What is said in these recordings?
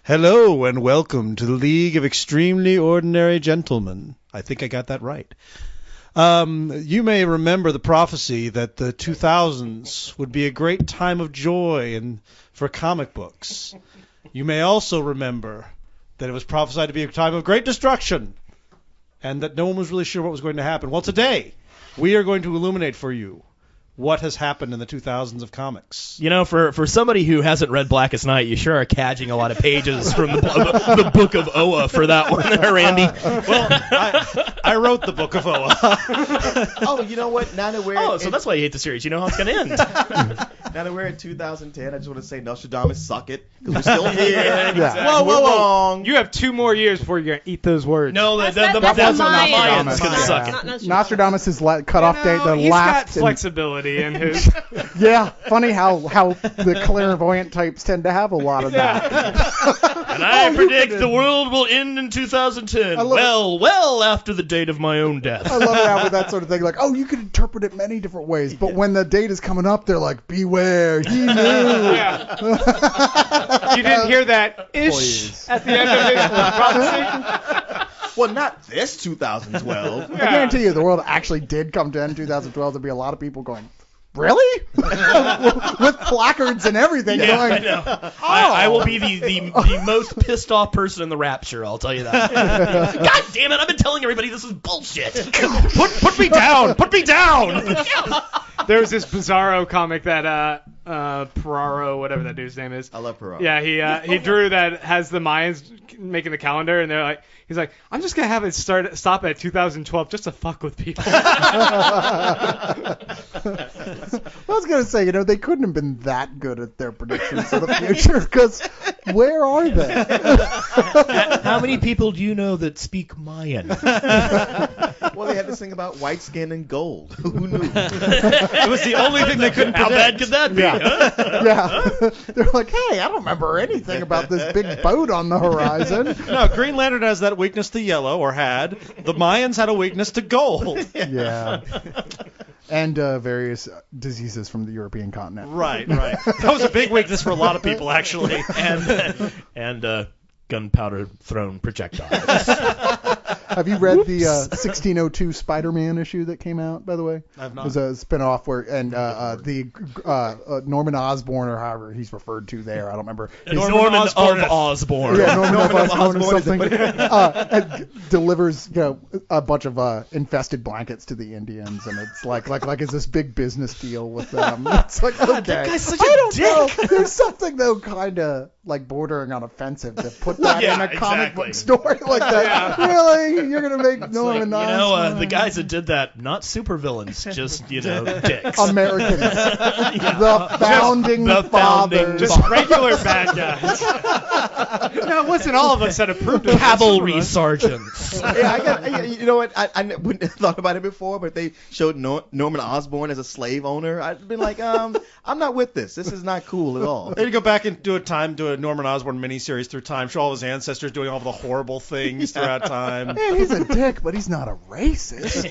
Hello and welcome to the League of Extremely Ordinary Gentlemen. I think I got that right. You may remember the prophecy that the 2000s would be a great time of joy for comic books. You may also remember that it was prophesied to be a time of great destruction and that no one was really sure what was going to happen. Well, today we are going to illuminate for you what has happened in the 2000s of comics. You know, for somebody who hasn't read Blackest Night, you sure are cadging a lot of pages from the Book of Oa for that one there, Randy. Well, I wrote the Book of Oa. Oh, you know what? Now that we're so that's why you hate the series. You know how it's going to end. Now that we're in 2010, I just want to say Nostradamus, suck it, because we're still here. Yeah. Whoa, We're wrong. You have 2 more years before you're going to eat those words. No, That's the Mayans going to suck it. Nostradamus' cutoff date, the he's got last. flexibility in his. Yeah, funny how the clairvoyant types tend to have a lot of that. And I predict the world will end in 2010. Well after the date of my own death. I love it how with that sort of thing, like, oh, you could interpret it many different ways, but when the date is coming up, they're like, beware, he knew. Yeah. You didn't hear that ish Please. at the end of his prophecy? Well, not this 2012. I guarantee you, the world actually did come to end in 2012. There'd be a lot of people going, really? With placards and everything. Yeah, going, I know. I will be the most pissed off person in the rapture, I'll tell you that. God damn it, I've been telling everybody this is bullshit. Put me down! Put me down! There was this Bizarro comic that Peraro, whatever that dude's name is. I love Perot. Yeah, he drew that has the Mayans making the calendar, and he's like, I'm just gonna have it stop at 2012 just to fuck with people. I was going to say, they couldn't have been that good at their predictions of the future, because where are they? How many people do you know that speak Mayan? Well, they had this thing about white skin and gold. Who knew? It was the only thing they couldn't How predict. bad could that be? Yeah. They're like, hey, I don't remember anything about this big boat on the horizon. No, Green Lantern has that weakness to yellow, or had. The Mayans had a weakness to gold. Yeah. And various diseases from the European continent. Right. That was a big weakness for a lot of people, actually. And gunpowder thrown projectiles. Have you read the 1602 Spider-Man issue that came out, by the way? I have not. It was a spin-off where, Norman Osborn, or however he's referred to there, I don't remember. Norman of Osborn. Yeah, Norman of Osborn or something. Delivers, a bunch of infested blankets to the Indians, and it's like it's this big business deal with them. It's like, okay. That guy's such I a don't dick. know. There's something, though, kind of like bordering on offensive to put that in a comic book story like that. Really? You're going to make Norman Osborn? The guys that did that, not supervillains, just, dicks. Americans. The founding fathers. Just regular bad guys. No, it wasn't all of us that approved of Cavalry sergeants. You know what? I wouldn't have thought about it before, but if they showed Norman Osborn as a slave owner, I'd been like, I'm not with this. This is not cool at all. They'd go back and do a Norman Osborn miniseries through time, show all his ancestors doing all the horrible things throughout time. Man, he's a dick, but he's not a racist.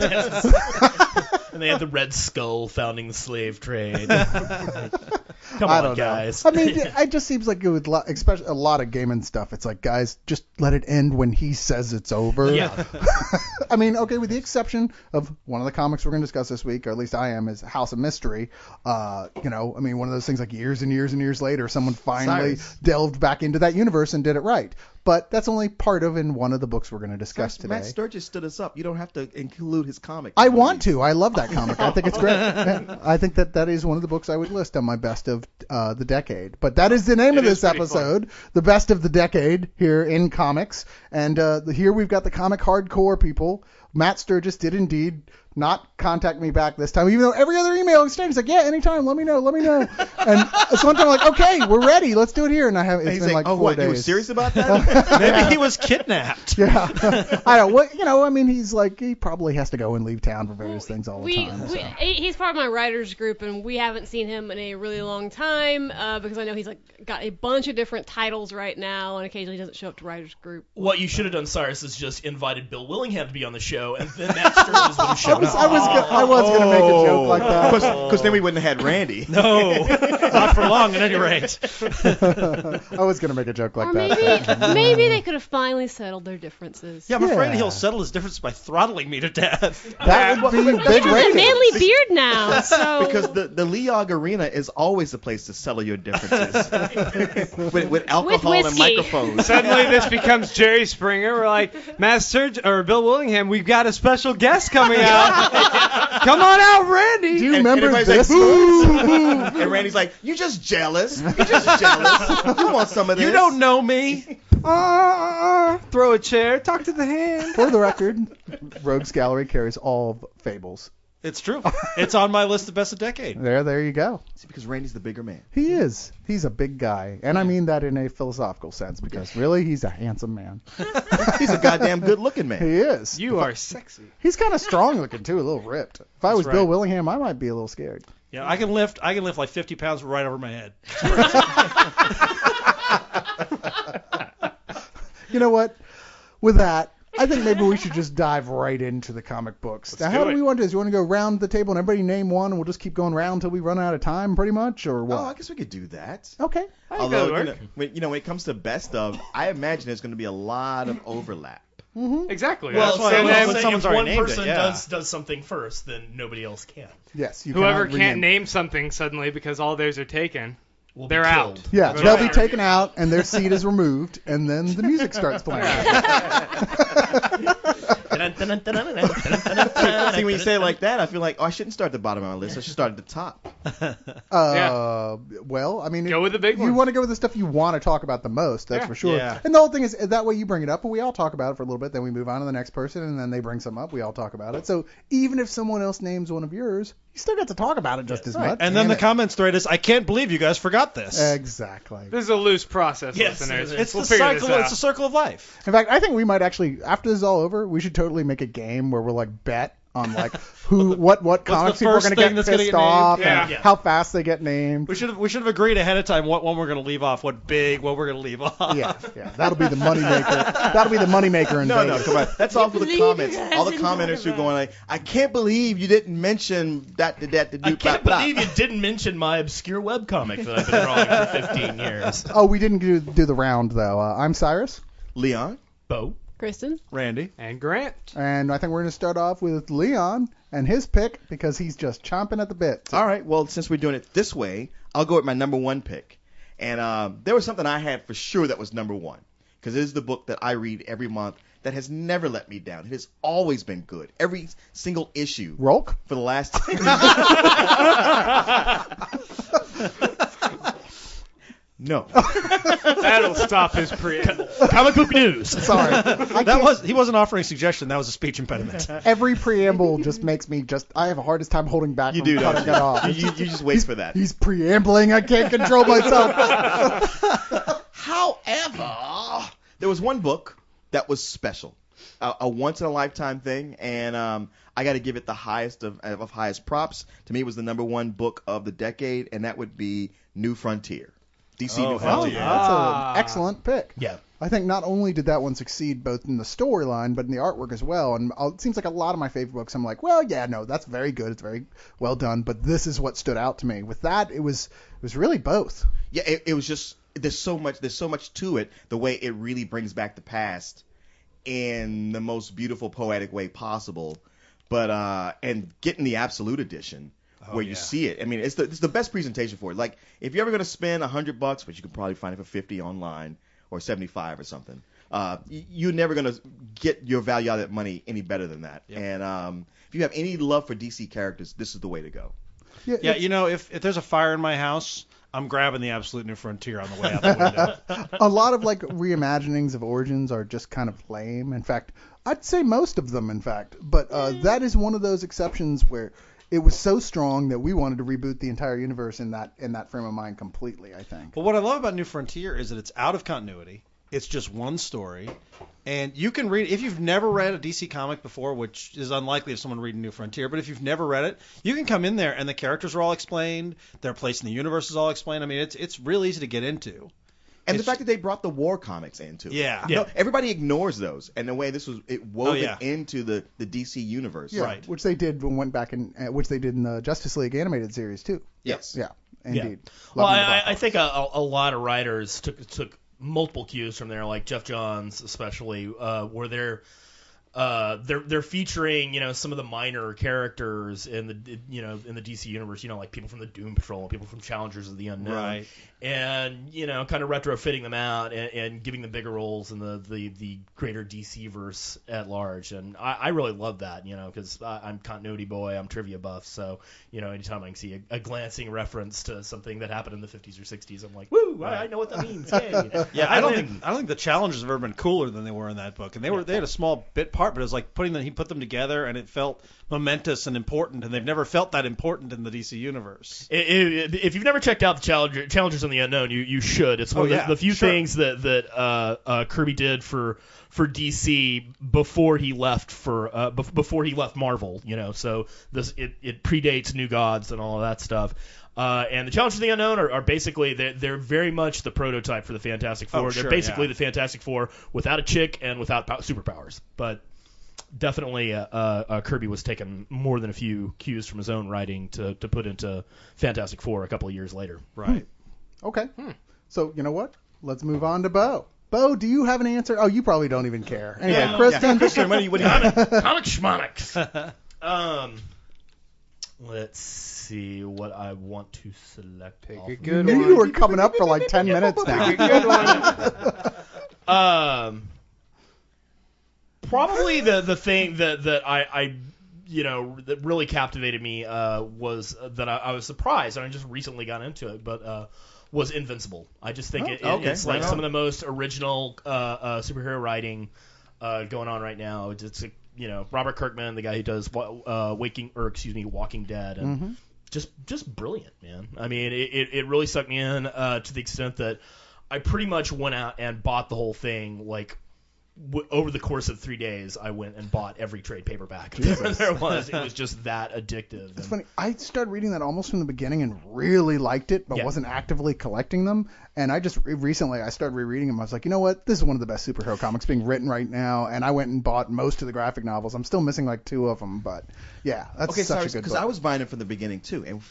And they had the Red Skull founding the slave trade. Come I on, don't guys. know. I mean, it just seems like it would, especially a lot of Gaiman stuff. It's like, guys, just let it end when he says it's over. Yeah. I mean, okay, with the exception of one of the comics we're going to discuss this week, or at least I am, is House of Mystery. I mean, one of those things like years and years and years later, someone finally delved back into that universe and did it right. But that's only part of in one of the books we're going to discuss today. Matt Sturgis stood us up. You don't have to include his comic. I want to. I love that comic. I think it's great. Yeah, I think that is one of the books I would list on my best of the decade. But that is the name of this episode, the best of the decade here in comics. And here we've got the comic hardcore people. Matt Sturgis did indeed not contact me back this time, even though every other email exchange is like, yeah, anytime, let me know. And so one time I'm like, okay, we're ready, let's do it here. And it's been like 4 days. You were serious about that? Maybe he was kidnapped. Yeah. I don't know. I mean, he's like, he probably has to go and leave town for various things all the time. So. He's part of my writers group, and we haven't seen him in a really long time because I know he's got a bunch of different titles right now, and occasionally doesn't show up to writers group. What you should have done, Cyrus, is just invited Bill Willingham to be on the show, and then Matt Sturgis would have shown was gonna make a joke like that. Because then we wouldn't have had Randy. No, not for long at any rate. I was gonna make a joke like Or that. maybe they could have finally settled their differences. Yeah, I'm afraid Yeah. he'll settle his difference by throttling me to death. That would be He big has a rating. manly beard now, so Because the Leog Arena is always the place to settle your differences. with alcohol and whiskey. microphones. Suddenly this becomes Jerry Springer. We're like, Bill Willingham, we've got a special guest coming out. Come on out, Randy. Do you And remember everybody's this? like, boo. And Randy's like, you just jealous. You just jealous. You want some of this. You don't know me. Throw a chair. Talk to the hand. For the record, Rogues Gallery carries all of Fables. It's true. It's on my list of best of decade. There you go. See, because Randy's the bigger man. He is. He's a big guy, and I mean that in a philosophical sense because really, he's a handsome man. He's a goddamn good-looking man. He is. You are sexy. He's kind of strong looking too, a little ripped. If I was right. Bill Willingham, I might be a little scared. Yeah, I can lift like 50 pounds right over my head. You know what? With that, I think maybe we should just dive right into the comic books. Now, how do we want to do this? You want to go around the table and everybody name one, and we'll just keep going around until we run out of time, pretty much, or what? Oh, I guess we could do that. Okay. Although, that would when it comes to best of, I imagine there's going to be a lot of overlap. Exactly. Well, That's so why then when if someone's already one named it, person yeah. does something first, then nobody else can. Yes. You whoever cannot can't rename. name something suddenly because all theirs are taken, We'll they're be out. killed. Yeah, Right. they'll be taken out and their seat is removed, and then the music starts playing. See, when you say it like that, I feel like, I shouldn't start at the bottom of my list. I should start at the top. Well, I mean, Go with the big you ones. want to go with the stuff you want to talk about the most, that's Yeah. for sure. Yeah. And the whole thing is that way you bring it up and we all talk about it for a little bit, then we move on to the next person, and then they bring something up, we all talk about it. So even if someone else names one of yours, you still get to talk about it just as much. And then Damn the it. comments thread is, I can't believe you guys forgot this. Exactly. This is a loose process, Yes, listeners. it is. It's We'll the figure cycle. this out. It's a circle of life. In fact, I think we might actually, after this is all over, we should totally make a game where we're like bet on like what comics people are first going to thing get that's gonna pissed get named? off Yeah. and Yeah. how fast they get named. We should have agreed ahead of time what one we're going to leave off, what we're going to leave off. Yeah, that'll be the moneymaker. That'll be the moneymaker in No, Vegas. come on. That's all for the believe comments. you guys All the didn't commenters talk who are about going like, I can't believe you didn't mention that. I can't believe you didn't mention my obscure webcomic that I've been drawing for 15 years. Oh, we didn't do the round though. I'm Cyrus, Leon. Bo. Kristen. Randy. And Grant. and I think we're going to start off with Leon and his pick because he's just chomping at the bit. All right. Well, since we're doing it this way, I'll go with my number one pick. And there was something I had for sure that was number one because it is the book that I read every month that has never let me down. It has always been good. Every single issue Rolk? for the last. No. That'll stop his preamble. Comic book news. Sorry. He wasn't offering a suggestion. That was a speech impediment. Every preamble just makes me I have a hardest time holding back You from do, don't cutting you? it off. You just wait for that. He's preambling. I can't control myself. However, there was one book that was special, a once-in-a-lifetime thing, and I got to give it the highest of highest props. To me, it was the number one book of the decade, and that would be New Frontier. DC New Oh, Frontier. yeah. That's an excellent pick. Yeah. I think not only did that one succeed both in the storyline, but in the artwork as well. And it seems like a lot of my favorite books, I'm like, well, yeah, no, that's very good. It's very well done. But this is what stood out to me. With that, it was really both. Yeah, it was just there's so much to it. The way it really brings back the past in the most beautiful, poetic way possible. But and getting the Absolute Edition. Where you see it. I mean, it's the best presentation for it. Like, if you're ever going to spend $100, which you could probably find it for 50 online or 75 or something, you're never going to get your value out of that money any better than that. Yep. And if you have any love for DC characters, this is the way to go. Yeah, you know, if there's a fire in my house, I'm grabbing the Absolute New Frontier on the way out the window. A lot of like reimaginings of Origins are just kind of lame. In fact, I'd say most of them, in fact. But that is one of those exceptions where it was so strong that we wanted to reboot the entire universe in that frame of mind completely, I think. But what I love about New Frontier is that it's out of continuity. It's just one story. And you can read, if you've never read a DC comic before, which is unlikely if someone reading New Frontier, but if you've never read it, you can come in there and the characters are all explained, their place in the universe is all explained. I mean, it's real easy to get into. And the fact that they brought the war comics into it. Yeah. No, everybody ignores those. And the way this was, it wove yeah. it into the DC universe. Yeah, Right. which they did when went back in, which they did in the Justice League animated series too. Yes. Yeah, indeed. Well, Love them I both. think a lot of writers took multiple cues from there, like Jeff Johns especially, where they're featuring some of the minor characters in the in the DC universe, like people from the Doom Patrol, people from Challengers of the Unknown, Right. and kind of retrofitting them out and giving them bigger roles in the greater DC verse at large, and I really love that, because I'm continuity boy, I'm trivia buff, so anytime I can see a glancing reference to something that happened in the 50s or 60s, I'm like, woo, I know what that means. Yay. Yeah, I don't think the Challengers have ever been cooler than they were in that book, and they had a small bit part, but it was like he put them together, and it felt momentous and important, and they've never felt that important in the DC universe. If you've never checked out the Challengers in the Unknown, you should. It's one of the few things that Kirby did for DC before he left before he left Marvel. So it predates New Gods and all of that stuff. And the Challengers of the Unknown are basically they're very much the prototype for the Fantastic Four. They're basically the Fantastic Four without a chick and without superpowers, but. Definitely, Kirby was taking more than a few cues from his own writing to put into Fantastic Four a couple of years later. Right. Okay. So you know what? Let's move on to Bo. Bo, do you have an answer? Oh, you probably don't even care. Anyway, Kristen. Kristen, what do you Comic schmonics. Let's see what I want to select. Pick off a of good Maybe one. you were coming up for like 10 minutes now. Pick a good one. Probably the thing that I that really captivated me was that I was surprised, and I just recently got into it, but was Invincible. I just think it's like some of the most original superhero writing going on right now. It's Robert Kirkman, the guy who does Walking Dead, and just brilliant, man. I mean, it really sucked me in to the extent that I pretty much went out and bought the whole thing like. Over the course of 3 days, I went and bought every trade paperback there was. It was just that addictive. It's funny. I started reading that almost from the beginning and really liked it, but wasn't actively collecting them. And I just recently I started rereading them. I was like, you know what? This is one of the best superhero comics being written right now. And I went and bought most of the graphic novels. I'm still missing like 2 of them, but yeah, that's such a good book. Because I was buying it from the beginning too, and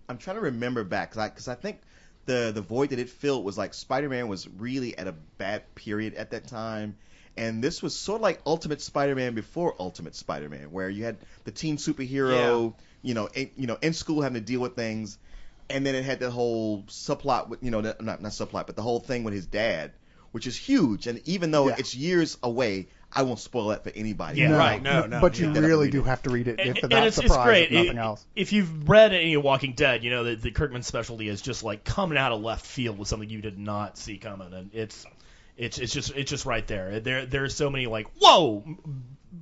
I'm trying to remember back because I think the void that it filled was like Spider-Man was really at a bad period at that time. And this was sort of like Ultimate Spider-Man before Ultimate Spider-Man, where you had the teen superhero, in school having to deal with things, and then it had the whole subplot with, not subplot, but the whole thing with his dad, which is huge. And even though it's years away, I won't spoil that for anybody. Yeah, No, right. No. But you really do have to read it if that's it's surprise, great. if nothing else. If you've read any Walking Dead, the Kirkman specialty is just like coming out of left field with something you did not see coming, and it's just right there. There are so many like whoa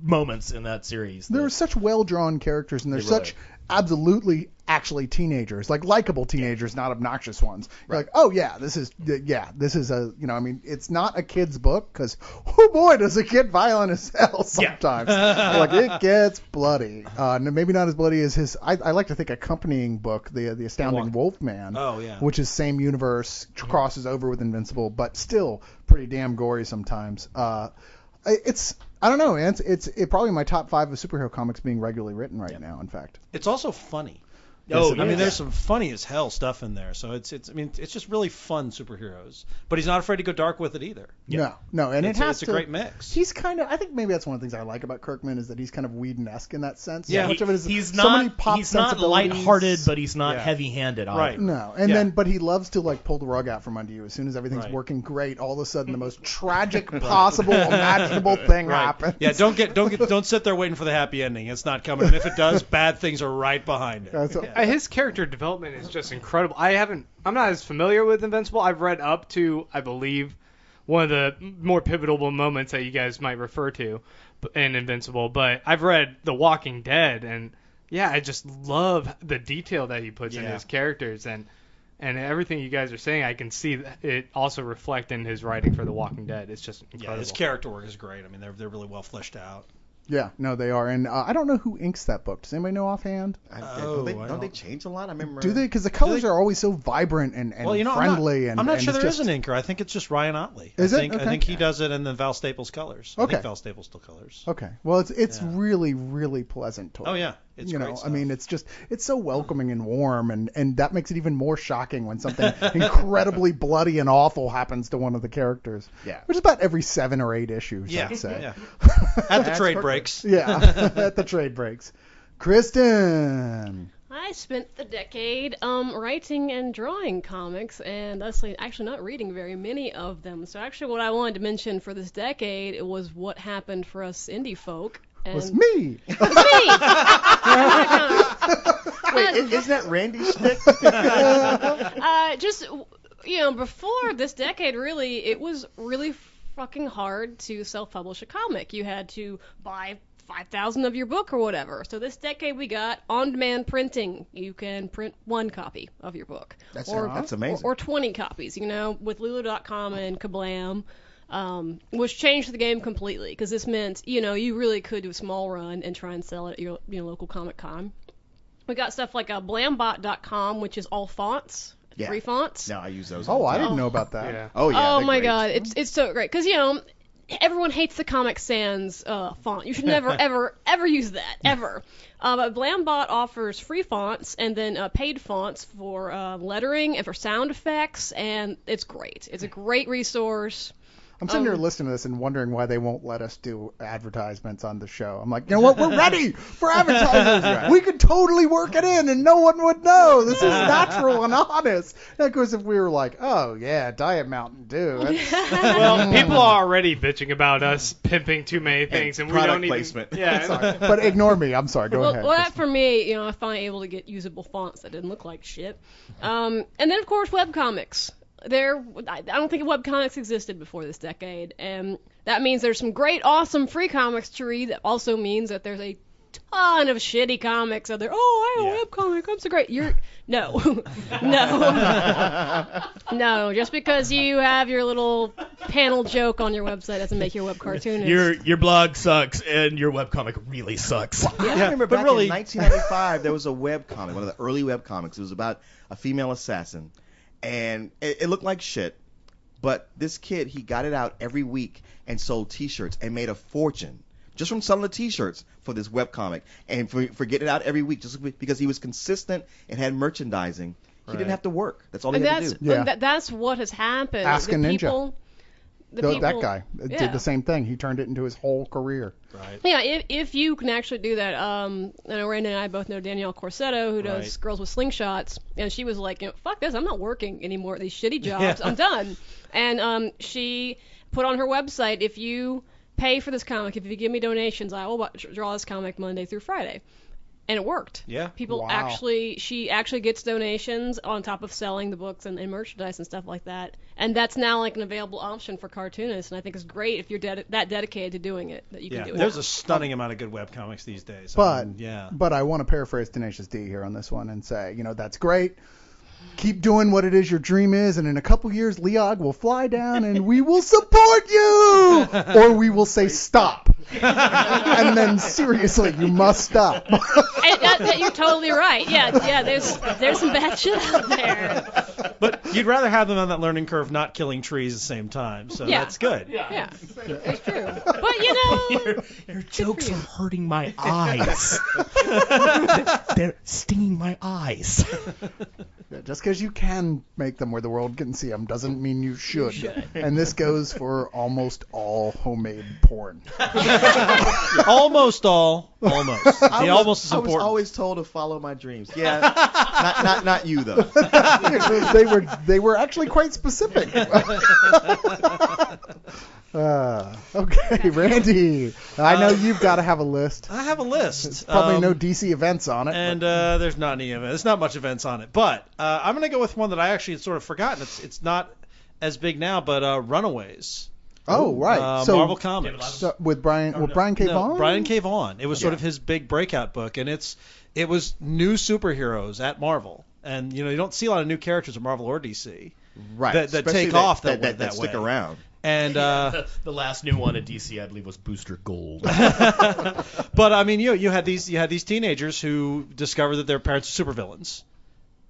moments in that series. There are such well-drawn characters, and they're such absolutely actually teenagers, like likable teenagers, not obnoxious ones. You're like, oh yeah, this is a, it's not a kid's book because, oh boy, does it get violent as hell sometimes. Like it gets bloody. Maybe not as bloody as his, I like to think accompanying book, the Astounding Wolfman. Oh yeah. Which is same universe, crosses over with Invincible, but still pretty damn gory sometimes. I don't know, man. It's probably my top 5 of superhero comics being regularly written right now, in fact. It's also funny. Oh, I mean, there's some funny as hell stuff in there. So it's just really fun superheroes. But he's not afraid to go dark with it either. No, and It's a great mix. He's kind of, I think maybe that's one of the things I like about Kirkman is that he's kind of Whedon-esque in that sense. Yeah, so much of it is he's so many not pop he's not sensibilities. lighthearted, but he's not Yeah. heavy-handed either. Right. No, and Yeah. then but he loves to like pull the rug out from under you as soon as everything's Right. working great. All of a sudden, the most tragic possible imaginable thing happens. Yeah, don't sit there waiting for the happy ending. It's not coming. And if it does, bad things are right behind it. So- His character development is just incredible. I'm not as familiar with Invincible. I've read up to, I believe, one of the more pivotal moments that you guys might refer to in Invincible. But I've read The Walking Dead, and yeah, I just love the detail that he puts in his characters, and everything you guys are saying, I can see it also reflect in his writing for The Walking Dead. It's just incredible. Yeah, his character work is great. I mean, they're really well fleshed out. Yeah, no, they are. And I don't know who inks that book. Does anybody know offhand? Don't they change a lot? I remember. Do they? Because the colors are always so vibrant and friendly. I'm not sure there is an inker. I think it's just Ryan Otley. Is it? Okay. I think he does it, and then Val Staples colors. Okay. I think Val Staples still colors. Okay. Well, it's really, really pleasant to Oh, yeah. It's great stuff. I mean, it's so welcoming and warm, and that makes it even more shocking when something incredibly bloody and awful happens to one of the characters. Yeah. Which is about every 7 or 8 issues, I'd say. Yeah. At the trade breaks. Yeah, at the trade breaks. Kristen. I spent the decade writing and drawing comics, and actually not reading very many of them. So actually what I wanted to mention for this decade was what happened for us indie folk. And Was me. It was me! Wait, isn't that Randy's shtick? Before this decade, really, it was really fucking hard to self-publish a comic. You had to buy 5,000 of your book or whatever. So this decade we got on-demand printing. You can print 1 copy of your book. That's amazing. Or 20 copies, with Lulu.com and Kablam. Which changed the game completely, because this meant, you really could do a small run and try and sell it at your local Comic Con. We got stuff like blambot.com, which is all fonts, free fonts. No, I use those. Oh, I didn't know about that. Yeah. Oh, yeah. Oh my God, it's so great, because everyone hates the Comic Sans font. You should never ever use that ever. But Blambot offers free fonts and then paid fonts for lettering and for sound effects, and it's great. It's a great resource. I'm sitting here listening to this and wondering why they won't let us do advertisements on the show. I'm like, you know what? We're ready for advertisers. We could totally work it in and no one would know. This is natural and honest. And of course, if we were like, oh, yeah, Diet Mountain Dew. Well, people are already bitching about us pimping too many things, and we don't even. Placement. Yeah. Sorry. But ignore me. I'm sorry. Go ahead. Well, for me, I finally able to get usable fonts that didn't look like shit. And then, of course, webcomics. I don't think webcomics existed before this decade, and that means there's some great, awesome free comics to read. That also means that there's a ton of shitty comics out there. Oh, I have a webcomic. I'm so great. No. No. Just because you have your little panel joke on your website doesn't make your web cartoonist. Your blog sucks and your webcomic really sucks. I remember back in 1995, there was a webcomic, one of the early webcomics. It was about a female assassin. And it looked like shit, but this kid, he got it out every week and sold T-shirts and made a fortune just from selling the T-shirts for this webcomic and for getting it out every week just because he was consistent and had merchandising. He didn't have to work. That's all he had to do. Yeah. That's what has happened. Ask a Ninja. That guy did the same thing. He turned it into his whole career. Right. Yeah, if you can actually do that. I know Randy and I both know Danielle Corsetto, who does Girls with Slingshots, and she was like, fuck this, I'm not working anymore at these shitty jobs. I'm done. And she put on her website, if you pay for this comic, if you give me donations, I will draw this comic Monday through Friday. And it worked. Yeah. People she actually gets donations on top of selling the books and merchandise and stuff like that. And that's now like an available option for cartoonists. And I think it's great if you're that dedicated to doing it that you can do it. There's a stunning amount of good webcomics these days. But I want to paraphrase Tenacious D here on this one and say, that's great. Keep doing what it is your dream is, and in a couple years, Leog will fly down and we will support you! Or we will say stop. And then, seriously, you must stop. You're totally right. Yeah, there's some bad shit out there. But you'd rather have them on that learning curve not killing trees at the same time, so that's good. Yeah, it's true. But, your jokes are hurting my eyes. They're stinging my eyes. Just because you can make them where the world can see them doesn't mean you should. And this goes for almost all homemade porn. Almost all. Almost. The almost is important. I was always told to follow my dreams. Yeah, not you though. They were actually quite specific. Okay, Randy. I know you've got to have a list. I have a list. There's probably no DC events on it. And there's not any events. There's not much events on it. But I'm going to go with one that I actually had sort of forgotten. It's not as big now, but Runaways. Oh, right. So Marvel Comics. With Brian K. Vaughan? No, Brian K. Vaughan. It was sort of his big breakout book, and it was new superheroes at Marvel. And, you don't see a lot of new characters at Marvel or DC. Right. That take off that stick way. around. And the last new one at DC, I believe, was Booster Gold. but I mean, you had these teenagers who discovered that their parents are supervillains,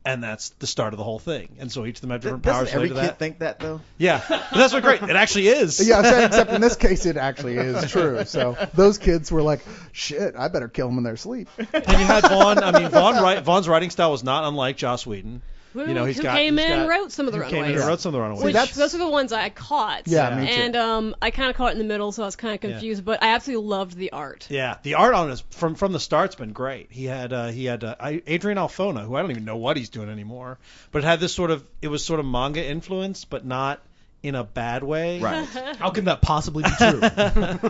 and that's the start of the whole thing. And so each of them have different powers. Doesn't every related to kid that. think that though? Yeah, but that's what great. It actually is. Yeah, so, except in this case, it actually is true. So those kids were like, shit, I better kill them in their sleep. And you had Vaughn. I mean, Vaughn's writing style was not unlike Joss Whedon. Who, You know, who came in and wrote some of the Came in Runaways. and wrote some of the Runaways. Which, those are the ones I caught. Yeah, me too. And I kind of caught it in the middle, so I was kind of confused. But I absolutely loved the art. Yeah, the art on it from the start's been great. He had Adrian Alfona, who I don't even know what he's doing anymore, but it had this it was sort of manga influence, but not in a bad way. Right. How can that possibly be true?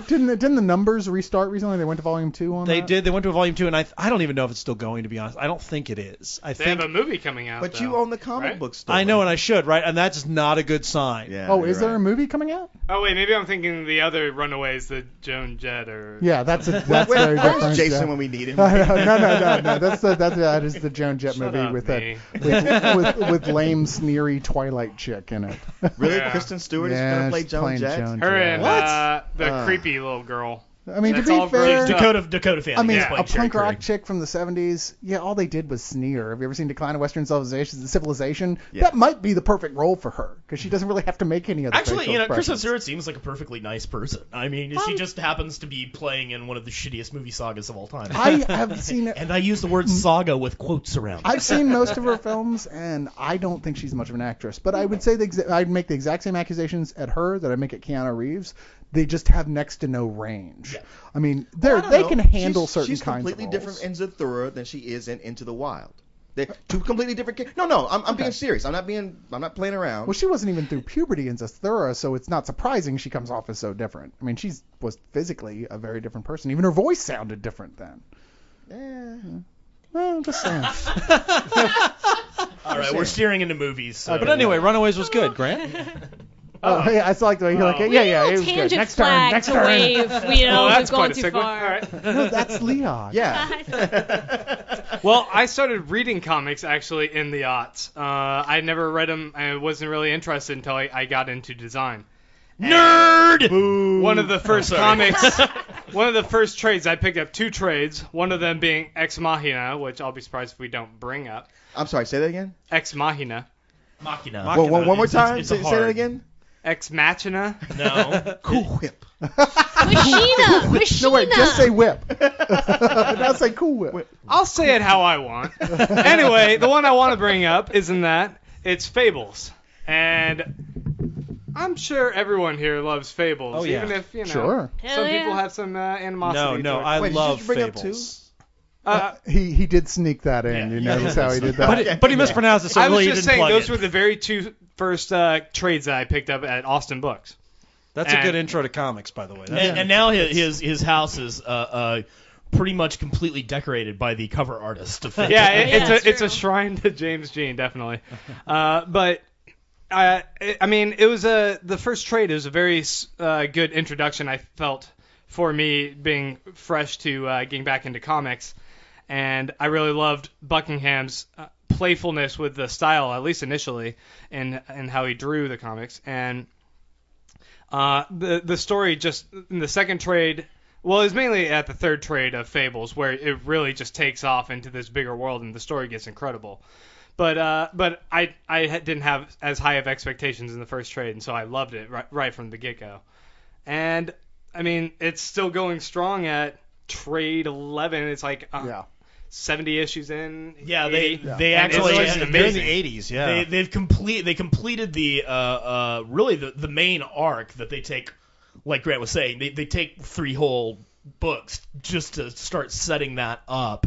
Didn't the numbers restart recently? They went to volume 2 on They that? did. They went to a volume 2, and I don't even know if it's still going. To be honest, I don't think it is. They have a movie coming out. But though, you own the comic right? book store. I know, and I should, right? And that's not a good sign. Yeah. Oh, you're is there right. a movie coming out? Oh wait, maybe I'm thinking the other Runaways, the Joan Jett or. Yeah, that's very Where's different. Jason yeah. when we need him? No. That is the Joan Jett Shut movie up, with me. with lame, sneery Twilight chick in it. Really? Yeah. Kristen Stewart is Yeah, going to play she's Joan playing Jett? Joan Her Jett. and the creepy little girl. I mean, That's to all be fair, grouped up. Dakota Fanning. I mean, is a playing Sherry punk rock Craig. chick from the 70s, yeah, all they did was sneer. Have you ever seen Decline of Western Civilization? Yeah. That might be the perfect role for her, because she doesn't really have to make any other Actually, facial you know, Kristen expressions. Stewart seems like a perfectly nice person. I mean, she just happens to be playing in one of the shittiest movie sagas of all time. I have seen it. And I use the word saga with quotes around it. I've seen most of her films, and I don't think she's much of an actress. But I would say I'd make the exact same accusations at her that I make at Keanu Reeves. They just have next to no range. Yeah. I mean, I they don't can know. handle She's certain kinds of completely roles. different in Zathura than she is in Into the Wild. They're two completely different. No, I'm being serious. I'm not playing around. Well, she wasn't even through puberty in Zathura, so it's not surprising she comes off as so different. I mean, she was physically a very different person. Even her voice sounded different then. Well, just saying. All right, we're steering into movies. So. But anyway, Runaways was good, Grant. Oh, yeah, I still like the way you're like, yeah, it was good. Tangent Next turn, flag next to turn. wave. You know, Oh, if that's it's going quite a too segue. far. All right. No, that's Leon. Yeah. Well, I started reading comics actually in the aughts. I never read them. I wasn't really interested until I got into design. Nerd. One of the first comics, one of the first trades, I picked up 2 trades, one of them being Ex Machina, which I'll be surprised if we don't bring up. I'm sorry. Say that again. Ex Machina. Machina. One more time. It's Say hard. that again. Ex Machina. No. Cool Whip. Machina. No, wait, just say whip. Not say cool whip. I'll say it how I want. Anyway, the one I want to bring up isn't that. It's Fables. And I'm sure everyone here loves Fables. Oh, yeah. Even if, you know, Sure. Hell some yeah. people have some animosity No, to it. I Wait, did love you bring up Fables. He did sneak that in. Yeah, You yeah, notice how he did that? But he mispronounced it, so I really was he just didn't saying plug those it. were the very 2 first trades that I picked up at Austin Books. That's a and- good intro to comics, by the way. And now his house is pretty much completely decorated by the cover artist. Of Yeah, Yeah, it's true. a shrine to James Jean, definitely. But I mean, it was the first trade. It was a very good introduction, I felt, for me being fresh to getting back into comics, and I really loved Buckingham's playfulness with the style, at least initially, and how he drew the comics. And the story just in the second trade. Well, it was mainly at the third trade of Fables where it really just takes off into this bigger world and the story gets incredible. But I didn't have as high of expectations in the first trade, and so I loved it right from the get-go. And I mean, it's still going strong at trade 11. It's like 70 issues in. Yeah, 80. they And actually it's just they're in amazing. the 80s, yeah. They completed the really the main arc that they take, like Grant was saying, they take 3 whole books just to start setting that up,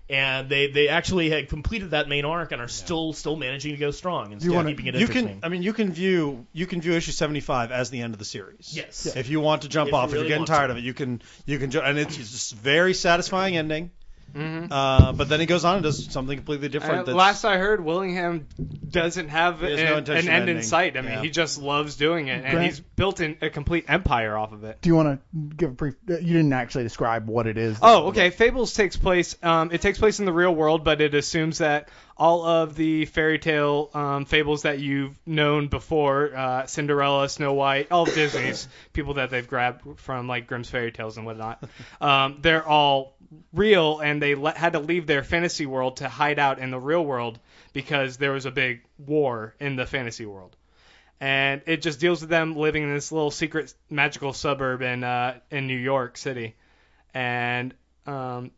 and they actually had completed that main arc and are still managing to go strong and still keeping it interesting. You can view issue 75 as the end of the series. Yes. If you want to jump If you off, if really you're getting want tired to. of it, you can and it's just a very satisfying ending. Mm-hmm. But then he goes on and does something completely different. that's- Last I heard, Willingham doesn't have He has no an intention end of in ending. sight. I mean, Yeah. he just loves doing it, and Grant- he's built a complete empire off of it. Do you want to give a brief? You didn't actually describe what it is. Oh, okay. Fables takes place. It takes place in the real world, but it assumes that all of the fairy tale fables that you've known before, Cinderella, Snow White, all of Disney's, people that they've grabbed from like Grimm's fairy tales and whatnot, they're all real, and they had to leave their fantasy world to hide out in the real world because there was a big war in the fantasy world. And it just deals with them living in this little secret magical suburb in New York City. And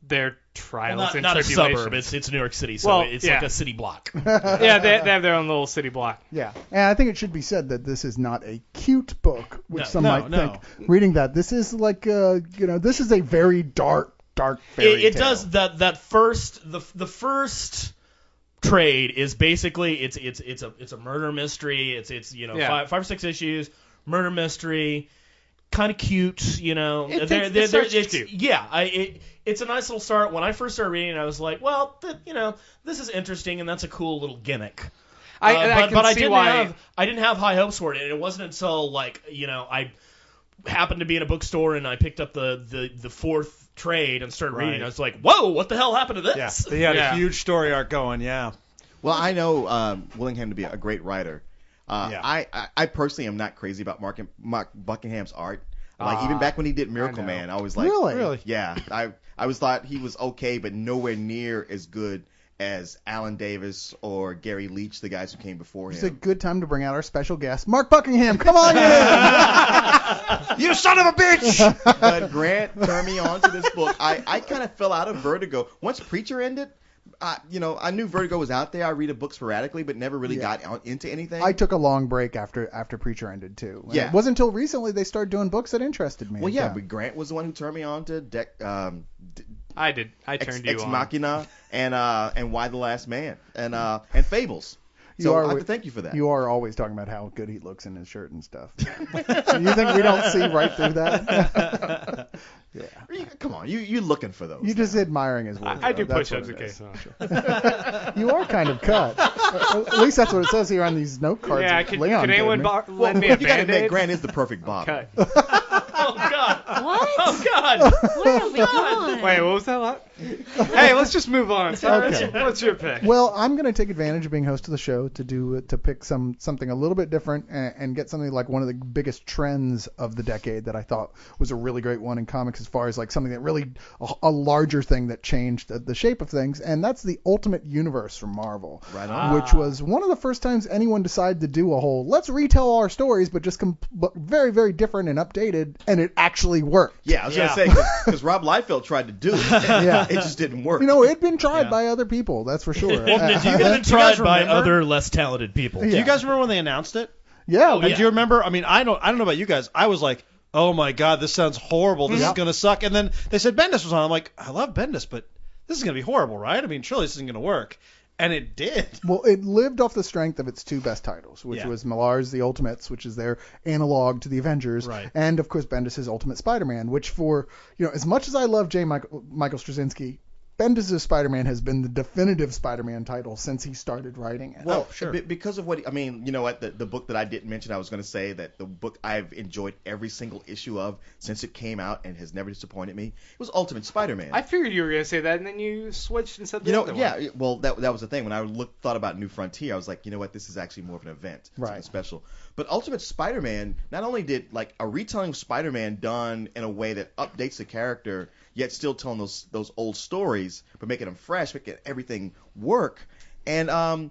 their trials and not a tribulations. suburb. It's New York City, so it's like a city block. Yeah, they have their own little city block. Yeah, and I think it should be said that this is not a cute book, which some might think. Reading that, this is like this is a very dark fairy tale. It does that first the first trade is basically it's a murder mystery. It's 5 or 6 issues, murder mystery. Kind of cute, It's cute. Yeah, it's a nice little start. When I first started reading it, I was like, well, this is interesting, and that's a cool little gimmick. I didn't have high hopes for it, and it wasn't until I happened to be in a bookstore and I picked up the fourth trade and started reading. I was like, whoa, what the hell happened to this? Yeah, they had a huge story arc going. Yeah. Well, I know Willingham to be a great writer. I personally am not crazy about Mark Buckingham's art. Like even back when he did Miracle Man, I was like, really? Yeah, I always thought he was okay, but nowhere near as good as Alan Davis or Gary Leach, the guys who came before him. It's a good time to bring out our special guest, Mark Buckingham. Come on in! You son of a bitch! But Grant turned me on to this book. I kind of fell out of Vertigo once Preacher ended. I knew Vertigo was out there. I read a book sporadically, but never really got into anything. I took a long break after Preacher ended too. Yeah. It wasn't until recently they started doing books that interested me. Well, yeah, but Grant was the one who turned me on to I did. I turned you on. Ex Machina and Why the Last Man and Fables. So I have to thank you for that. You are always talking about how good he looks in his shirt and stuff. You think we don't see right through that? Yeah. Come on, you're looking for those. You're just admiring his work. I do push-ups occasionally. You are kind of cut. At least that's what it says here on these note cards. Yeah, can anyone lend me a you gotta Band-Aid? admit, Grant is the perfect bottle. Okay. Oh God! What? Oh God! Where have we gone? Wait, what was that? Hey, let's just move on. Okay. What's your pick? Well, I'm going to take advantage of being host of the show to pick something a little bit different and get something like one of the biggest trends of the decade that I thought was a really great one in comics as far as like something that really a larger thing that changed the shape of things, and that's the Ultimate Universe from Marvel. Right on. Which was one of the first times anyone decided to do a whole let's retell our stories, but just very, very different and updated, and it actually worked. Yeah, I was going to say, because Rob Liefeld tried to do it. Yeah. It just didn't work. It'd been tried by other people, that's for sure. It's been tried by other less talented people. Do you guys remember when they announced it? Yeah. And do you remember? I mean, I don't know about you guys. I was like, oh my God, this sounds horrible. This is going to suck. And then they said Bendis was on. I'm like, I love Bendis, but this is going to be horrible, right? I mean, surely this isn't going to work. And it did. Well, it lived off the strength of its two best titles, which was Millar's The Ultimates, which is their analog to the Avengers, and of course Bendis' Ultimate Spider-Man, which for, as much as I love Michael Straczynski, Bendis' Spider-Man has been the definitive Spider-Man title since he started writing it. Well, because of what you know what the book that I didn't mention, I was going to say that the book I've enjoyed every single issue of since it came out and has never disappointed me was Ultimate Spider-Man. I figured you were going to say that, and then you switched and said the other one. Well, that was the thing. When I thought about New Frontier, I was like, you know what, this is actually more of an event, something special. But Ultimate Spider-Man not only did like a retelling of Spider-Man done in a way that updates the character, yet still telling those old stories, but making them fresh, making everything work. And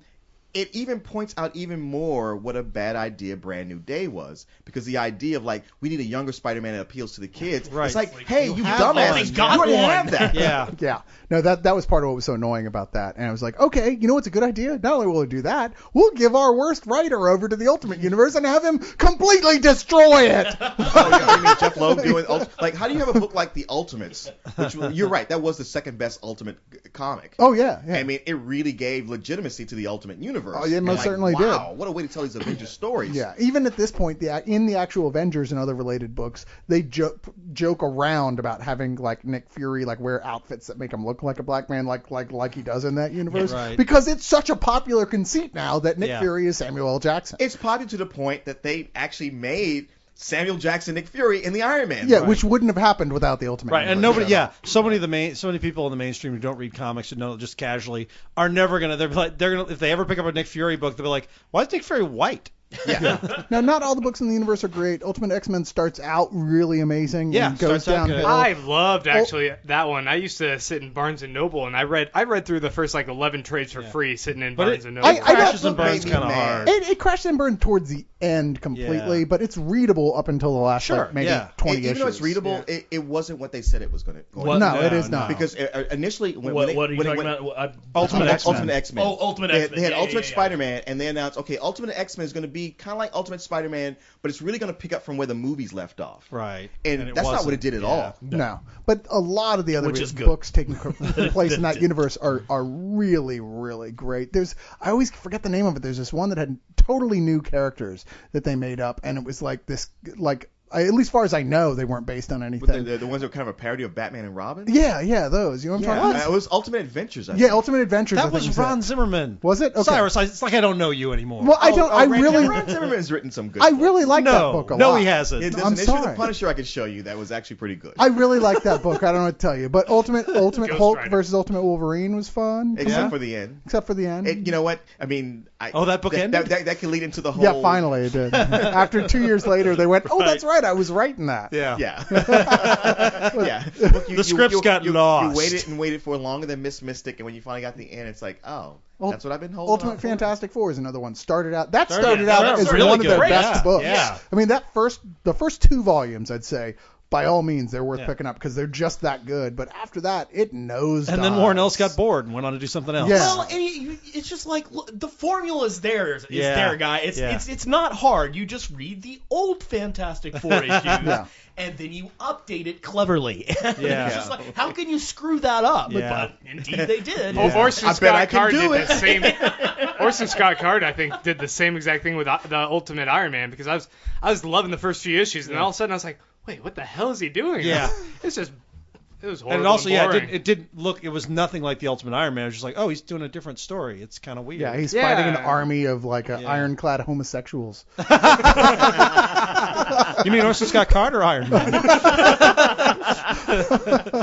it even points out even more what a bad idea Brand New Day was. Because the idea of, like, we need a younger Spider-Man that appeals to the kids. Right. It's like, hey, you dumbass, you already have that. Yeah. No, that was part of what was so annoying about that. And I was like, okay, you know what's a good idea? Not only will we do that, we'll give our worst writer over to the Ultimate Universe and have him completely destroy it. You mean Jeff Loeb doing like, how do you have a book like The Ultimates? Which, you're right, that was the second best Ultimate comic. Oh, yeah. I mean, it really gave legitimacy to the Ultimate Universe. Oh, yeah, most certainly did. Wow, what a way to tell these Avengers stories. Yeah, even at this point, in the actual Avengers and other related books, they joke around about having like Nick Fury like wear outfits that make him look like a black man, like he does in that universe, because it's such a popular conceit now that Nick Fury is Samuel L. Jackson. It's popular to the point that they actually made Samuel Jackson, Nick Fury in the Iron Man. Yeah, Right. which wouldn't have happened without the Ultimate Right, and Universe. nobody, so many people in the mainstream who don't read comics and know just casually are never gonna. They're gonna if they ever pick up a Nick Fury book, they'll be like, why is Nick Fury white? Yeah. Now, not all the books in the universe are great. Ultimate X-Men starts out really amazing Yeah, and goes starts out good. downhill. I loved actually that one. I used to sit in Barnes and Noble and I read through the first like 11 trades for free sitting in But Barnes it- and Noble. I crashes don't- and burns made me kind of mad. hard. It crashed and burned towards the end completely, Yeah. but it's readable up until the last Sure, maybe yeah. 20 Even issues. though it's readable, it wasn't what they said it was going to. What? No, it No, is not. no. Because initially, when What, they, what are you when it talking went- about? Ultimate X-Men. Ultimate X-Men. Oh, Ultimate They had- X-Men. They had Yeah, Ultimate yeah, yeah. Spider-Man, and they announced, okay, Ultimate X-Men is going to be kind of like Ultimate Spider-Man, but it's really going to pick up from where the movies left off. Right. And it that's not what wasn't. it did at Yeah. all. No, but a lot of the other Which is good. books taking place in that universe are really, really great. I always forget the name of it. There's this one that had totally new characters that they made up, and it was like this, at least as far as I know, they weren't based on But anything. the ones that were kind of a parody of Batman and Robin? Yeah, those. You know what I'm talking about? It was Ultimate Adventures, I Yeah, think. Ultimate Adventures. I That think was was Ron it. Zimmerman. Was it? Okay. Cyrus, it's like I don't know you anymore. Well, I don't. I really, Ron Zimmerman's written some good I books. really like that book a lot. No, he hasn't. Yeah, there's I'm an issue of sorry. The Punisher I could show you that was actually pretty good. I really like that book. I don't know what to tell you, but Ultimate Ghost Hulk Rider. versus Ultimate Wolverine was fun. Except Yeah. for the end. Except for the end. You know what? I mean, that book ended? That can lead into the whole. Yeah, finally it did. After 2 years later, they went, "Oh, that's right, I was right in that." Yeah. Yeah. Yeah. Look, The scripts got lost. You waited and waited for longer than Miss Mystic, and when you finally got the end, it's like, oh, that's what I've been holding. Ultimate on for. Fantastic Four is another one. Started out Started out out as really one of their good. best Yeah, books. yeah. I mean, the first 2 volumes, I'd say, by all means, they're worth Yeah. picking up because they're just that good. But after that, it knows. And then Warren Ellis got bored and went on to do something else. Yeah. Well, and it's just like look, the formula is there. Is Yeah. there, guy? It's not hard. You just read the old Fantastic Four issues, Yeah. and then you update it cleverly. Yeah. It's just like, how can you screw that up? Yeah. But indeed they did. Well, Orson I bet I Scott can Card do did it. the same. Orson Scott Card, I think, did the same exact thing with the Ultimate Iron Man because I was loving the first few issues, and all of a sudden I was like, wait, what the hell is he doing? Yeah. It's just it was horrible. And it also, boring. it didn't look. It was nothing like the Ultimate Iron Man. It was just like, oh, he's doing a different story. It's kind of weird. Yeah, he's Yeah. fighting an army of Yeah. ironclad homosexuals. You mean Orson Scott Card or Iron Man?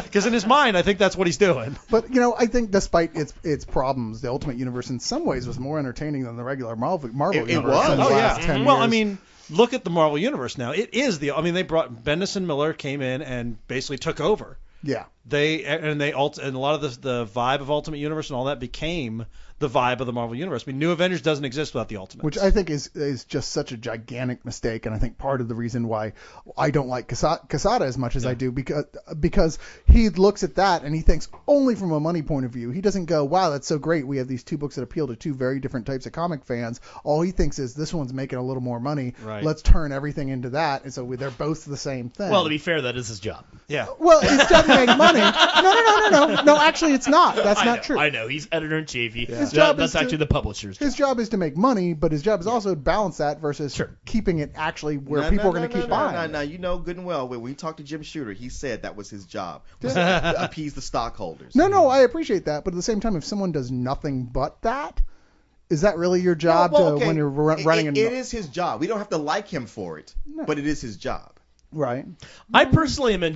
Because in his mind, I think that's what he's doing. But I think despite its problems, the Ultimate Universe in some ways was more entertaining than the regular Marvel It Universe. was. in the Oh yeah. last 10 Well, years. I mean, look at the Marvel Universe now. It is they brought Bendis and Miller came in and basically took over. yeah. And a lot of the vibe of Ultimate Universe and all that became the vibe of the Marvel Universe. I mean, New Avengers doesn't exist without the Ultimates. Which I think is just such a gigantic mistake, and I think part of the reason why I don't like Quesada as much as I do, because he looks at that and he thinks only from a money point of view. He doesn't go, wow, that's so great. We have these 2 books that appeal to 2 very different types of comic fans. All he thinks is this one's making a little more money. Right. Let's turn everything into that, and so they're both the same thing. Well, to be fair, that is his job. yeah. Well, it's job to make money. No. Actually, it's not. That's not true. I know. He's editor in chief. His job That's is actually to- the publisher's job. His job is to make money, but his job is also to balance that versus keeping it actually where people are going to keep buying. No, you know good and well. When we talked to Jim Shooter, he said that was his job, was to appease the stockholders. No, I appreciate that, but at the same time, if someone does nothing but that, is that really your job Well, okay. when you're running? It is his job. We don't have to like him for it, but it is his job. right. I personally am I'm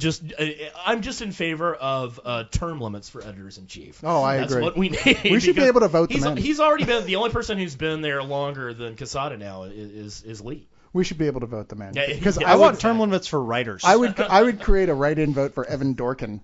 just in favor of term limits for editors in chief. Oh, I That's agree. what we need. We should be able to vote them in. He's already been the only person who's been there longer than Quesada now is Lee. We should be able to vote them in Yeah, because yeah, I I want would. term limits for writers. I would create a write-in vote for Evan Dorkin.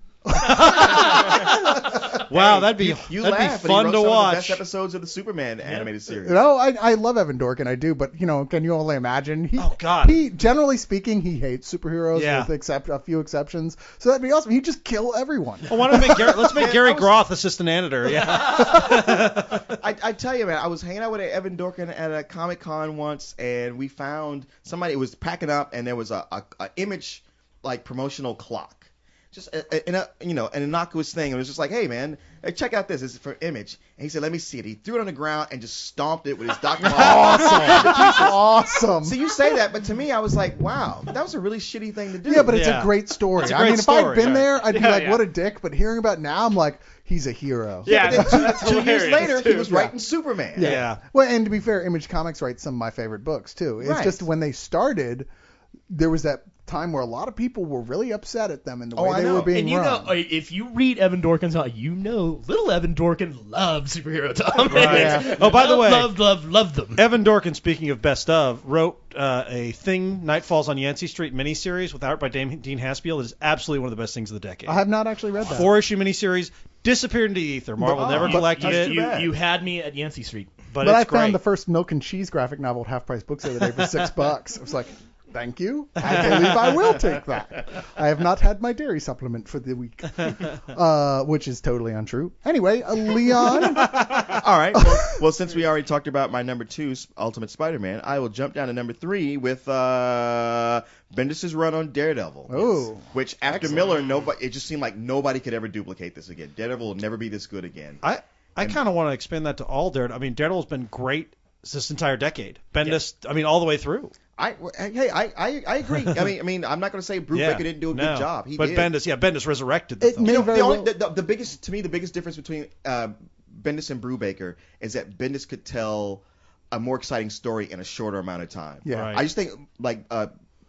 Wow, that'd be You that'd laugh, be but he fun wrote to some of the watch. best episodes of the Superman animated series. No, I love Evan Dorkin, I do, but can you only imagine? Oh, God. He generally speaking, he hates superheroes Yeah. with a few exceptions. So that'd be awesome. He'd just kill everyone. Well, why don't we let's make Gary Groth assistant editor. Yeah. I tell you, man, I was hanging out with Evan Dorkin at a Comic-Con once, and we found somebody was packing up, and there was a image like promotional clock. Just an innocuous thing. It was just like, hey, man, check out this. This is for Image. And he said, let me see it. He threw it on the ground and just stomped it with his Dr. Awesome. So you say that, but to me, I was like, wow, that was a really shitty thing to do. Yeah, but it's Yeah. a great story. It's a I great mean, if I'd story, been right. there, I'd be Yeah, like, yeah. what a dick. But hearing about it now, I'm like, he's a hero. Yeah, But then that's two years hilarious, later, too. he was writing Superman. Yeah. Well, and to be fair, Image Comics writes some of my favorite books too. It's Right. just when they started, there was that time where a lot of people were really upset at them and the Oh, way I they know. were being And you run. know, if you read Evan Dorkin's, you know, little Evan Dorkin loves superhero comics. Yeah. Oh, by the way, love them. Evan Dorkin, speaking of best of, wrote a Thing Night Falls on Yancey Street miniseries with art by Dean Haspiel. It is absolutely one of the best things of the decade. I have not actually read that. 4-issue miniseries, disappeared into ether. Marvel never collected it. You had me at Yancey Street. But I it's great. found the first Milk and Cheese graphic novel at half price books the other day for $6. I was like, thank you. I believe I will take that. I have not had my dairy supplement for the week, which is totally untrue. Anyway, Leon. All right. Well, since we already talked about my number 2, Ultimate Spider-Man, I will jump down to number 3 with Bendis' run on Daredevil. Oh. Which after Miller, it just seemed like nobody could ever duplicate this again. Daredevil will never be this good again. I kind of want to expand that to all Daredevil. I mean, Daredevil's been great this entire decade. Bendis, I mean, all the way through. I agree. I mean, I'm not going to say Brubaker didn't do a good job. He did. Bendis resurrected the It film. may very well. The biggest difference between Bendis and Brubaker is that Bendis could tell a more exciting story in a shorter amount of time. Yeah. Right. I just think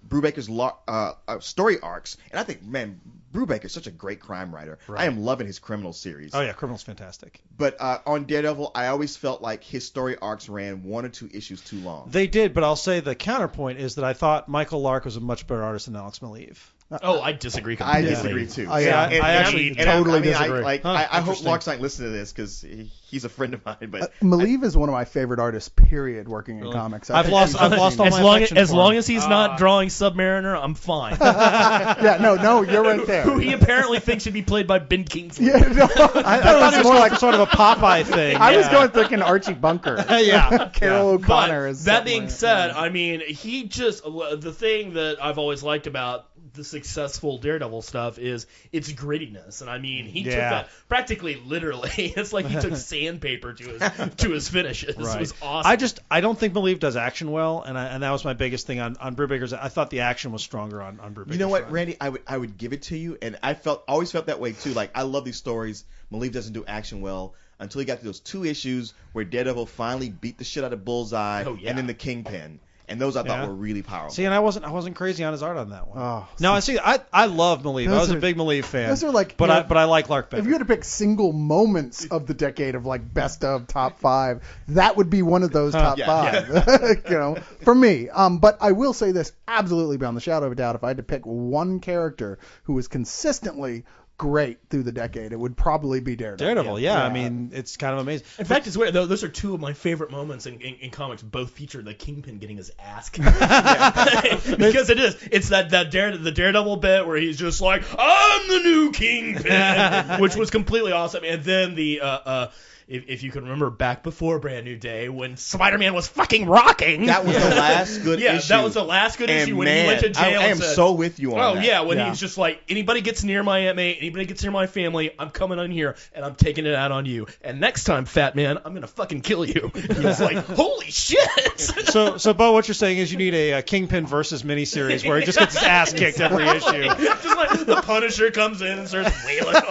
Brubaker's story arcs, and I think, man, Brubaker's such a great crime writer. Right. I am loving his criminal series. Oh yeah, Criminal's fantastic. But on Daredevil, I always felt like his story arcs ran 1 or 2 issues too long. They did, but I'll say the counterpoint is that I thought Michael Lark was a much better artist than Alex Maleev. Oh, I disagree I completely. disagree too. I actually totally disagree. I hope Interesting. Lark's not listening to this because he's a friend of mine. But Maleev is one of my favorite artists, period, working in comics. I've lost all As my long affection as for long him. as he's not drawing Submariner, I'm fine. Yeah, no, you're right there. Who he apparently thinks should be played by Ben Kingsley. Yeah, no, I thought it was more like sort of a Popeye thing. I was yeah. going thinking Archie Bunker. Yeah. Carol O'Connor But is. that something being like said, I mean, he just the thing that I've always liked about the successful Daredevil stuff is its grittiness, and I mean, he took that practically literally. It's like he took sandpaper to his finishes. Right. It was awesome. I don't think Maleev does action well, and that was my biggest thing on Brubaker's. I thought the action was stronger on Brubaker's. you know what, run. Randy? I would give it to you, and I always felt that way too. Like, I love these stories. Maleev doesn't do action well until he got to those 2 issues where Daredevil finally beat the shit out of Bullseye, and then the Kingpin. And those I thought were really powerful. See, and I wasn't crazy on his art on that one. Oh, no, I love Maleev. I was a are- big Maleev fan. those are like, but you know, I like Lark better. If you had to pick single moments of the decade of like best of top 5, that would be one of those top 5. You know, for me. But I will say this, absolutely beyond the shadow of a doubt, if I had to pick one character who was consistently great through the decade, it would probably be Daredevil. Yeah. I mean, it's kind of amazing. In fact, it's weird. Those are 2 of my favorite moments in comics. Both feature the Kingpin getting his ass kicked. Because it is. It's the Daredevil bit where he's just like, I'm the new Kingpin, which was completely awesome. And then the if you can remember back before Brand New Day when Spider-Man was fucking rocking. That was the last good issue. Yeah, that was the last good issue when he went to jail. I am and said, so with you on that. Oh, yeah, when he's just like, anybody gets near my Aunt May, anybody gets near my family, I'm coming on here, and I'm taking it out on you. And next time, fat man, I'm going to fucking kill you. He was like, holy shit! So, Bo, what you're saying is you need a Kingpin versus miniseries where he just gets his ass kicked every issue. Just like the Punisher comes in and starts wailing on.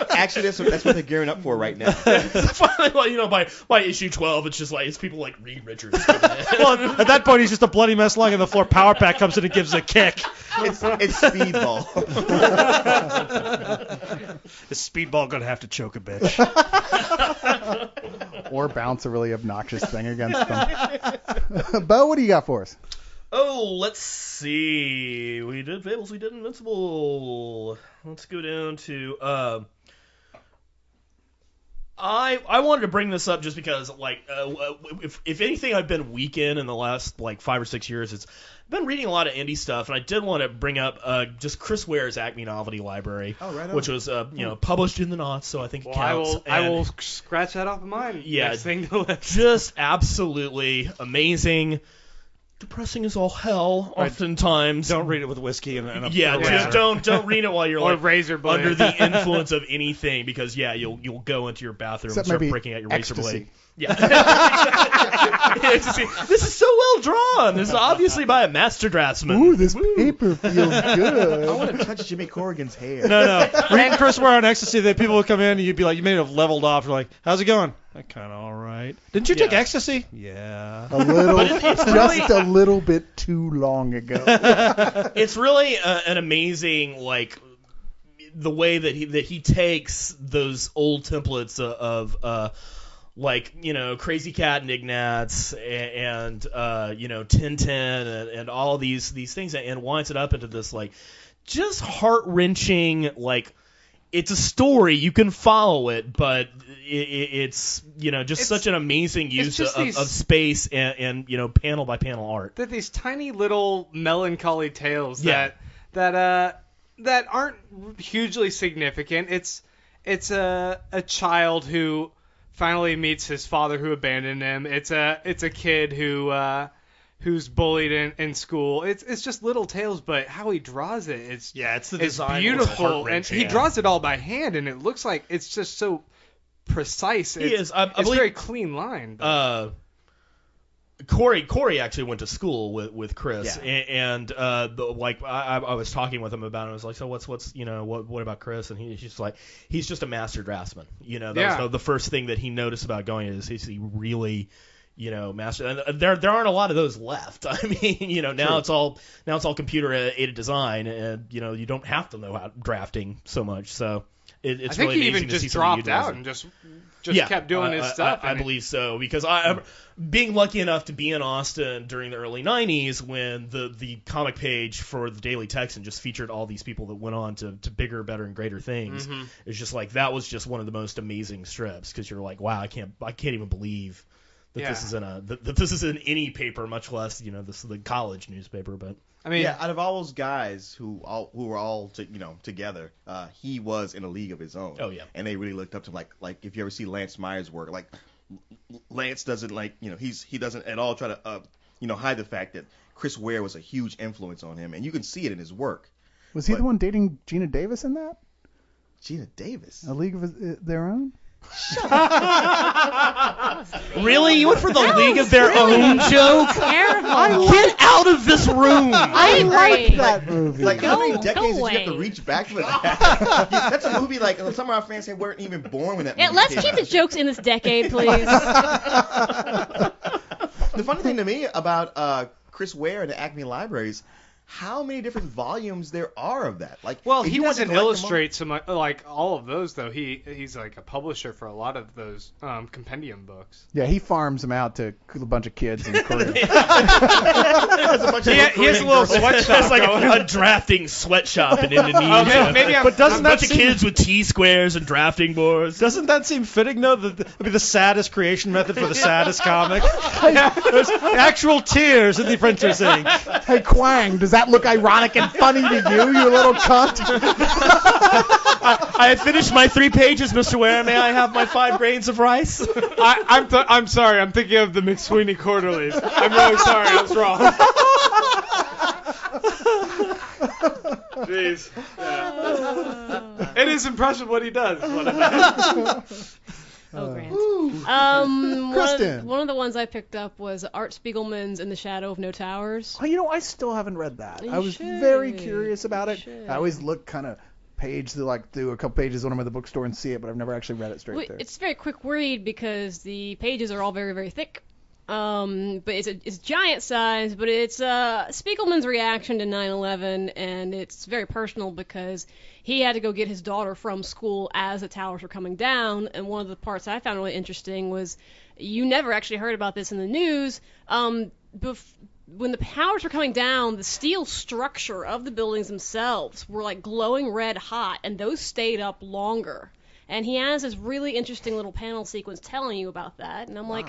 Actually, that's what they're gearing up for right now. Finally, well, you know, by issue 12, it's just like, it's people like Reed Richards coming in. Well, at that point, he's just a bloody mess lying on the floor. Power Pack comes in and gives a kick. It's Speedball. Is Speedball going to have to choke a bitch? Or bounce a really obnoxious thing against them. Bo, what do you got for us? Oh, let's see. We did Fables, we did Invincible. Let's go down to... I wanted to bring this up just because, like, if anything I've been weak in the last, like, 5 or 6 years, it's been reading a lot of indie stuff, and I did want to bring up just Chris Ware's Acme Novelty Library, which was, published in the Knots, so I think it counts. I will scratch that off of mine. Yeah, next thing to list. Just absolutely amazing. Depressing as all hell, oftentimes. Don't read it with whiskey and a just don't read it while you're or like razor blade. under the influence of anything, because you'll go into your bathroom Except and start maybe breaking out your razor ecstasy. blade. Yeah. Ecstasy. This is so well drawn. This is obviously by a master draftsman. Ooh, this paper feels good. I want to touch Jimmy Corrigan's hair. No. Reading Chris Ware on Ecstasy, that people would come in and you'd be like, you may have leveled off. You're like, how's it going? kind of all right. Didn't you take ecstasy? Yeah. A little, But it's just a little bit too long ago. It's really an amazing, like, the way that he takes those old templates of like, you know, Crazy Cat and Ignatz and you know, Tintin and all these things, and winds it up into this, like, just heart-wrenching, like, it's a story, you can follow it, but it's, you know, just such an amazing use of space and, you know, panel by panel art. They're these tiny little melancholy tales that aren't hugely significant. It's a child who finally meets his father who abandoned him. It's a kid who's bullied in school. It's just little tales, but how he draws it, it's the design, beautiful, and he draws it all by hand, and it looks like it's just so precise. It's very clean line. Corey actually went to school with Chris, and like I was talking with him about it. I was like, so what's you know, what about Chris? And he's just like, he's just a master draftsman. You know, that was the first thing that he noticed about going is he really, you know, master. And there aren't a lot of those left. I mean, you know, now it's all computer aided design, and you know, you don't have to know how drafting so much. So it's I think really he amazing even to see just dropped somebody out and just kept doing his stuff. I believe so, because being lucky enough to be in Austin during the early 90s when the comic page for the Daily Texan just featured all these people that went on to bigger, better, and greater things. Mm-hmm. It's just like, that was just one of the most amazing strips, because you're like, wow, I can't even believe that this is in any paper, much less, you know, this is the college newspaper. But I mean, out of all those guys who were all together, he was in a league of his own. Oh yeah, and they really looked up to him. Like if you ever see Lance Meyer's work, like Lance doesn't he doesn't at all try to hide the fact that Chris Ware was a huge influence on him, and you can see it in his work. Was he the one dating Gina Davis in that? Gina Davis? A League of Their Own? Really? You went for the League of Their Own joke? Terrible. Get out of this room. I like that movie. Like, how many decades did you have to reach back for that? That's a movie, like, some of our fans say weren't even born when that movie let's came keep out. the jokes in this decade, please. The funny thing to me about Chris Ware and the Acme Libraries, how many different volumes there are of that? Like, well, he doesn't illustrate so much, like all of those though. He's like a publisher for a lot of those compendium books. Yeah, he farms them out to a bunch of kids in Korea. He has a little sweatshop. It's like a drafting sweatshop in Indonesia. But doesn't a bunch of kids with T-squares and drafting boards? Doesn't that seem fitting, though? That'd be the saddest creation method for the saddest comic. There's actual tears in the printer's ink. Hey, Quang, does that look ironic and funny to you little cunt? I had finished my 3 pages, Mr. Ware. May I have my 5 grains of rice? I'm sorry. I'm thinking of the McSweeney Quarterlies. I'm really sorry. I was wrong. Jeez. Yeah. It is impressive what he does. Oh, Grant. Kristen. One of the ones I picked up was Art Spiegelman's In the Shadow of No Towers. Oh, I still haven't read that. I was should. very curious about it. should. I always look kind of through a couple pages when I'm at the bookstore and see it, but I've never actually read it straight through. It's a very quick read because the pages are all very, very thick. But it's giant size, but it's Spiegelman's reaction to 9/11, and it's very personal because he had to go get his daughter from school as the towers were coming down, and one of the parts I found really interesting was you never actually heard about this in the news. When the towers were coming down, the steel structure of the buildings themselves were like glowing red hot, and those stayed up longer. And he has this really interesting little panel sequence telling you about that. And I'm like,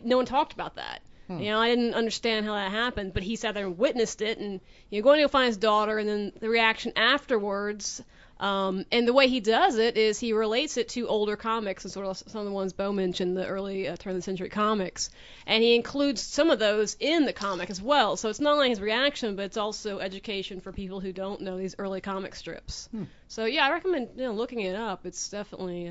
no one talked about that. You know, I didn't understand how that happened. But he sat there and witnessed it. And going to go find his daughter, and then the reaction afterwards. And the way he does it is he relates it to older comics and sort of some of the ones Bo mentioned, the early turn of the century comics. And he includes some of those in the comic as well. So it's not only his reaction, but it's also education for people who don't know these early comic strips. So yeah, I recommend looking it up. It's definitely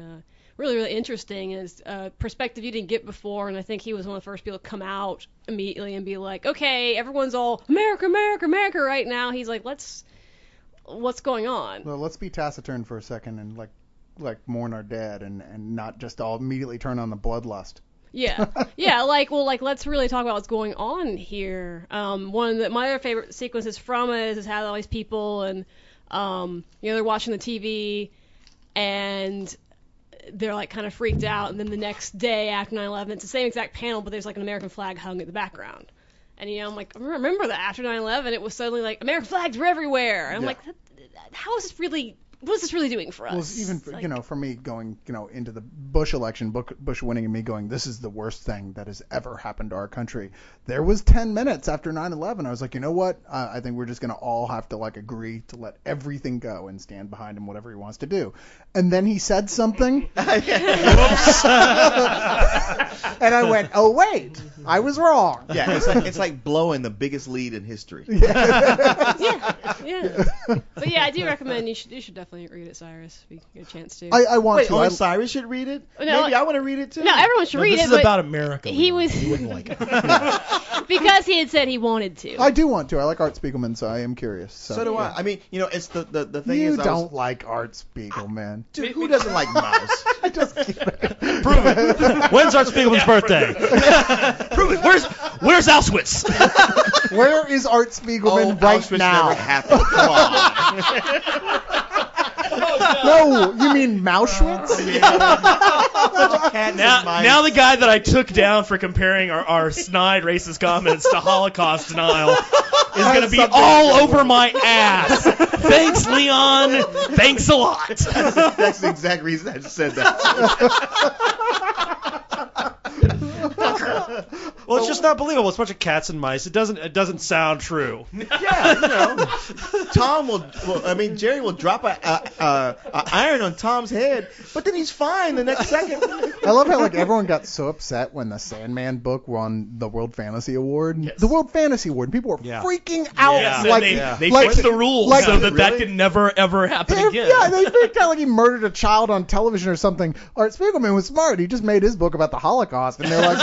really, really interesting. It's perspective you didn't get before, and I think he was one of the first people to come out immediately and be like, okay, everyone's all America, America, America right now. He's like, what's going on? Well, let's be taciturn for a second and like mourn our dead and not just all immediately turn on the bloodlust. Yeah, like let's really talk about what's going on here. One of my other favorite sequences from it is how all these people and they're watching the TV and they're like kind of freaked out, and then the next day after 9/11, it's the same exact panel, but there's like an American flag hung in the background. And I'm like, I remember that after 9/11, it was suddenly like American flags were everywhere. And I'm like, how is this really? What is this really doing for us? Well, even for me going into the Bush election, Bush winning, and me going, this is the worst thing that has ever happened to our country. There was 10 minutes after 9/11. I was like, you know what? I think we're just gonna all have to like agree to let everything go and stand behind him, whatever he wants to do. And then he said something. Whoops. And I went, oh wait, I was wrong. Yeah, it's like blowing the biggest lead in history. Yeah. But yeah, I do recommend you should definitely read it, Cyrus, if you get a chance to. I want Wait, to. only Cyrus should read it? No, Maybe I want to read it too. No, everyone should read this it. This is about America. He wouldn't like it. Because he had said he wanted to. I do want to. I like Art Spiegelman, so I am curious. So do I. I mean, it's the thing you is. You don't like Art Spiegelman. Dude, who doesn't like Mouse? I just kidding. Prove it. When's Art Spiegelman's birthday? Prove it. Where's Auschwitz? Where is Art Spiegelman right Auschwitz now? Never happened. Come on. No, you mean Mauschwitz? Now the guy that I took down for comparing our snide racist comments to Holocaust denial is going to be all over my ass. Thanks, Leon. Thanks a lot. That's the exact reason I just said that. Well, it's just not believable. It's a bunch of cats and mice. It doesn't sound true. Yeah, Tom Jerry will drop a iron on Tom's head, but then he's fine the next second. I love how everyone got so upset when the Sandman book won the World Fantasy Award. Yes. The World Fantasy Award. People were freaking out. Yeah. They fixed the rules so that could never ever happen again. Yeah, they freaked out like he murdered a child on television or something. Art Spiegelman was smart. He just made his book about the Holocaust, and they're like,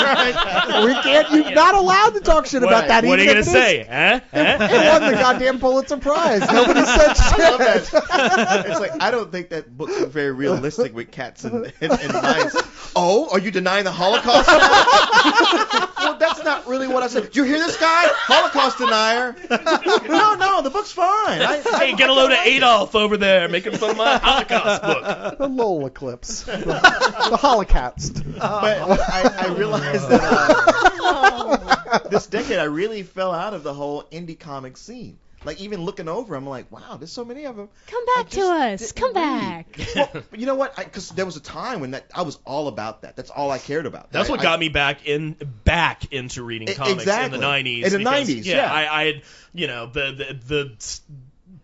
we can't. You're not allowed to talk shit about that. What are you gonna say? It won the goddamn Pulitzer Prize. Nobody said shit. I love that. It's like I don't think that book's very realistic with cats and mice. Oh, are you denying the Holocaust now? Well, that's not really what I said. Did you hear this guy? Holocaust denier. No, the book's fine. Hey, get a load of Adolf over there making fun of my Holocaust book. The Lowell eclipse. The Holocaust. But I realized that this decade I really fell out of the whole indie comic scene. Like, even looking over, I'm like, wow, there's so many of them. Come back to us. Come back. Well, you know what? Because there was a time when I was all about that. That's all I cared about. That's what got me back into reading comics in the 90s. In the 90s, yeah. I had, the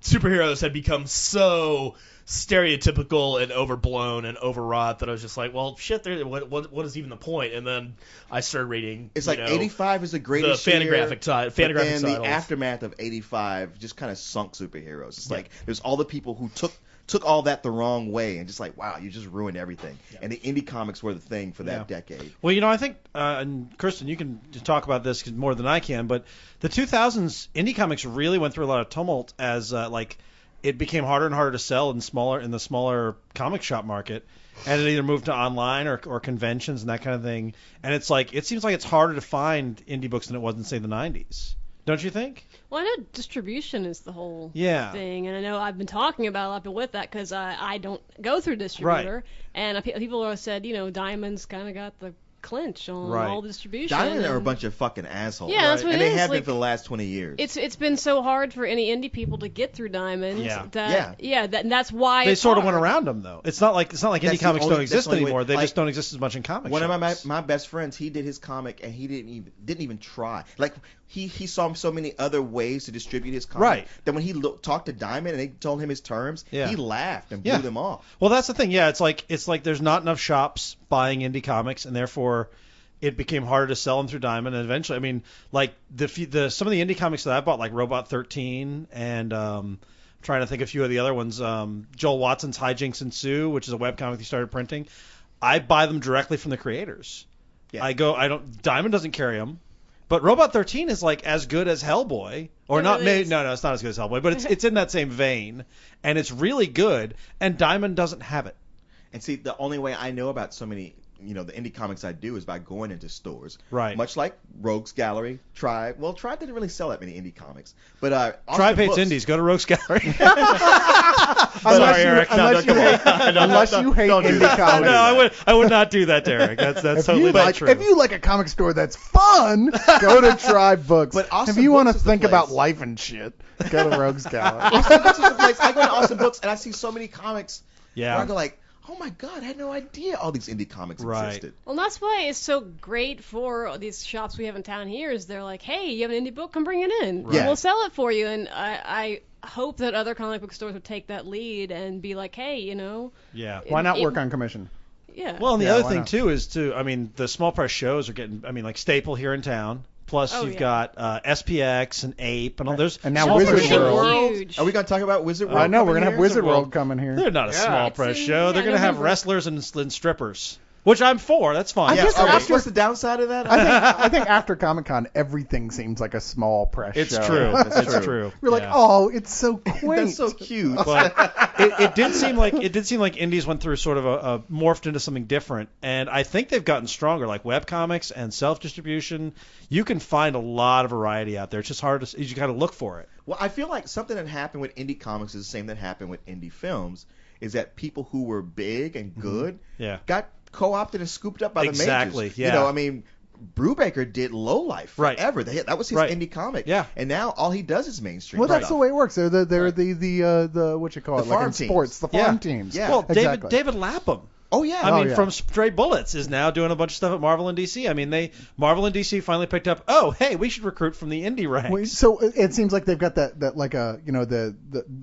superheroes had become so stereotypical and overblown and overwrought that I was just like, well, shit, what is even the point? And then I started reading. It's like 85 is the greatest the Fantagraphic side. But then the aftermath of 85 just kind of sunk superheroes. It's like there's all the people who took all that the wrong way and just like, wow, you just ruined everything. Yeah. And the indie comics were the thing for that decade. Well, I think, and Kristen, you can talk about this more than I can, but the 2000s indie comics really went through a lot of tumult as it became harder and harder to sell in the smaller comic shop market, and it either moved to online or conventions and that kind of thing. And it seems like it's harder to find indie books than it was in, say, the 90s. Don't you think? Well, I know distribution is the whole thing, and I know I've been talking about a lot with that because I don't go through distributor, right. And people have said, Diamond's kind of got the clinch on all the distribution. Diamond are a bunch of fucking assholes. Yeah, that's what and it they is. have been for the last 20 years. It's been so hard for any indie people to get through Diamond. And that's why they sort of hard. went around them though. It's not like indie comics don't exist anymore. They just don't exist as much in comics. One of my best friends, he did his comic and he didn't even try. Like he saw so many other ways to distribute his comic. Right. That when he talked to Diamond and they told him his terms, he laughed and blew them off. Well, that's the thing. Yeah, it's like there's not enough shops buying indie comics, and therefore it became harder to sell them through Diamond. And eventually, I mean, like some of the indie comics that I bought, like Robot 13, and I'm trying to think of a few of the other ones. Joel Watson's Hijinks Ensue, which is a webcomic he started printing. I buy them directly from the creators. Yeah. Diamond doesn't carry them. But Robot 13 is like as good as Hellboy, or not? No, it's not as good as Hellboy, but it's in that same vein, and it's really good. And Diamond doesn't have it. And see, the only way I know about so many, the indie comics I do is by going into stores. Right. Much like Rogues Gallery, Tribe. Well, Tribe didn't really sell that many indie comics. But Tribe hates indies. Go to Rogues Gallery. Unless Eric. Unless you hate indie comics. No, I would not do that, Derek. That's totally not true. If you like a comic store that's fun, go to Tribe Books. But Austin if you want to Books is the think place. about life and shit, go to Rogues Gallery. Austin Books is the place. I go to Austin Books and I see so many comics. Yeah. Where I go like, oh my God, I had no idea all these indie comics existed. Well, that's why it's so great for these shops we have in town here. Is they're like, hey, you have an indie book, come bring it in. Right. We'll sell it for you. And I hope that other comic book stores would take that lead and be like, hey, Yeah. Why not work on commission? Yeah. Well, and the Yeah, other why thing not? too is the small press shows are getting. Like Staple here in town. Plus you've got SPX and Ape and all those. And now small Wizard press shows. World. Huge. Are we going to talk about Wizard World? I know we're coming gonna have here? Wizard World coming here. They're not a small It's press in- show. They're yeah, going to have November. wrestlers and strippers, which I'm for. That's fine. Yeah, guess what's the downside of that? I think after Comic-Con, everything seems like a small press It's show. true. That's It's true. true. We're like, Yeah. oh, it's so quaint. That's so cute. But it did seem like indies went through sort of a morphed into something different, and I think they've gotten stronger. Like webcomics and self-distribution, you can find a lot of variety out there. It's just hard to you got to look for it. Well, I feel like something that happened with indie comics is the same that happened with indie films, is that people who were big and good Yeah. got co-opted and scooped up by the Exactly, majors. yeah. Brubaker did Low Life Right. forever. That was his Right. indie comic. Yeah. And now all he does is mainstream. Well, that's stuff. the way it works. They're the what you call The it, like farm in teams. sports, the Yeah. farm teams. Yeah. Well, exactly. David Lapham. Oh yeah. I mean, yeah. from Stray Bullets is now doing a bunch of stuff at Marvel and DC. I mean, Marvel and DC finally picked up. Oh, hey, we should recruit from the indie ranks. Well, so it seems like they've got that like a the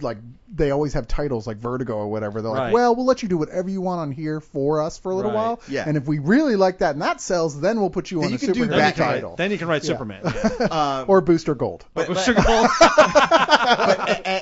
like they always have titles like Vertigo or whatever. They're Right. like, well, we'll let you do whatever you want on here for us for a little Right. while. Yeah. And if we really like that and that sells, then we'll put you Then on you a can do superhero back title. Then you can write Yeah. Superman. Yeah. Or Booster Gold. But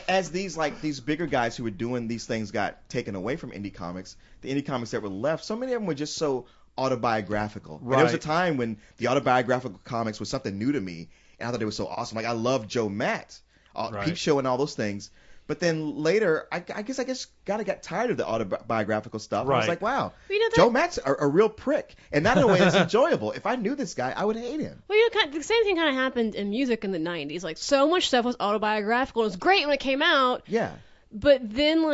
as these bigger guys who were doing these things got taken away from indie comics, the indie comics that were left, so many of them were just so autobiographical. And there was a Right. time when the autobiographical comics was something new to me, and I thought it was so awesome. Like I loved Joe Matt, Right. Peep Show, and all those things. But then later, I guess kind of got tired of the autobiographical stuff. I was Right. like, wow, Well, that, Joe Matt's a real prick, and not in a way that's enjoyable. If I knew this guy, I would hate him. Well, the same thing kind of happened in music in the 90s. Like, so much stuff was autobiographical. It was great when it came out, Yeah. but then,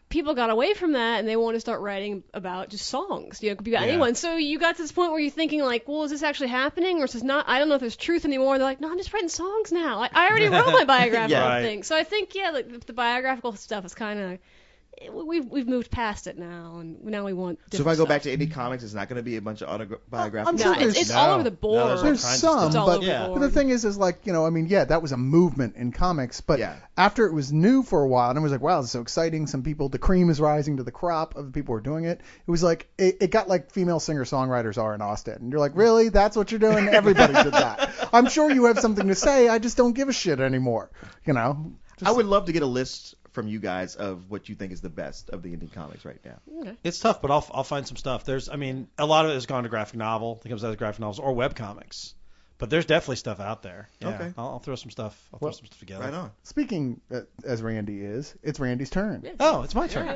people got away from that, and they wanted to start writing about just songs. It could be about Yeah. anyone. So you got to this point where you're thinking, well, is this actually happening, or is this not? I don't know if there's truth anymore. They're like, no, I'm just writing songs now. I already wrote my biographical Right. thing. So I think, the biographical stuff is kind of... We've moved past it now, and now we want. So if I go back to stuff. indie comics, it's not going to be a bunch of autobiographical I'm no, sure stuff. it's all over the board. No, there's all There's kinds of some, stuff. It's all but, over Yeah. the but board. the thing is that was a movement in comics. But Yeah. after it was new for a while, and it was like, wow, this is so exciting. Some people, the cream is rising to the crop of the people who are doing it. It was like, it got like female singer-songwriters are in Austin. And you're like, really? That's what you're doing? Everybody did that. I'm sure you have something to say. I just don't give a shit anymore. I would love to get a list from you guys of what you think is the best of the indie comics right now. It's tough, but I'll find some stuff. There's, a lot of it has gone to graphic novel. It comes out of graphic novels or web comics. But there's definitely stuff out there. Yeah. Okay. I'll throw some stuff. Throw some stuff together. Right on. Speaking as Randy is, it's Randy's turn. Oh, it's my turn.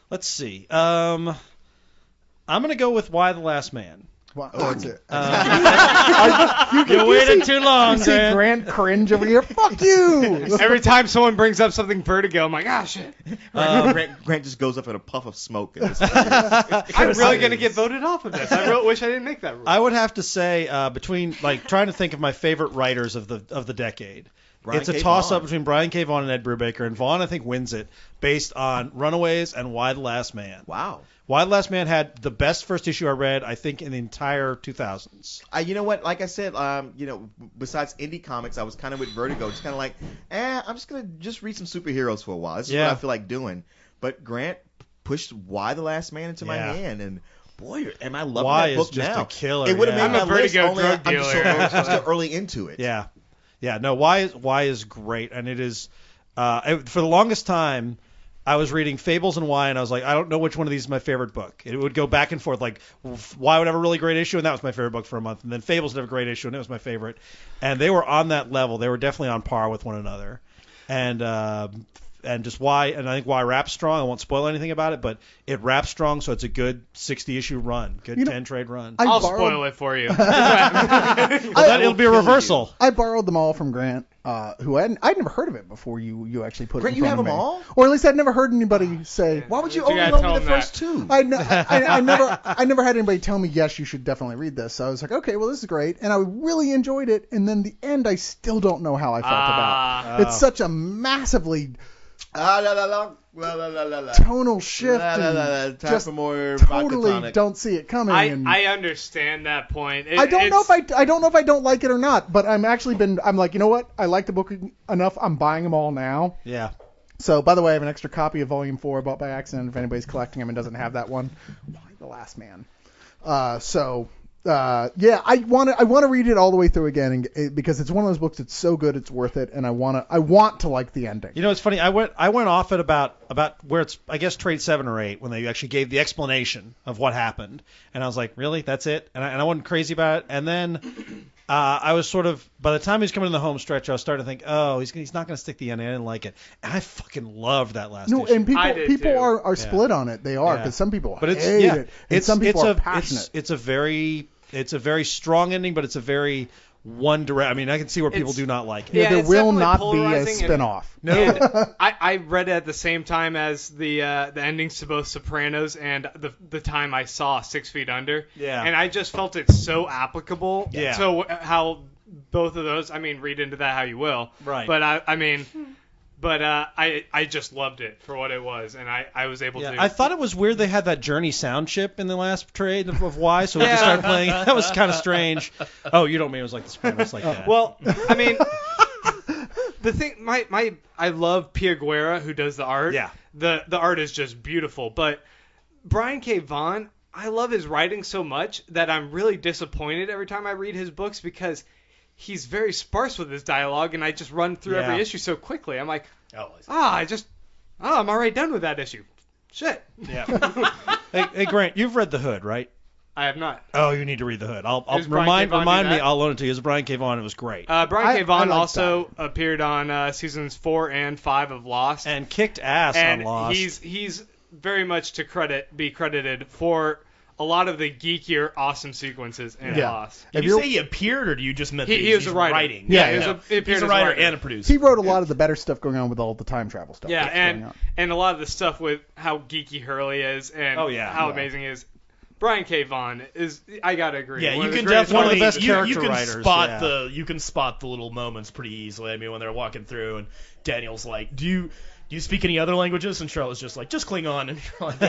Let's see. I'm gonna go with Why the Last Man. Wow, Oh, that's it. You waited too long, You see Grant. Grant cringe over here. Fuck you. Every time someone brings up something Vertigo, I'm like, ah, shit. Grant just goes up in a puff of smoke. And I'm really going to get voted off of this. I really wish I didn't make that rule. I would have to say between trying to think of my favorite writers of the decade. Brian It's a K. toss-up Vaughan. between Brian K. Vaughan and Ed Brubaker, and Vaughan I think wins it based on Runaways and Why the Last Man. Wow. Why the Last Man had the best first issue I read, I think, in the entire 2000s. You know what? Like I said, besides indie comics, I was kind of with Vertigo. Just kind of like, I'm just going to read some superheroes for a while. This is Yeah. what I feel like doing. But Grant pushed Why the Last Man into my Yeah. hand, and boy, am I loving Why that is book just now. a killer, It would have yeah. made I'm my a list, Vertigo only drug I'm just so dealer. I'm so early into it. Yeah. No, Why is great, and it is for the longest time I was reading Fables and Why, and I was like, I don't know which one of these is my favorite book. It would go back and forth. Like, Why would have a really great issue, and that was my favorite book for a month, and then Fables would have a great issue, and it was my favorite. And they were on that level. They were definitely on par with one another. And and just why, and I think why Rap's strong. I won't spoil anything about it, but it wraps strong, so it's a good 60-issue run, good 10 trade run. I'll spoil it for you. It'll be a reversal. I borrowed them all from Grant, who I'd never heard of it before you actually put Grant, it in you front have of them me. all? Or at least I'd never heard anybody say. Why would you You only gotta loan tell me the them first two? I never had anybody tell me, yes, you should definitely read this. So I was like, okay, well, this is great. And I really enjoyed it. And then the end, I still don't know how I felt about. It's such a massively tonal shift. And just more totally don't see it coming. I understand that point. I don't know if I don't like it or not, but I'm like, you know what? I like the book enough. I'm buying them all now. Yeah. So, by the way, I have an extra copy of Volume 4 I bought by accident. If anybody's collecting them and doesn't have that one, why The Last Man? I want to read it all the way through again because it's one of those books that's so good it's worth it, and I want to like the ending. You know, it's funny. I went off at about where it's, I guess, trade 7 or 8 when they actually gave the explanation of what happened, and I was like, really, that's it? And I wasn't crazy about it, and then I was sort of, by the time he was coming in the home stretch, I was starting to think, oh, he's not going to stick the ending. I didn't like it, and I fucking loved that last issue. And people are split on it. They are, because some people hate it, and some people are passionate. It's a very strong ending, but it's a very one direct. I mean, I can see where people do not like it. Yeah, there will not be a spinoff. No. I read it at the same time as the endings to both Sopranos and the time I saw 6 Feet Under. Yeah. And I just felt it so applicable. Yeah. So how both of those, I mean, read into that how you will. Right. But I just loved it for what it was, and I was able to. I thought it was weird they had that Journey sound chip in the last trade of Y, so we just started playing. That was kind of strange. Oh, you don't mean it was like the Sopranos like that? Well, I mean, the thing, I love Pia Guerra, who does the art. Yeah. The art is just beautiful, but Brian K. Vaughan, I love his writing so much that I'm really disappointed every time I read his books because he's very sparse with his dialogue, and I just run through every issue so quickly. I'm like, I'm already done with that issue. Shit. Yeah. Hey, Grant, you've read The Hood, right? I have not. Oh, you need to read The Hood. I'll Brian K. remind me. I'll loan it to you. It was Brian K. Vaughan. It was great. Brian K. Vaughan also appeared on seasons 4 and 5 of Lost, and kicked ass on Lost. He's very much to be credited for a lot of the geekier, awesome sequences in Lost. Did you say he appeared, or do you just meant he was a writer? Writing? He's a writer and a producer. He wrote a lot of the better stuff going on with all the time travel stuff. Yeah, and a lot of the stuff with how geeky Hurley is and how amazing he is. Brian K. Vaughan is, I gotta agree. Yeah, you can definitely one of the best character writers. You can spot the little moments pretty easily. I mean, when they're walking through and Daniel's like, "Do you speak any other languages?" And Charlotte's just like, "Just Klingon." And you're like,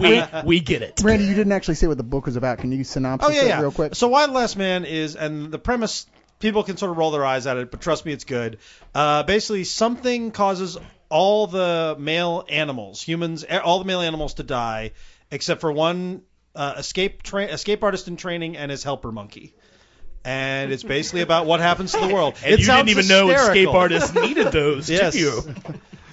okay. we get it. Randy, you didn't actually say what the book was about. Can you synopsis it real quick? So Why the Last Man is, and the premise, people can sort of roll their eyes at it, but trust me, it's good. Basically, something causes all the male animals, humans, all the male animals to die, except for one escape artist in training and his helper monkey. And it's basically about what happens to the world. And you didn't even know escape artists needed those, did you?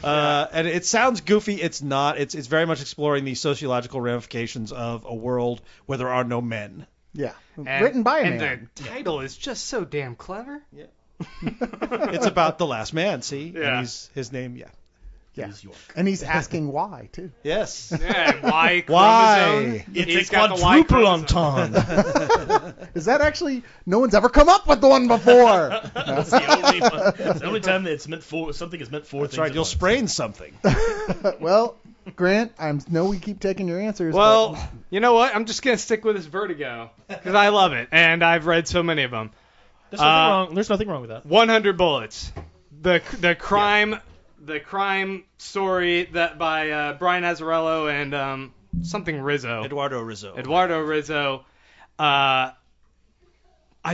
And it sounds goofy. It's not. It's very much exploring the sociological ramifications of a world where there are no men. Yeah. Written by a man. And the title is just so damn clever. Yeah. It's about the last man, see? Yeah. And his name, is York. And he's asking why, too. Yes. Yeah, and Y Why? chromosome. It's a quadruple entendre. Is that actually... No one's ever come up with the one before. That's the only time that something is meant for. That's right. You'll sprain something. Well, Grant, I know we keep taking your answers. Well, you know what? I'm just going to stick with this Vertigo because I love it, and I've read so many of them. There's nothing wrong with that. 100 Bullets. The crime story that by Brian Azzarello and something Rizzo. Eduardo Rizzo. I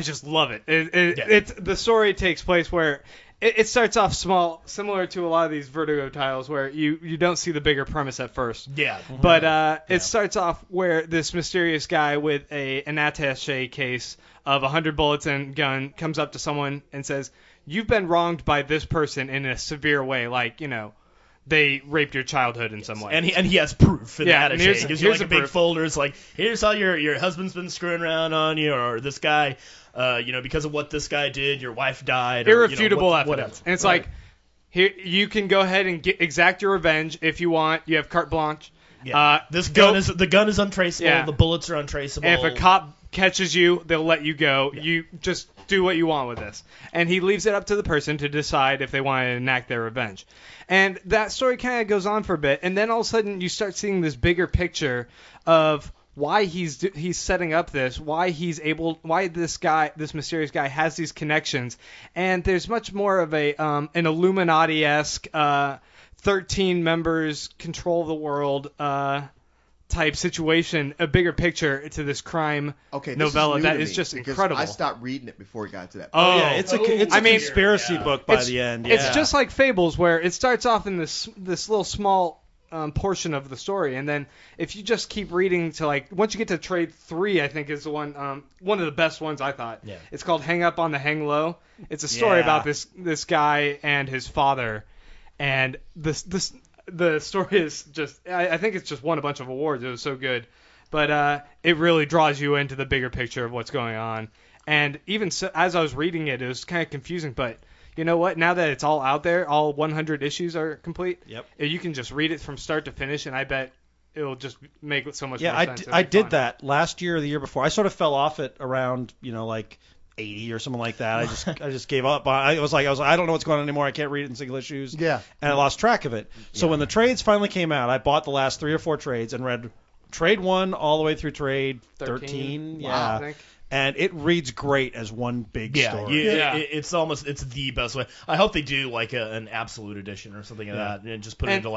just love it. It's the story takes place where it starts off small, similar to a lot of these Vertigo titles where you don't see the bigger premise at first. Yeah. But it starts off where this mysterious guy with an attaché case of 100 bullets and gun comes up to someone and says, "You've been wronged by this person in a severe way, like, they raped your childhood in some way." And he has proof in that. Here's He gives you like a big proof. folder. It's like, here's how your husband's been screwing around on you, or this guy, because of what this guy did, your wife died. Irrefutable or, evidence. whatever. And it's right. like, here you can go ahead and exact your revenge if you want. You have carte blanche. Yeah. The gun is untraceable. Yeah. The bullets are untraceable. And if a cop catches you, they'll let you go. Yeah. You just do what you want with this. And he leaves it up to the person to decide if they want to enact their revenge. And that story kind of goes on for a bit, and then all of a sudden you start seeing this bigger picture of why he's setting up this, why this mysterious guy has these connections, and there's much more of an Illuminati-esque 13 members control the world type situation, a bigger picture to this crime novella that is just incredible. I stopped reading it before it got to that point. Oh yeah, it's a conspiracy book by the end. Yeah. It's just like Fables, where it starts off in this little small portion of the story, and then if you just keep reading to once you get to trade 3, I think is the one of the best ones I thought. Yeah. It's called Hang Up on the Hang Low. It's a story about this guy and his father, and the story is just I think it's just won a bunch of awards. It was so good, but it really draws you into the bigger picture of what's going on. And even so, as I was reading it, it was kind of confusing, but you know what? Now that it's all out there, all 100 issues are complete. Yep. You can just read it from start to finish, and I bet it'll just make so much more sense. I did that last year or the year before. I sort of fell off it around, 80 or something like that. I just gave up. I was like, I don't know what's going on anymore. I can't read it in single issues. Yeah. And I lost track of it. So when the trades finally came out, I bought the last 3 or 4 trades and read trade 1 all the way through trade 13. Wow, Yeah. I think. And it reads great as one big story. It's the best way. I hope they do like an absolute edition or something like that, and just put it into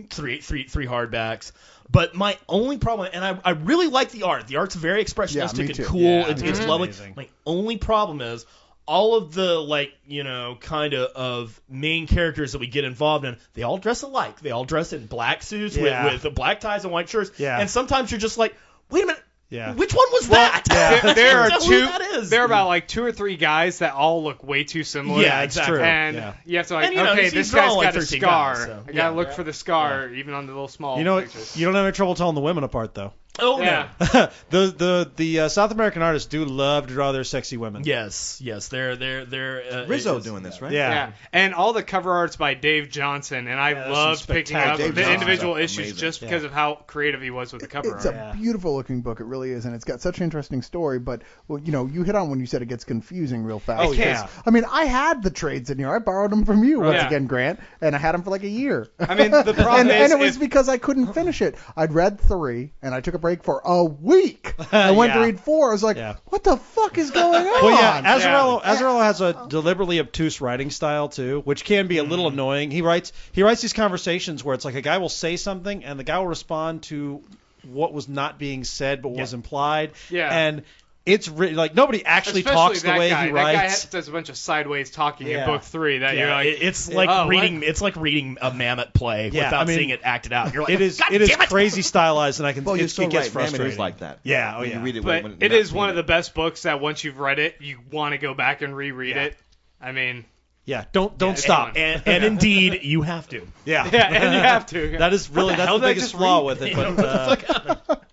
three hardbacks. But my only problem, and I really like the art. The art's very expressionistic and cool. Yeah, it's lovely. amazing. My only problem is all of the kind of main characters that we get involved in. They all dress alike. They all dress in black suits with black ties and white shirts. Yeah. And sometimes you're just like, wait a minute. Yeah. Which one was that? Yeah. There are two. That is. There are about 2 or 3 guys that all look way too similar. Yeah, exactly. And you have to this draw guy's got a guys, scar. so. I gotta look for the scar, even on the little small. You know what? pictures. You don't have any trouble telling the women apart though. Oh yeah. no. the South American artists do love to draw their sexy women. Yes. They're Rizzo doing this, right? Yeah. And all the cover art's by Dave Johnson, and I loved picking up Dave the Johnson individual is issues amazing. just because of how creative he was with the cover It's art. a beautiful looking book. It really is, and it's got such an interesting story. But you hit on when you said it gets confusing real fast. Oh yeah. I mean, I had the trades in here. I borrowed them from you once Yeah. again, Grant, and I had them for like a year. I mean, the problem and it was because I couldn't finish it. I'd read 3, and I took a break for a week. I went to read 4. I was like, what the fuck is going on? Well, yeah, Azzarello has a deliberately obtuse writing style too, which can be a little annoying. He writes these conversations where it's like a guy will say something and the guy will respond to what was not being said but was implied. Yeah. And it's nobody actually Especially talks the that way guy. he That guy writes. does a bunch of sideways talking in Yeah. book 3 that you're like, it's like oh, reading. what? It's like reading a Mamet play without seeing it acted out. You're like, it is God it is damn it. crazy stylized, and I can. Well, you're it so gets right. Mamet frustrating. is like that. Yeah. Oh When yeah. you read it, but when it not is seeing one of it. the best books that once you've read it, you want to go back and reread it. I mean, Yeah. Don't stop. And indeed, you have to. Yeah. yeah, and you have to. That is really that's hell the did I biggest just flaw read? with it. But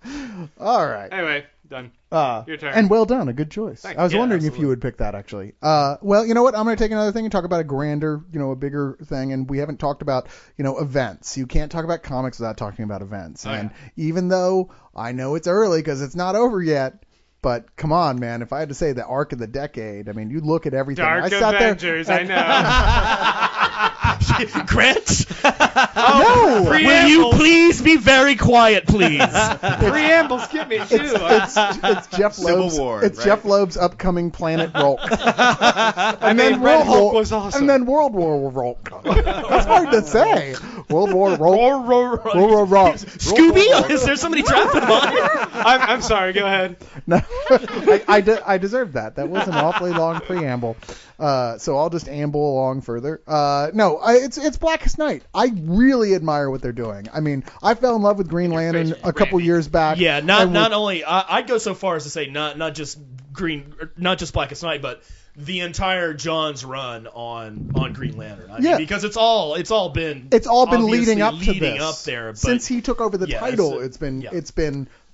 All right. Anyway, done. Your turn. And well done. A good choice. Thanks. I was Yeah, wondering if absolutely. you would pick that, actually. Well, you know what? I'm going to take another thing and talk about a grander, a bigger thing. And we haven't talked about, events. You can't talk about comics without talking about events. And even though I know it's early because it's not over yet, but come on, man. If I had to say the arc of the decade, I mean, you look at everything. Dark I sat Avengers, there, Grant, No! will you please be very quiet, please? Preambles get me too. It's Jeff Civil Loeb's. War, It's right? Jeff Loeb's upcoming Planet Rolk. I mean, Red Hulk was awesome. And then World War Rolk. That's hard to say. World War Rolk. World War Rolk. Scooby, is there somebody trapped in mine? I'm sorry. Go ahead. No, I deserved that. That was an awfully long preamble. So I'll just amble along further. It's Blackest Night. I really admire what they're doing. I mean, I fell in love with Green Lantern a couple years back. Yeah, not only I'd go so far as to say not just Blackest Night, but the entire John's run on Green Lantern. I mean, because it's all been leading up to this up there. But since he took over the title.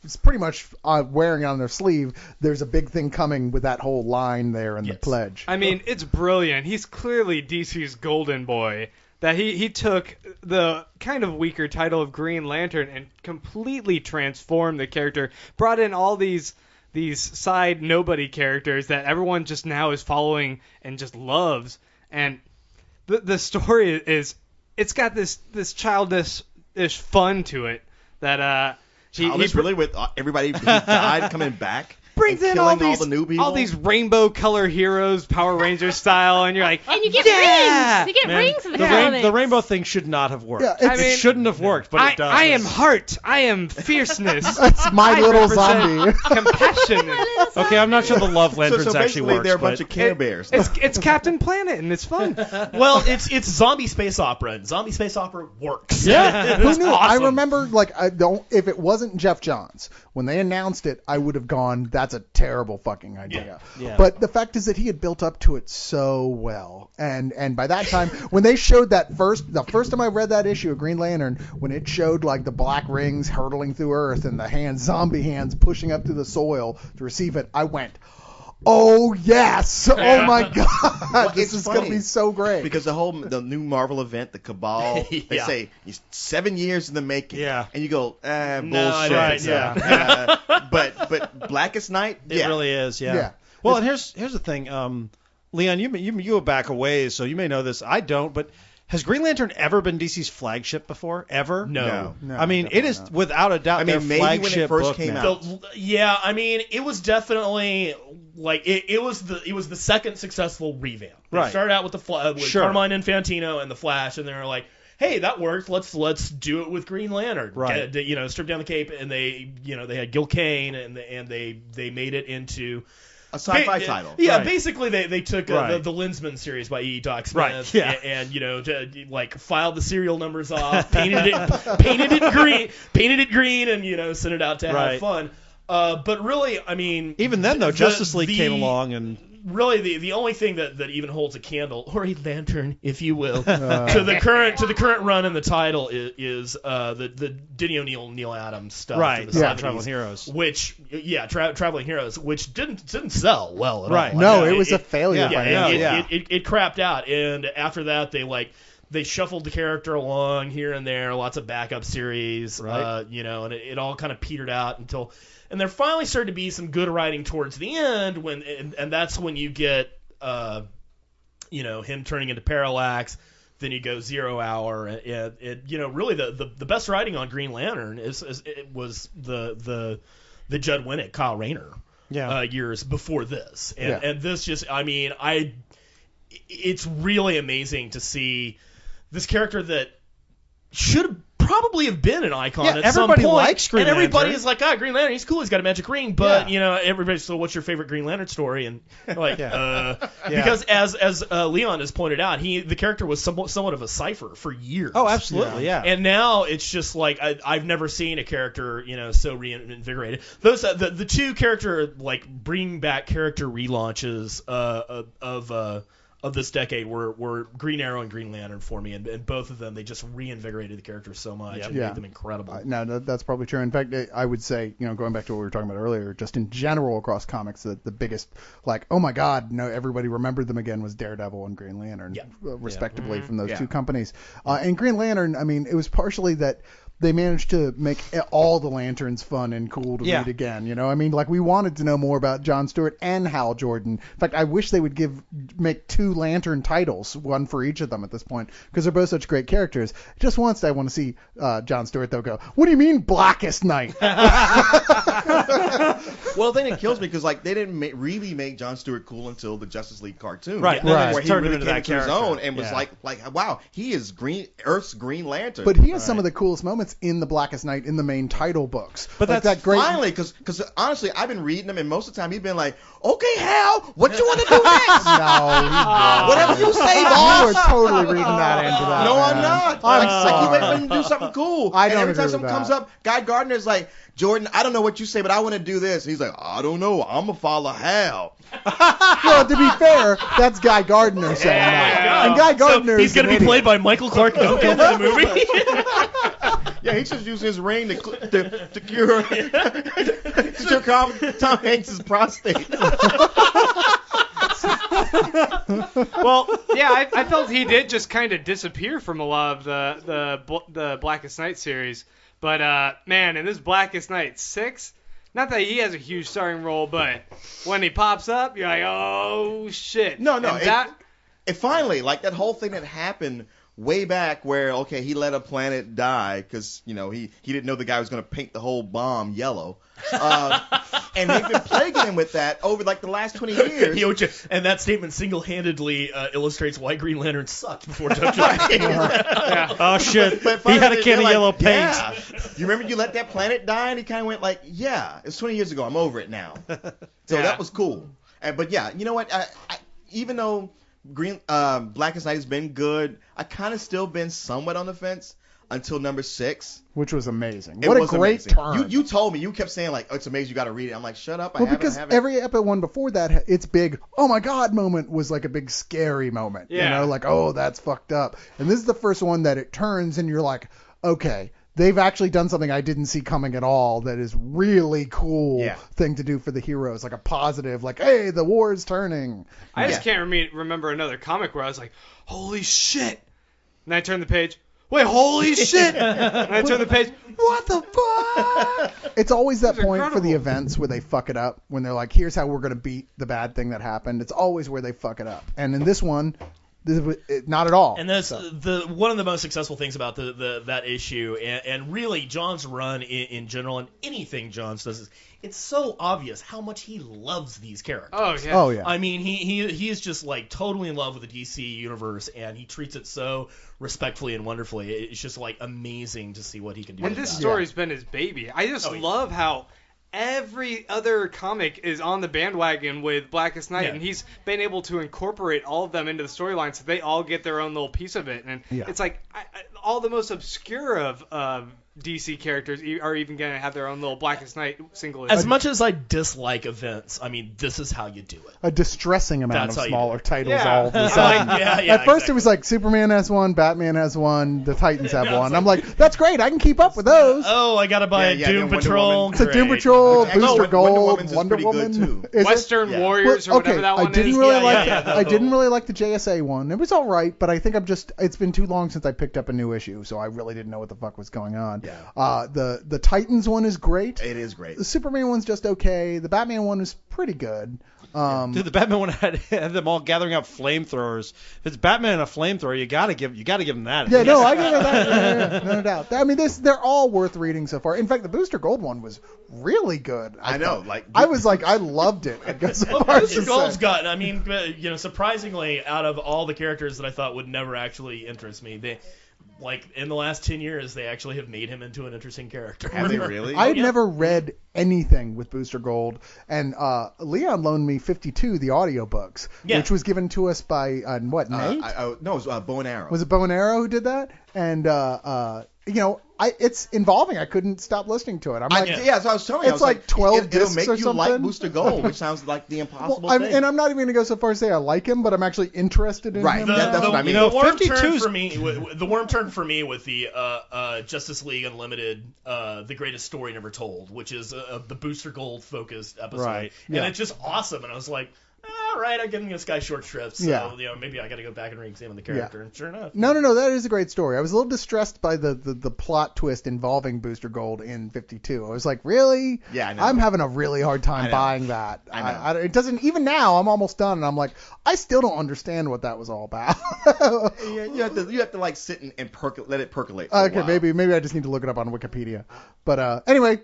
It's pretty much wearing it on their sleeve. There's a big thing coming with that whole line there in the pledge. I mean, it's brilliant. He's clearly DC's golden boy. that he took the kind of weaker title of Green Lantern and completely transformed the character, brought in all these side nobody characters that everyone just now is following and just loves. And the story is, it's got this childish fun to it that Childish really with everybody who died coming back. Brings in all the new people. all these rainbow color heroes, Power Rangers style, and you're like, and you get rings. You get rings for the comics. The rainbow thing should not have worked. Yeah, it shouldn't have worked, but it does. I am heart. I am fierceness. That's my little zombie. Compassion. Okay, I'm not sure the love lanterns so actually works. They're a bunch of Care Bears. It's Captain Planet, and it's fun. Well, it's zombie space opera, and zombie space opera works. Yeah. Who knew? Awesome. I remember, if it wasn't Jeff Johns, when they announced it, I would have gone, that's a terrible fucking idea. Yeah. But the fact is that he had built up to it so well. And by that time, when they showed the first time I read that issue of Green Lantern, when it showed like the black rings hurtling through Earth and the zombie hands pushing up through the soil to receive it, I went, oh yes! Oh my God! This is going to be so great. Because the new Marvel event, the Cabal, they say it's 7 years in the making. Yeah. And you go, bullshit. No, right, yeah. But Blackest Night, It really is, yeah. Yeah. Well, and here's the thing, Leon, you go back a ways, so you may know this. I don't, but has Green Lantern ever been DC's flagship before? Ever? No. I mean, it is without a doubt their maybe flagship when it first book came now. out. Yeah, I mean, it was definitely like it was the second successful revamp. They Right. started out with with Sure. Carmine Infantino and the Flash, and they were like, hey, that worked. Let's do it with Green Lantern. Right. Strip down the cape, and they had Gil Kane, and they made it into a sci-fi title. Yeah, Right. basically they took Right. the Linsman series by E. Doc Smith, Right, yeah. and filed the serial numbers off, painted it green, and sent it out to Right. have fun. But really, I mean, Even then, though, Justice League came along and really the only thing that even holds a candle or a lantern, if you will, to the current run in the title is the Denny O'Neil, Neil Adams stuff, right, in the 70s, Traveling Heroes. which Traveling Heroes, which didn't sell well at Right. all. No, it was a failure. It crapped out, and after that they shuffled the character along here and there, lots of backup series, Right. and it all kind of petered out until. And there finally started to be some good writing towards the end, and that's when you get, him turning into Parallax. Then you go 0 Hour, and really the best writing on Green Lantern was the Judd Winnick, Kyle Rayner, years before this, and this just, I mean, it's really amazing to see this character that should probably have been an icon at some point. Everybody likes Green and everybody Lantern. is like, Green Lantern, he's cool, he's got a magic ring, but everybody's, so what's your favorite Green Lantern story? And you're like, because as Leon has pointed out, the character was somewhat of a cipher for years. Oh, absolutely, yeah. And now it's just like I've never seen a character so reinvigorated. Those the two character bring back character relaunches of this decade were Green Arrow and Green Lantern for me, and both of them, they just reinvigorated the characters so much and made them incredible. No, that's probably true. In fact, I would say, going back to what we were talking about earlier, just in general across comics, the biggest, oh my God, everybody remembered them again was Daredevil and Green Lantern, respectively, from those two companies. And Green Lantern, I mean, it was partially that they managed to make all the Lanterns fun and cool to read again. I mean, we wanted to know more about John Stewart and Hal Jordan. In fact, I wish they would make 2 Lantern titles, one for each of them at this point, because they're both such great characters. Just once I want to see John Stewart, though, go, what do you mean Blackest Night? Well, then it kills me because they didn't really make John Stewart cool until the Justice League cartoon, Right? Where he turned really into came that to his character own and was wow, he is Earth's Green Lantern. But he has some of the coolest moments in the Blackest Night in the main title books. But that's that great. Finally, because honestly, I've been reading them, and most of the time he's been like, "Okay, Hal, what you want to do next? No, Whatever you say, you boss." are totally reading that into that. No, I'm man. not. I'm I keep waiting for sorry. him to do something cool. I and don't every time agree something with comes that. up, Guy Gardner's like, "Jordan, I don't know what you say, but I want to do this." And he's like, "I don't know. I'm going to follow Hal." Well, to be fair, that's Guy Gardner saying that. And Guy Gardner he's going to be played by Michael Clark Duncan in the movie. Yeah, he should use his ring to cure Tom Hanks' prostate. Well, Yeah, I felt he did just kind of disappear from a lot of the Blackest Night series. But, man, in this Blackest Night 6, not that he has a huge starring role, but when he pops up, you're like, oh, shit. No. And It finally, like that whole thing that happened way back where, okay, he let a planet die because, he didn't know the guy was going to paint the whole bomb yellow. And they've been plaguing him with that over like the last 20 years. And that statement single-handedly illustrates why Green Lantern sucked before Doug came. Oh, shit. But He had a finally, can of they're yellow like, paint. Yeah. You remember you let that planet die? And he kind of went like, yeah, it's 20 years ago. I'm over it now. So that was cool. But yeah, you know what? I even though Blackest Night has been good, I kind of still been somewhat on the fence until number 6. Which was amazing. It What a was great amazing. turn. You told me, you kept saying like, oh, it's amazing, you got to read it. I'm like, shut up, Well, I haven't. because every episode one before that, its big, oh my god moment was like a big scary moment. Yeah. Like, oh, that's fucked up. And this is the first one that it turns and you're like, okay, they've actually done something I didn't see coming at all that is really cool thing to do for the heroes. Like a positive, like, hey, the war is turning. I just can't remember another comic where I was like, holy shit. And I turn the page. Wait, holy shit! And I turn the page. What the fuck? It's always that This is point for the incredible. events where they fuck it up. When they're like, here's how we're going to beat the bad thing that happened. It's always where they fuck it up. And in this one, not at all. And that's one of the most successful things about that issue, and really John's run in general, and anything John does, is it's so obvious how much he loves these characters. Oh, yeah. I mean, he is just like totally in love with the DC universe, and he treats it so respectfully and wonderfully. It's just like amazing to see what he can do. And with this that. story's been his baby. I just love how every other comic is on the bandwagon with Blackest Night, and he's been able to incorporate all of them into the storyline so they all get their own little piece of it. And it's like all the most obscure of DC characters are even going to have their own little Blackest Night single issue. As much as I dislike events, I mean, this is how you do it. A distressing amount That's of how you smaller do it. titles all of a sudden. At first it was like Superman has one, Batman has one, the Titans have one. I'm like, that's great, I can keep up with those. Oh, I gotta buy a Doom Patrol. It's a Doom Patrol, Booster Gold, Wonder Woman. Too. Western Warriors or whatever that one I didn't is. really I didn't really like the JSA one. It was all right, but I think it's been too long since I picked up a new issue, so I really didn't know what the fuck was going on. The Titans one is great. It is great. The Superman one's just okay. The Batman one is pretty good. Dude, the Batman one had them all gathering up flamethrowers. If it's Batman and a flamethrower, you gotta give him that. Yeah, no, I give it that. No doubt. I mean, they're all worth reading so far. In fact, the Booster Gold one was really good. I loved it. Booster Gold's gotten. I mean, surprisingly, out of all the characters that I thought would never actually interest me, they. Like, in the last 10 years, they actually have made him into an interesting character. Have they really? I had never read anything with Booster Gold, and Leon loaned me 52, the audiobooks, which was given to us by, Nate? No, it was Bow and Arrow. Was it Bow and Arrow who did that? And, it's involving. I couldn't stop listening to it. I'm like, so I was telling you. It's like 12 discs it'll make or you something. like Booster Gold, which sounds like the impossible thing. And I'm not even going to go so far as to say I like him, but I'm actually interested in him. That's what I mean. The worm turned for me. The worm turned for me with the Justice League Unlimited, the greatest story never told, which is the Booster Gold focused episode. Right. And it's just awesome. And I was like, all right, I'm giving this guy short shrift, so maybe I got to go back and re-examine the character. And sure enough, no, that is a great story. I was a little distressed by the plot twist involving Booster Gold in 52. I was like, really? Yeah, I know. I'm having a really hard time buying that. I know. It doesn't even now. I'm almost done, and I'm like, I still don't understand what that was all about. You have to like sit and let it percolate. Okay, maybe I just need to look it up on Wikipedia. But anyway,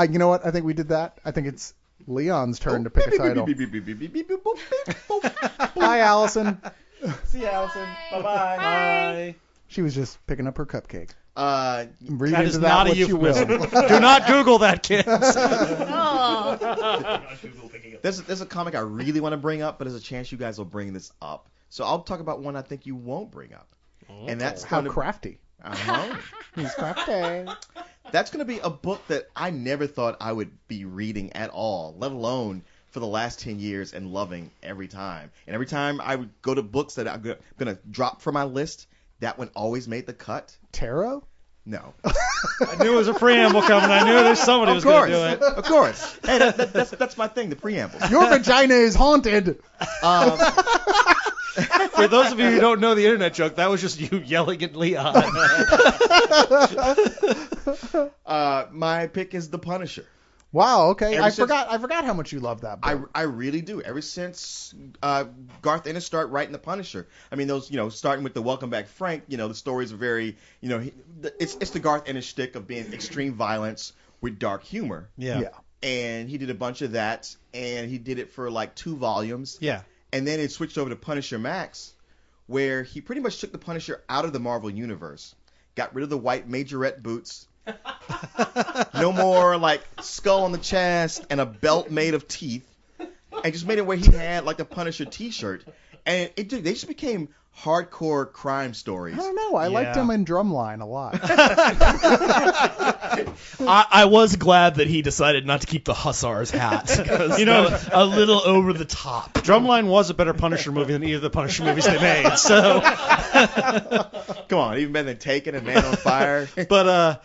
you know what? I think we did that. I think it's Leon's turn to pick a title. Hi, Allison. See you, Allison. Bye-bye. Bye. She was just picking up her cupcake. Read That into is not a what you will. euphemism. Do not Google that, kids. There's a comic I really want to bring up, but there's a chance you guys will bring this up. So I'll talk about one I think you won't bring up. And that's How crafty. He's crafty. That's going to be a book that I never thought I would be reading at all, let alone for the last 10 years and loving every time. And every time I would go to books that I'm going to drop from my list, that one always made the cut. Tarot? No. I knew it was a preamble coming. I knew there's somebody who was going to do it. Of course. Hey, that's my thing, the preamble. Your vagina is haunted. For those of you who don't know the internet joke, that was just you yelling at Leon. My pick is The Punisher. Wow. Okay. I forgot how much you love that book. I really do. Ever since Garth Ennis started writing The Punisher, I mean, those, starting with the Welcome Back Frank, the stories are very, it's the Garth Ennis shtick of being extreme violence with dark humor. Yeah. And he did a bunch of that, and he did it for like 2 volumes. Yeah. And then it switched over to Punisher Max, where he pretty much took the Punisher out of the Marvel Universe, got rid of the white majorette boots. No more like skull on the chest and a belt made of teeth, and just made it where he had like a Punisher T-shirt, and they just became hardcore crime stories. I don't know. I liked him in Drumline a lot. I was glad that he decided not to keep the Hussar's hat. Because a little over the top. Drumline was a better Punisher movie than either of the Punisher movies they made. So, come on, even better than Taken and Man on Fire. But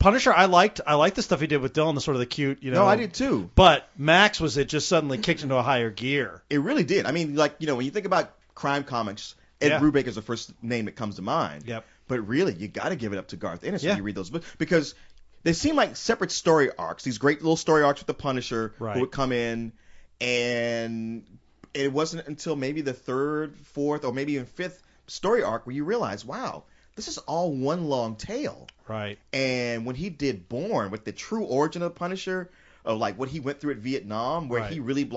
Punisher, I liked the stuff he did with Dylan, the sort of the cute, No, I did too. But Max it just suddenly kicked into a higher gear. It really did. I mean, like, when you think about crime comics, Ed Brubaker is the first name that comes to mind. Yep. But really, you got to give it up to Garth Ennis when you read those books, because they seem like separate story arcs. These great little story arcs with the Punisher who would come in, and it wasn't until maybe the 3rd, 4th, or maybe even 5th story arc where you realize, wow, this is all one long tale. Right. And when he did Born, with the true origin of Punisher, of like what he went through at Vietnam, where he really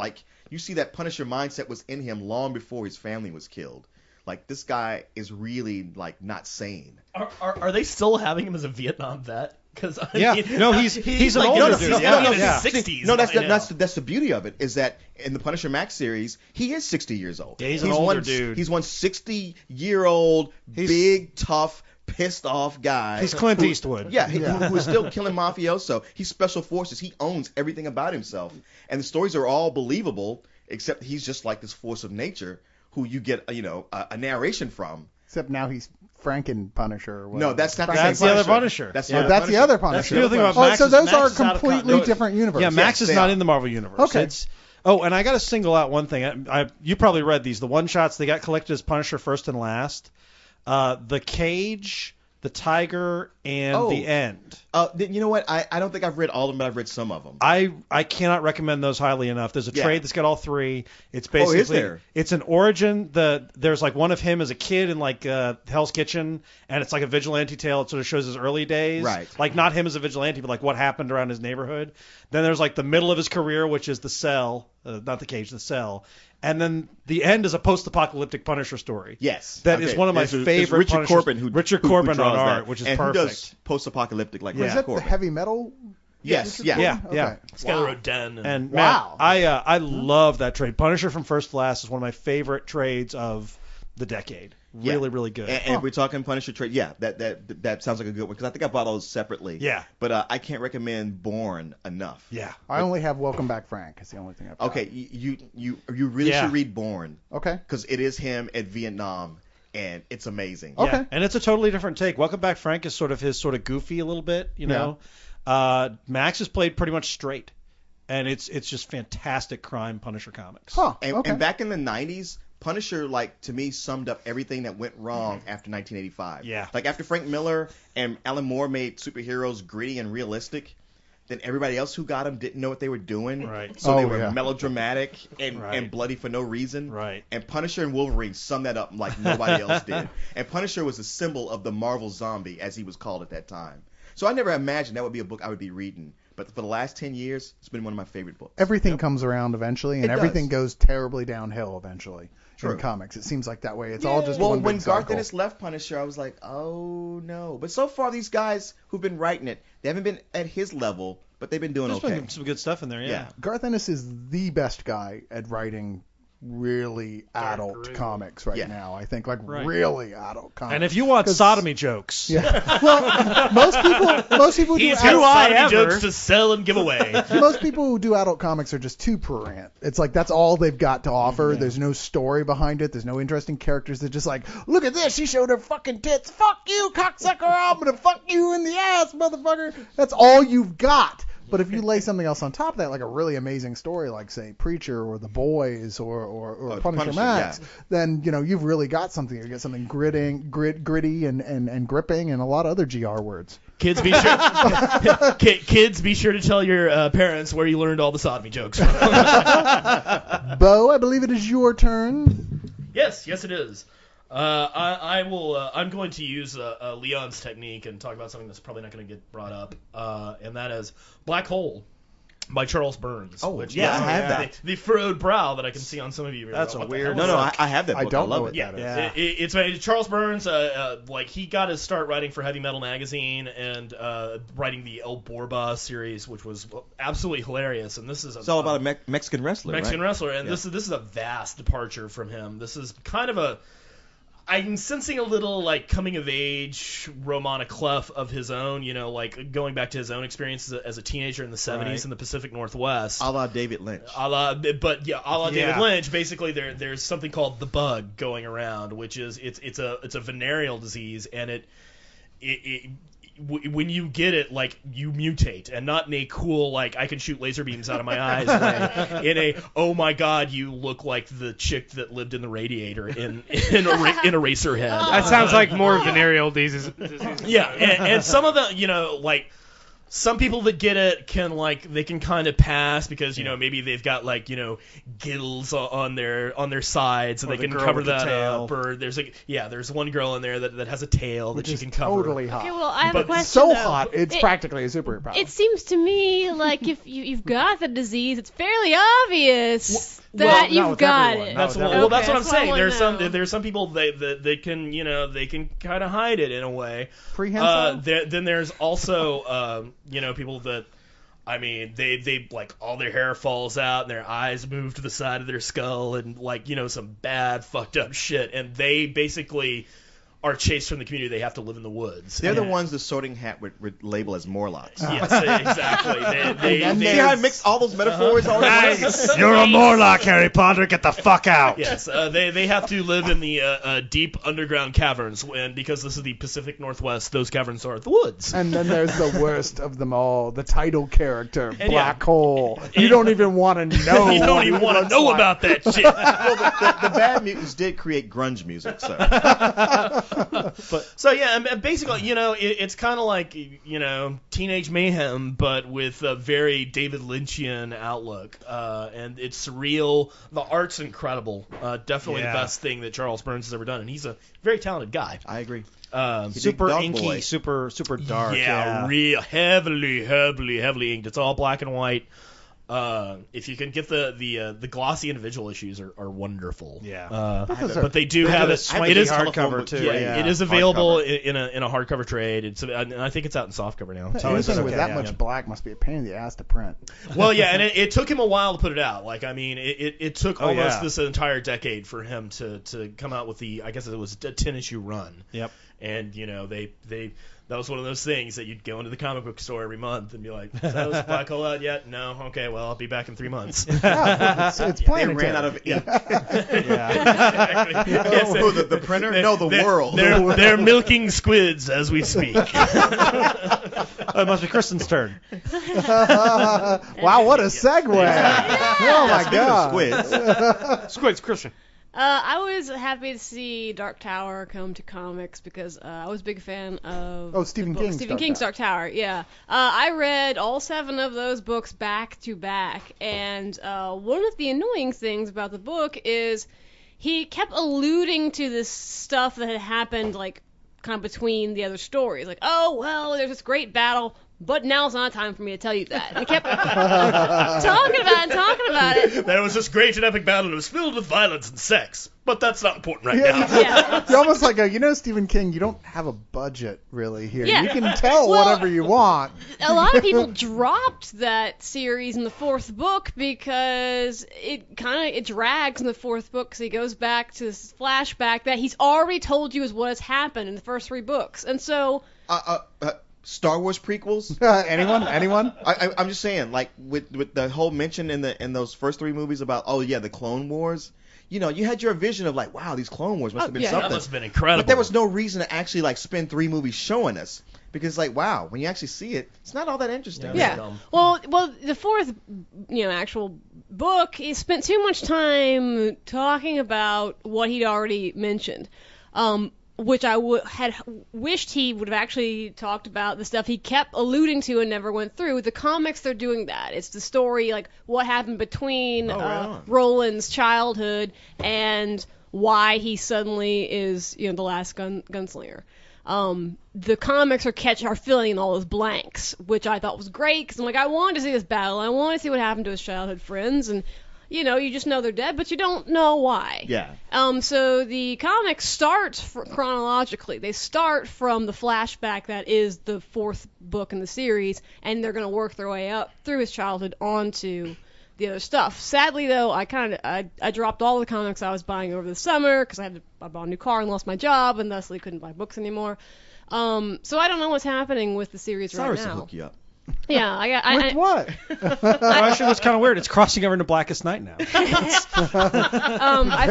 you see that Punisher mindset was in him long before his family was killed. Like, this guy is really like not sane. Are they still having him as a Vietnam vet? Because he's an like, older dude. He's in his 60s. No, that's the beauty of it, is that in the Punisher Max series, he is 60 years old. Yeah, he's an older dude. He's one 60-year-old, big, tough, pissed off guy. He's Clint Eastwood. Who is still killing mafioso. He's special forces. He owns everything about himself, and the stories are all believable, except he's just like this force of nature who you get a narration from. Except now he's Franken Punisher. Or whatever. No, that's not that's the other Punisher. That's the other Punisher. That's the other thing about Max. So those Max are completely different universes. Yeah, Max is not in the Marvel universe. Okay. And I got to single out one thing. You probably read these. The one-shots, they got collected as Punisher First and Last. The Cage, the Tiger, and the End. You know what? I don't think I've read all of them, but I've read some of them. I cannot recommend those highly enough. There's a trade that's got all 3. It's basically is there? It's an origin. There's like one of him as a kid in like Hell's Kitchen, and it's like a vigilante tale. It sort of shows his early days, right? Like not him as a vigilante, but like what happened around his neighborhood. Then there's like the middle of his career, which is the Cell, not the Cage, the Cell. And then the End is a post-apocalyptic Punisher story. Yes, that is one of my favorite. Richard Corbin, Richard Corbin on art, that. which is and perfect. Who does post-apocalyptic like Is that the heavy metal? Yes, yeah. Skylar Den. And wow, Matt, I love that trade. Punisher from First to Last is one of my favorite trades of the decade. Really, really good. And if we're talking Punisher trade, that sounds like a good one, because I think I bought those separately. Yeah. But I can't recommend Born enough. Yeah. I only have Welcome Back Frank. It's the only thing I've got. Okay, you really should read Born. Okay. Because it is him at Vietnam, and it's amazing. Yeah. Okay. And it's a totally different take. Welcome Back Frank is sort of his sort of goofy a little bit, you know. Max is played pretty much straight. And it's just fantastic crime Punisher comics. Huh. And back in the 90s, Punisher, like, to me, summed up everything that went wrong after 1985. Yeah. Like, after Frank Miller and Alan Moore made superheroes gritty and realistic, then everybody else who got them didn't know what they were doing. Right. So they were melodramatic and bloody for no reason. Right. And Punisher and Wolverine summed that up like nobody else did. And Punisher was a symbol of the Marvel zombie, as he was called at that time. So I never imagined that would be a book I would be reading. But for the last 10 years, it's been one of my favorite books. Everything comes around eventually, and everything goes terribly downhill eventually. In comics, it seems like that way. It's all just one big when Garth cycle. Ennis left Punisher, I was like, oh no. But so far, these guys who've been writing it, they haven't been at his level, but they've been doing There's okay. been some good stuff in there, yeah. Garth Ennis is the best guy at writing really adult comics right now. I think really adult comics. And if you want sodomy jokes, well, most people do sodomy jokes to sell and give away. Most people who do adult comics are just too prurient. It's like that's all they've got to offer. Yeah. There's no story behind it. There's no interesting characters. They're just like, look at this. She showed her fucking tits. Fuck you, cocksucker. I'm gonna fuck you in the ass, motherfucker. That's all you've got. But if you lay something else on top of that, like a really amazing story, like say Preacher or The Boys or Punisher Max, then you've really got something. You get something gritty and gripping, and a lot of other GR words. Kids, be sure to tell your parents where you learned all the sodomy jokes from. Bo, I believe it is your turn. Yes, it is. I will. I'm going to use Leon's technique and talk about something that's probably not going to get brought up, and that is Black Hole by Charles Burns. Oh, which I have that. The furrowed brow that I can see on some of you. That's a weird. No, I have that book. I don't love know it. what that It's is. Charles Burns. Like he got his start writing for Heavy Metal Magazine and writing the El Borba series, which was absolutely hilarious. And this is it's all about a Mexican wrestler. Mexican right? wrestler, and this is a vast departure from him. This is kind of a. I'm sensing a little like coming of age Romana Clef of his own, like going back to his own experiences as a teenager in the 70s in the Pacific Northwest. A la David Lynch. A la David Lynch. Basically, there's something called the bug going around, which is it's a venereal disease, and when you get it, like, you mutate, and not in a cool, like, I can shoot laser beams out of my eyes way. In a, oh my god, you look like the chick that lived in the radiator in Eraserhead. That sounds like more venereal disease. Yeah, and some of the, like, some people that get it they can kind of pass because maybe they've got gills on their sides and or they can girl cover with the that tail. up. Or there's one girl in there that has a tail Which that she is can cover. totally hot. Okay, well, I have a question. So though. hot, it's practically a superpower. It seems to me like if you've got the disease, it's fairly obvious that you've got it. That's No, what I'm that's what I saying. wanna There's some people they can they can kind of hide it in a way. Prehensile? Then there's also people that. I mean, they like all their hair falls out and their eyes move to the side of their skull and some bad fucked up shit, and they basically are chased from the community. They have to live in the woods. They're the ones the Sorting Hat would label as Morlocks. Yes, exactly. See how I mixed all those metaphors all at once? You're a Morlock, Harry Potter. Get the fuck out. Yes, they have to live in the deep underground caverns, and because this is the Pacific Northwest, those caverns are the woods. And then there's the worst of them all, the title character, And Black Hole. You don't even want to know. You don't even want to know about that shit. Well, the Bad Mutants did create grunge music, so. So yeah, and basically, it's kind of like Teenage Mayhem, but with a very David Lynchian outlook, and it's surreal. The art's incredible. Definitely the best thing that Charles Burns has ever done, and he's a very talented guy. I agree. Super Dog inky, Boy. super dark. Yeah, real heavily inked. It's all black and white. If you can get the glossy individual issues are wonderful. Yeah. But they do have it. It is hardcover book, too. Yeah, it is available in a hardcover trade. And I think it's out in softcover now. Anything with that yeah. much black must be a pain in the ass to print. Well, yeah, and it took him a while to put it out. Like, I mean, it took almost yeah. this entire decade for him to come out with I guess it was a 10-issue run. Yep. And that was one of those things that you'd go into the comic book store every month and be like, "Is that Black Hole out yet? No. Okay, well, I'll be back in 3 months." Yeah, it's They planetary. ran out of ink. Exactly. Yes, Oh, the printer? No, the world. They're milking squids as we speak. Oh, it must be Kristen's turn. Wow, what a segue. Oh, my God. Squids. Squids, Christian. I was happy to see Dark Tower come to comics because I was a big fan of Stephen the book, King's Stephen Dark King's Dark Tower. Yeah, I read all 7 of those books back to back, and one of the annoying things about the book is he kept alluding to this stuff that had happened, like kind of between the other stories. Like, oh well, there's this great battle. But now's not time for me to tell you that. And he kept talking about it. There was this great and epic battle. It was filled with violence and sex. But that's not important right now. Yeah. You're almost like Stephen King, you don't have a budget really here. Yeah. You can tell Well, whatever you want. A lot of people dropped that series in the 4th book because it drags in the 4th book because he goes back to this flashback that he's already told you is what has happened in the first 3 books. And so... Star Wars prequels? Anyone? I'm just saying, like with the whole mention in those first 3 movies about the Clone Wars. you had your vision of like, wow, these Clone Wars must have been yeah. something. That must have been incredible. But there was no reason to actually like spend 3 movies showing us, because like, wow, when you actually see it, it's not all that interesting. Yeah. Well, the fourth, actual book, he spent too much time talking about what he'd already mentioned, which I had wished he would have actually talked about the stuff he kept alluding to and never went through. The comics, they're doing that. It's the story, like what happened between Roland's childhood and why he suddenly is, the last gunslinger. The comics are filling in all those blanks, which I thought was great, because I'm like, I wanted to see this battle, I wanted to see what happened to his childhood friends, and you just know they're dead, but you don't know why. Yeah. So the comics start chronologically. They start from the flashback that is the fourth book in the series, and they're going to work their way up through his childhood onto the other stuff. Sadly, though, I dropped all the comics I was buying over the summer because I bought a new car and lost my job, and thusly couldn't buy books anymore. So I don't know what's happening with the series Sorry right now. to hook you up. Yeah, With what? Actually, what's kind of weird. It's crossing over into Blackest Night now. I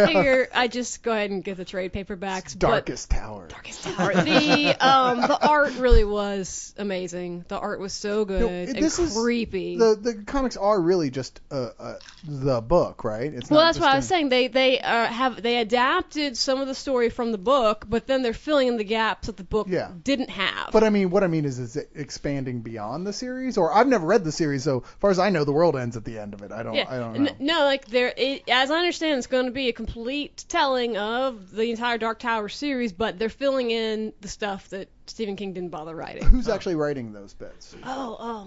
figure I just go ahead and get the trade paperbacks. Darkest Tower. Darkest Tower. The art really was amazing. The art was so good and creepy. The comics are really just the book, right? It's well, not that's what I was saying. They adapted some of the story from the book, but then they're filling in the gaps that the book didn't have. But what I mean is it expanding beyond the series? Or I've never read the series, so far as I know, the world ends at the end of it. I don't know. No, like as I understand, it's going to be a complete telling of the entire Dark Tower series, but they're filling in the stuff that Stephen King didn't bother writing. Who's actually writing those bits?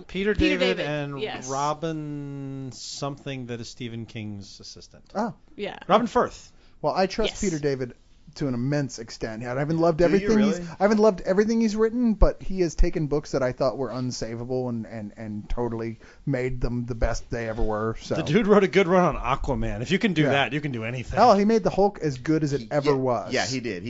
Peter David and yes. Robin something that is Stephen King's assistant. Oh. Yeah. Robin Firth. Well, I trust Peter David to an immense extent. I haven't loved everything he's written, but he has taken books that I thought were unsavable and totally made them the best they ever were. So the dude wrote a good run on Aquaman. If you can do that, you can do anything. Hell, he made the Hulk as good as it ever was. Yeah, he did.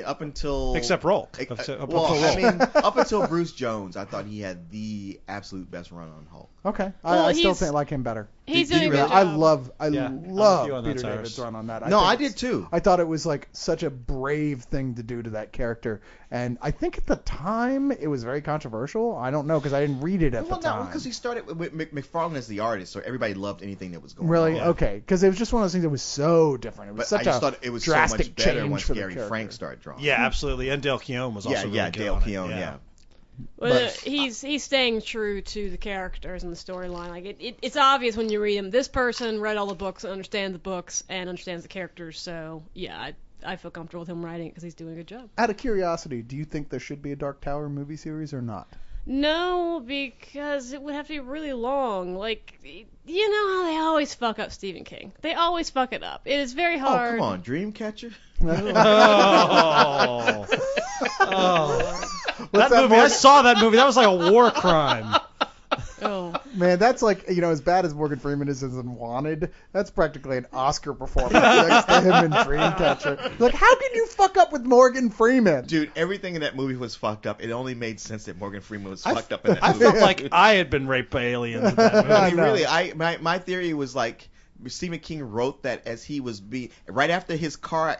Up until except Rolk. Up until Bruce Jones, I thought he had the absolute best run on Hulk. Okay, I still like him better. He's doing a good job. I love Peter David's run on that. I did too. I thought it was like such a brave thing to do to that character, and I think at the time it was very controversial. I don't know because I didn't read it at the time. No, because he started with McFarlane as the artist, so everybody loved anything that was going on. Really? Okay, because it was just one of those things that was so different. It was such a thought it was drastic so much better change once for Gary the Frank started drawing. Yeah, absolutely. And Dale Keown was also really good Dale on Keown, it. Well, he's staying true to the characters and the storyline. Like it's obvious when you read him. This person read all the books, understands the books, and understands the characters. So yeah, I feel comfortable with him writing it because he's doing a good job. Out of curiosity, do you think there should be a Dark Tower movie series or not? No, because it would have to be really long. Like, you know how they always fuck up Stephen King. They always fuck it up. It is very hard. Oh, come on, Dreamcatcher. That movie, I saw that movie. That was like a war crime. Oh. Man, that's like, as bad as Morgan Freeman is in Wanted, that's practically an Oscar performance next to him in Dreamcatcher. Like, how can you fuck up with Morgan Freeman? Dude, everything in that movie was fucked up. It only made sense that Morgan Freeman was fucked up in that movie. I felt like I had been raped by aliens in that movie. I mean, my theory was like, Stephen King wrote that as he was right after his car,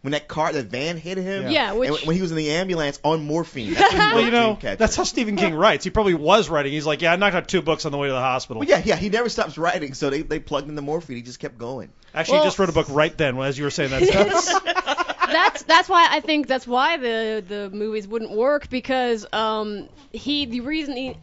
when the van hit him. Yeah, when he was in the ambulance on morphine. That's when he wrote Dreamcatcher. That's how Stephen King writes. He probably was writing. He's like, I knocked out 2 books on the way to the hospital. Well, yeah, he never stops writing, so they plugged in the morphine. He just kept going. Actually, he just wrote a book right then, as you were saying that. That's why I think the movies wouldn't work, because the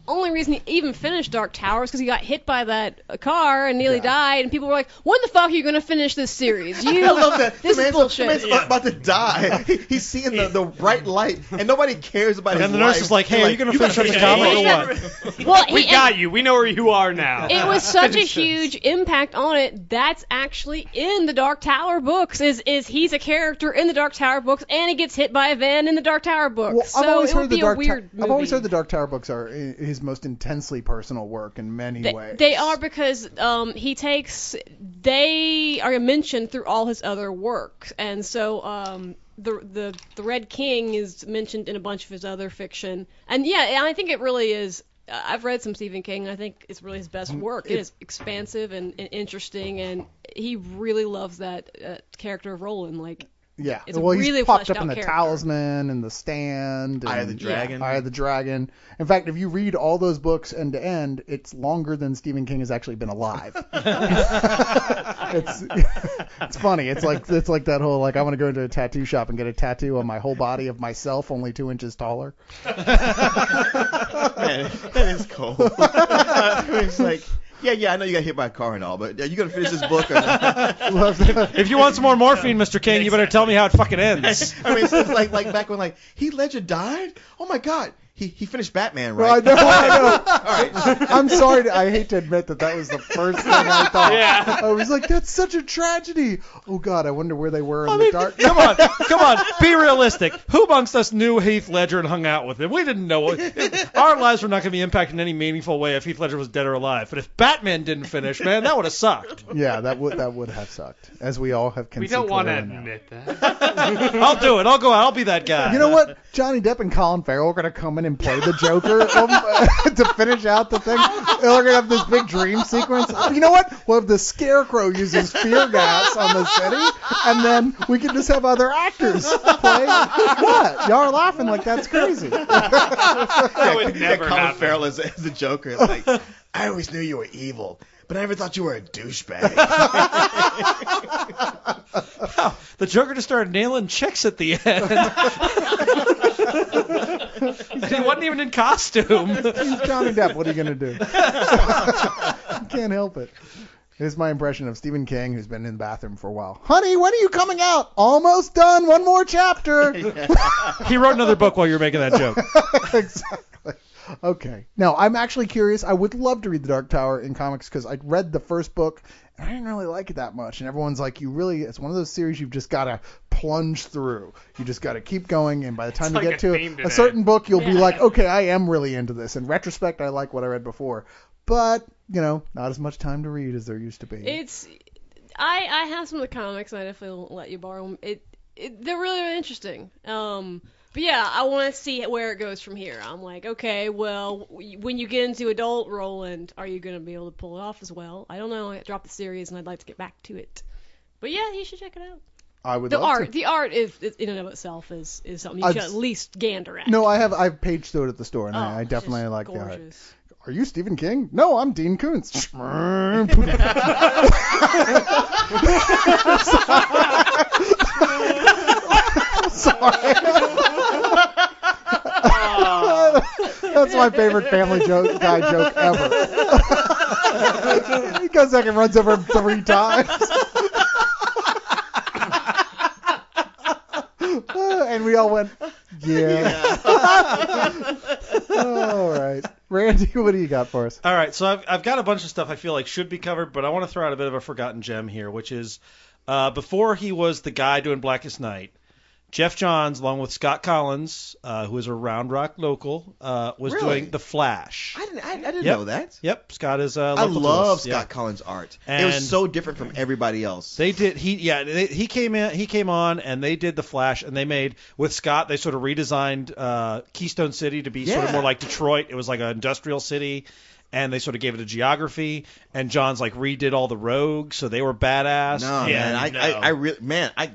only reason he even finished Dark Tower is because he got hit by that car and nearly died, and people were like, when the fuck are you going to finish this series? I love that. This is bullshit. The man's about to die. He's seeing the bright light, and nobody cares about his life. And the nurse is like, hey, are you going to finish this comic or what? Well, we got you. We know where you are now. It was such a huge impact on it. That's actually in the Dark Tower books. Is he's a character in the Dark Tower books, and he gets hit by a van in the Dark Tower books. Well, so it would be a weird movie. I've always heard the Dark Tower books are his most intensely personal work in many ways. They are, because they are mentioned through all his other work, and so the Red King is mentioned in a bunch of his other fiction, and I think it really is I've read some Stephen King. I think it's really his best work. It is expansive and interesting, and he really loves that character of Roland. Like, yeah, it's well, really he's popped fleshed up in out The character. Talisman and The Stand. And Eye of the Dragon. Eye of the Dragon. In fact, if you read all those books end to end, it's longer than Stephen King has actually been alive. It's funny. It's like that whole like I want to go into a tattoo shop and get a tattoo on my whole body of myself, only 2 inches taller. Man, that is cool. It's like, yeah, I know you got hit by a car and all, but are you gonna finish this book or not? If you want some more morphine, Mr. King, you better tell me how it fucking ends. I mean, it's like back when like Heath Ledger died. Oh my God, he finished Batman, Well, right? I know. All right. I'm sorry. I hate to admit that was the first thing I thought. Yeah. I was like, that's such a tragedy. Oh God, I wonder where they were in the dark. Come on, be realistic. Who amongst us knew Heath Ledger and hung out with him? We didn't know. Our lives were not going to be impacted in any meaningful way if Heath Ledger was dead or alive. But if Batman didn't finish, man, that would have sucked. Yeah, that would have sucked, as we all have We conceded. don't want to admit that. I'll do it. I'll go out. I'll be that guy. You know what? Johnny Depp and Colin Farrell are going to come in and play the Joker to finish out the thing. They're going to have this big dream sequence. You know what? We'll have the Scarecrow uses fear gas on the city, and then we can just have other actors play. What? Y'all are laughing like that's crazy. That would never Colin happen. Farrell as the Joker. It's like, I always knew you were evil, but I never thought you were a douchebag. Wow, the Joker just started nailing chicks at the end. And he wasn't even in costume. He's Johnny Depp. What are you going to do? You can't help it. Here's my impression of Stephen King, who's been in the bathroom for a while. Honey, when are you coming out? Almost done. One more chapter. He wrote another book while you were making that joke. Exactly. Okay. Now, I'm actually curious. I would love to read The Dark Tower in comics because I read the first book and I didn't really like it that much. And everyone's like, it's one of those series you've just got to plunge through. You just got to keep going. And by the time It's you like get a to theme a today. certain book, you'll be Yeah. like, okay, I am really into this. In retrospect, I like what I read before. But, not as much time to read as there used to be. I have some of the comics, and I definitely will let you borrow them. They're really interesting. But yeah, I want to see where it goes from here. I'm like, okay, well, when you get into adult Roland, are you going to be able to pull it off as well? I don't know. I dropped the series, and I'd like to get back to it. But yeah, you should check it out. I would The love art, to. the art is in and of itself is something you should at least gander at. No, I've paged through it at the store, and I it's definitely just like the art. gorgeous. Are you Stephen King? No, I'm Dean Koontz. Sorry. That's my favorite Family Guy joke ever. He goes back and runs over him 3 times. And we all went, yeah. All right. Randy, what do you got for us? All right, so I've got a bunch of stuff I feel like should be covered, but I want to throw out a bit of a forgotten gem here, which is before he was the guy doing Blackest Night, Jeff Johns, along with Scott Collins, who is a Round Rock local, was Really? doing The Flash. I didn't Yep. know that. Yep, Scott is I local to love us. Scott Yeah. Collins' art. It And- was so different from everybody else. They did. He came on, and they did The Flash, and they made with Scott. They sort of redesigned Keystone City to be sort of Yeah. more like Detroit. It was like an industrial city, and they sort of gave it a geography. And John's like redid all the rogues, so they were badass. No, And- man, I really,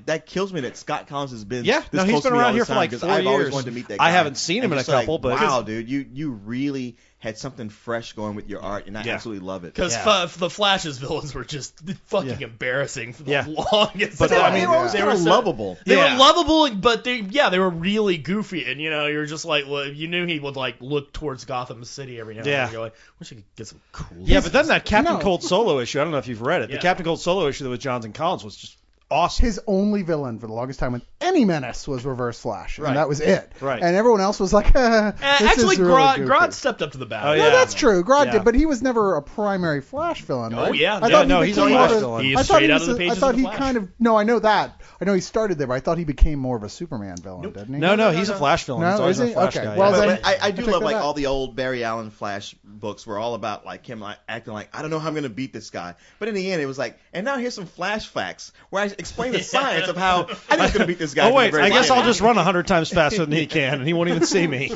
that kills me that Scott Collins has been. Yeah, this no, he's close to been me all around the here for time, like 'cause 4 I've always years. wanted to meet that I guy. haven't seen him And in a just like, couple, but wow, dude, you really had something fresh going with your art, and I Yeah. absolutely love it. Because Yeah. the Flash's villains were just fucking embarrassing for the Yeah. longest But time. I mean, they were always they kind were of so- lovable. They Yeah. were lovable, but they were really goofy, and you're just like, well, you knew he would like look towards Gotham City every now and Yeah. then. You're like, wish I could get some cool. Yeah, but then that Captain No. Cold solo issue, I don't know if you've read it. The Yeah. Captain Cold solo issue that was Johns and Collins was just awesome. His only villain for the longest time with any menace was Reverse Flash, Right. and that was it. Right. And everyone else was like, this Actually, is really goofy. Grodd stepped up to the bat. Oh, No, yeah. that's true. Grodd Yeah. did, but he was never a primary Flash villain, right? Oh, yeah. I Yeah, thought no, he he's a became Flash more of villain. He I is thought straight he out was of the I pages thought of the he Flash. kind of. No, I know that. I know he started there, but I thought he became more of a Superman villain, didn't he? No, he's a Flash villain. No, He's always is been he? a Flash Okay, guy. well, yeah. then- But I do Check love that like out. all the old Barry Allen Flash books were all about like him like acting like I don't know how I'm gonna beat this guy, but in the end it was like, and now here's some flash facts where I explain the science of how I was gonna beat this guy. Oh wait, I guess I'll just run 100 times faster than he can, and he won't even see me.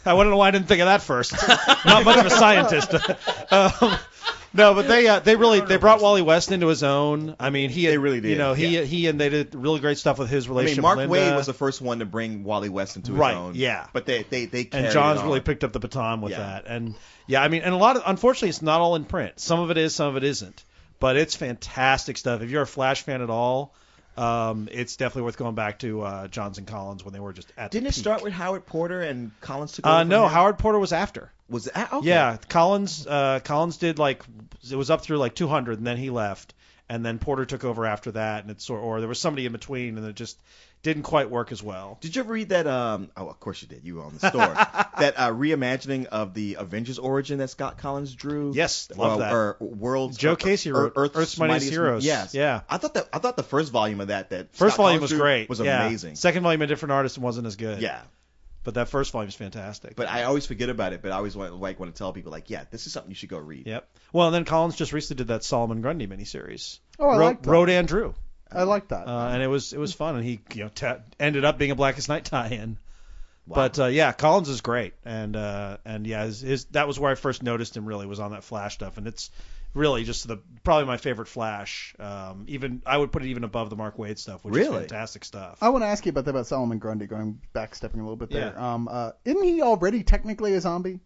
I wouldn't know why I didn't think of that first. Not much of a scientist. No, but they brought Wally West into his own. I mean, they really did. You know, he and they did really great stuff with his relationship. Mark with Waid was the first one to bring Wally West into his own. Right. Yeah. But they and John's really picked up the baton with that. And yeah, I mean, and unfortunately, it's not all in print. Some of it is, some of it isn't. But it's fantastic stuff. If you're a Flash fan at all, it's definitely worth going back to Johns and Collins when they were just at. Didn't the it peak. start with Howard Porter and Collins took over? No, Howard Porter was after. Was it? Okay. Yeah, Collins did like it was up through like 200, and then he left, and then Porter took over after that, and or there was somebody in between, and it just didn't quite work as well. Did you ever read that? Oh, of course you did. You were on the store. That reimagining of the Avengers origin that Scott Collins drew. Yes, love that. Or World's Joe Casey wrote Earth's Mightiest Heroes. Yes. Yeah. I thought the first volume of that first Scott volume Collins was drew great. Was yeah. amazing. Second volume, a different artist, and wasn't as good. Yeah. But that first volume is fantastic. But I always forget about it. But I always want to tell people like, yeah, this is something you should go read. Yep. Well, and then Collins just recently did that Solomon Grundy miniseries. Oh, I like that. Wrote Andrew. I like that. And it was fun, and he ended up being a Blackest Night tie-in. Wow. But yeah, Collins is great, and yeah, that was where I first noticed him. Really was on that Flash stuff, and it's really just probably my favorite Flash. Even I would put it even above the Mark Waid stuff, which is fantastic stuff. I want to ask you about that about Solomon Grundy, stepping a little bit there. Yeah. Isn't he already technically a zombie?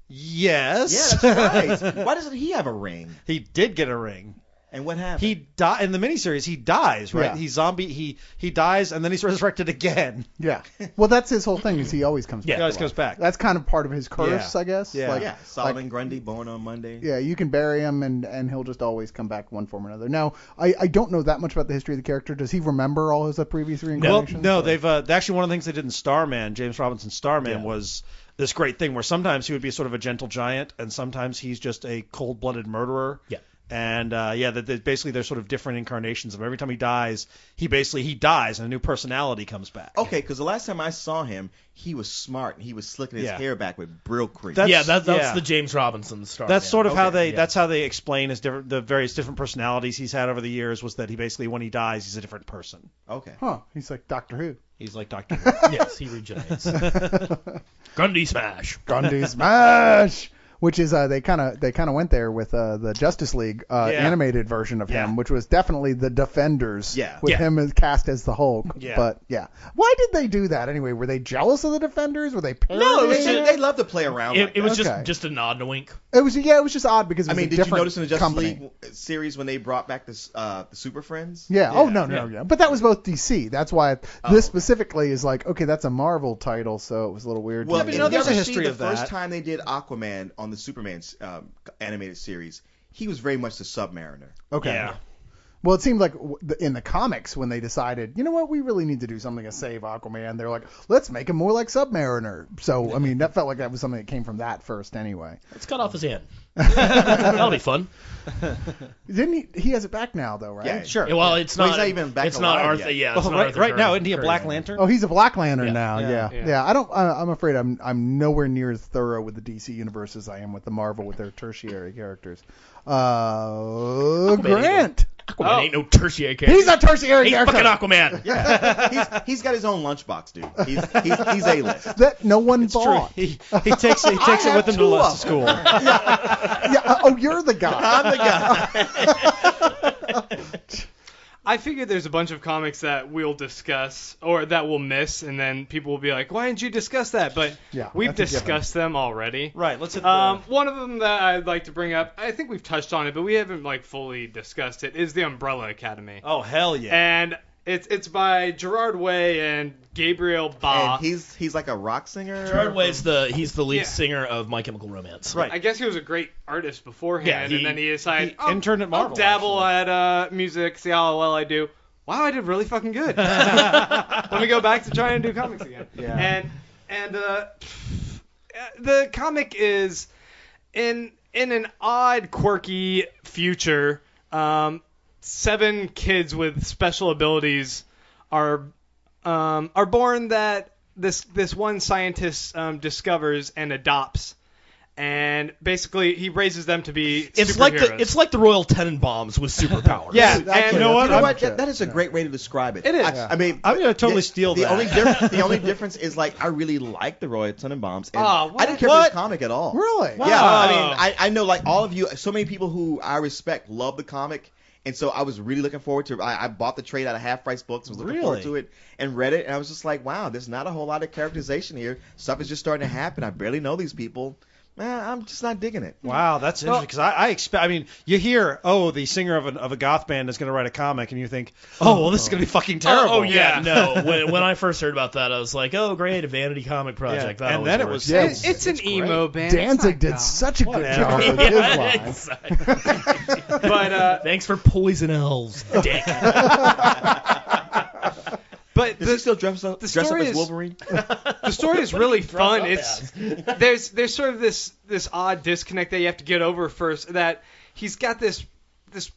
Yes. Yeah, that's right. Why doesn't he have a ring? He did get a ring. And what happened? He in the miniseries. He dies, right? Yeah. He's zombie. He dies, and then he's resurrected again. Yeah. Well, that's his whole thing. Is he always comes back? He always comes back. That's kind of part of his curse, I guess. Yeah. Solomon Grundy, born on Monday. Yeah, you can bury him, and he'll just always come back one form or another. Now, I don't know that much about the history of the character. Does he remember all his previous reincarnations? No. They've actually one of the things they did in Starman, James Robinson's Starman, was this great thing where sometimes he would be sort of a gentle giant, and sometimes he's just a cold-blooded murderer. Yeah. And basically they're sort of different incarnations of him. Every time he dies, he dies and a new personality comes back. Okay, because the last time I saw him, he was smart and he was slicking his hair back with Brill cream. That's the James Robinson story. That's sort of how that's how they explain the various different personalities he's had over the years. Was that he basically when he dies he's a different person. Okay. Huh? He's like Doctor Who. He's like Doctor Who. Yes, he regenerates. Grundy Smash. Grundy Smash. Which is they kind of went there with the Justice League animated version of him, which was definitely the Defenders. With him as cast as the Hulk. Yeah. But why did they do that anyway? Were they jealous of the Defenders? Were they parodying? No, they love to play around. It was just a nod and a wink. It was just odd because it was did you notice in the Justice League series when they brought back the Super Friends? Yeah. Oh no. But that was both DC. That's why this specifically is like that's a Marvel title, so it was a little weird. Well, there's a history of that. The first time they did Aquaman on the Superman animated series, he was very much the Submariner. Okay. Yeah. Well, it seemed like in the comics when they decided, you know what, we really need to do something to save Aquaman, they're like, let's make him more like Submariner. So, that felt like that was something that came from that first anyway. Let's cut off his hand. That'll be fun. Didn't he has it back now, though, right? Yeah, sure. Yeah, well, it's not. He's not even back. It's not Arthur. Yet. Yeah. Right now, isn't he a Black Lantern? Oh, he's a Black Lantern now. Yeah. I'm afraid I'm nowhere near as thorough with the DC universe as I am with the Marvel with their tertiary characters. Grant. Aquaman ain't no tertiary character. He's a tertiary character. He's fucking Aquaman. Yeah. He's got his own lunchbox, dude. He's A-list. That no one bought. True. He takes it with him to school. Oh, you're the guy. I'm the guy. I figured there's a bunch of comics that we'll discuss or that we'll miss, and then people will be like, "Why didn't you discuss that?" But we've discussed them already. Right. Let's. One of them that I'd like to bring up, I think we've touched on it, but we haven't fully discussed it, is the Umbrella Academy. Oh hell yeah! And it's by Gerard Way and Gabriel Ba. And he's like a rock singer. Gerard Way's he's the lead singer of My Chemical Romance. Right. I guess he was a great artist beforehand, and then he decided, interned at Marvel. I'll dabble at music, see how well I do. Wow, I did really fucking good. Let me go back to trying to do comics again. Yeah. And the comic is in an odd, quirky future. 7 kids with special abilities are born that this one scientist discovers and adopts, and basically he raises them to be It's superheroes. like the Royal Tenenbaums with superpowers. Yeah, Actually, and You know what? That's That is a great way to describe it. It is. I mean, I'm gonna totally steal the that. The only difference is like I really like the Royal Tenenbaums, and Oh, what? I didn't care for this comic at all. Really? Yeah, I mean, I know like all of you, so many people who I respect love the comic, and so I was really looking forward to it. I bought the trade out of Half Price Books, was looking forward to it, and read it, and I was just like, wow, there's not a whole lot of characterization here. Stuff is just starting to happen. I barely know these people. Man, I'm just not digging it. Wow, that's interesting because I expect. I mean, you hear, the singer of a goth band is going to write a comic, and you think, well, this is going to be fucking terrible. Oh yeah, no. When I first heard about that, I was like, oh great, a vanity comic project. Yeah. That And then it works. was- It's an emo band. Danzig It's did not such a good Whatever. job with Yeah, his line. exactly. But Thanks for Poison Elves, dick. but Does he still dress up story as is- Wolverine? the story is really fun. up It's there's sort of this odd disconnect that you have to get over first. That he's got this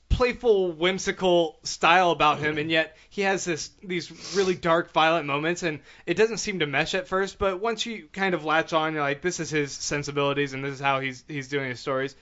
playful, whimsical style about him, and yet he has these really dark, violent moments, and it doesn't seem to mesh at first. But once you kind of latch on, you're like, this is his sensibilities, and this is how he's doing his stories.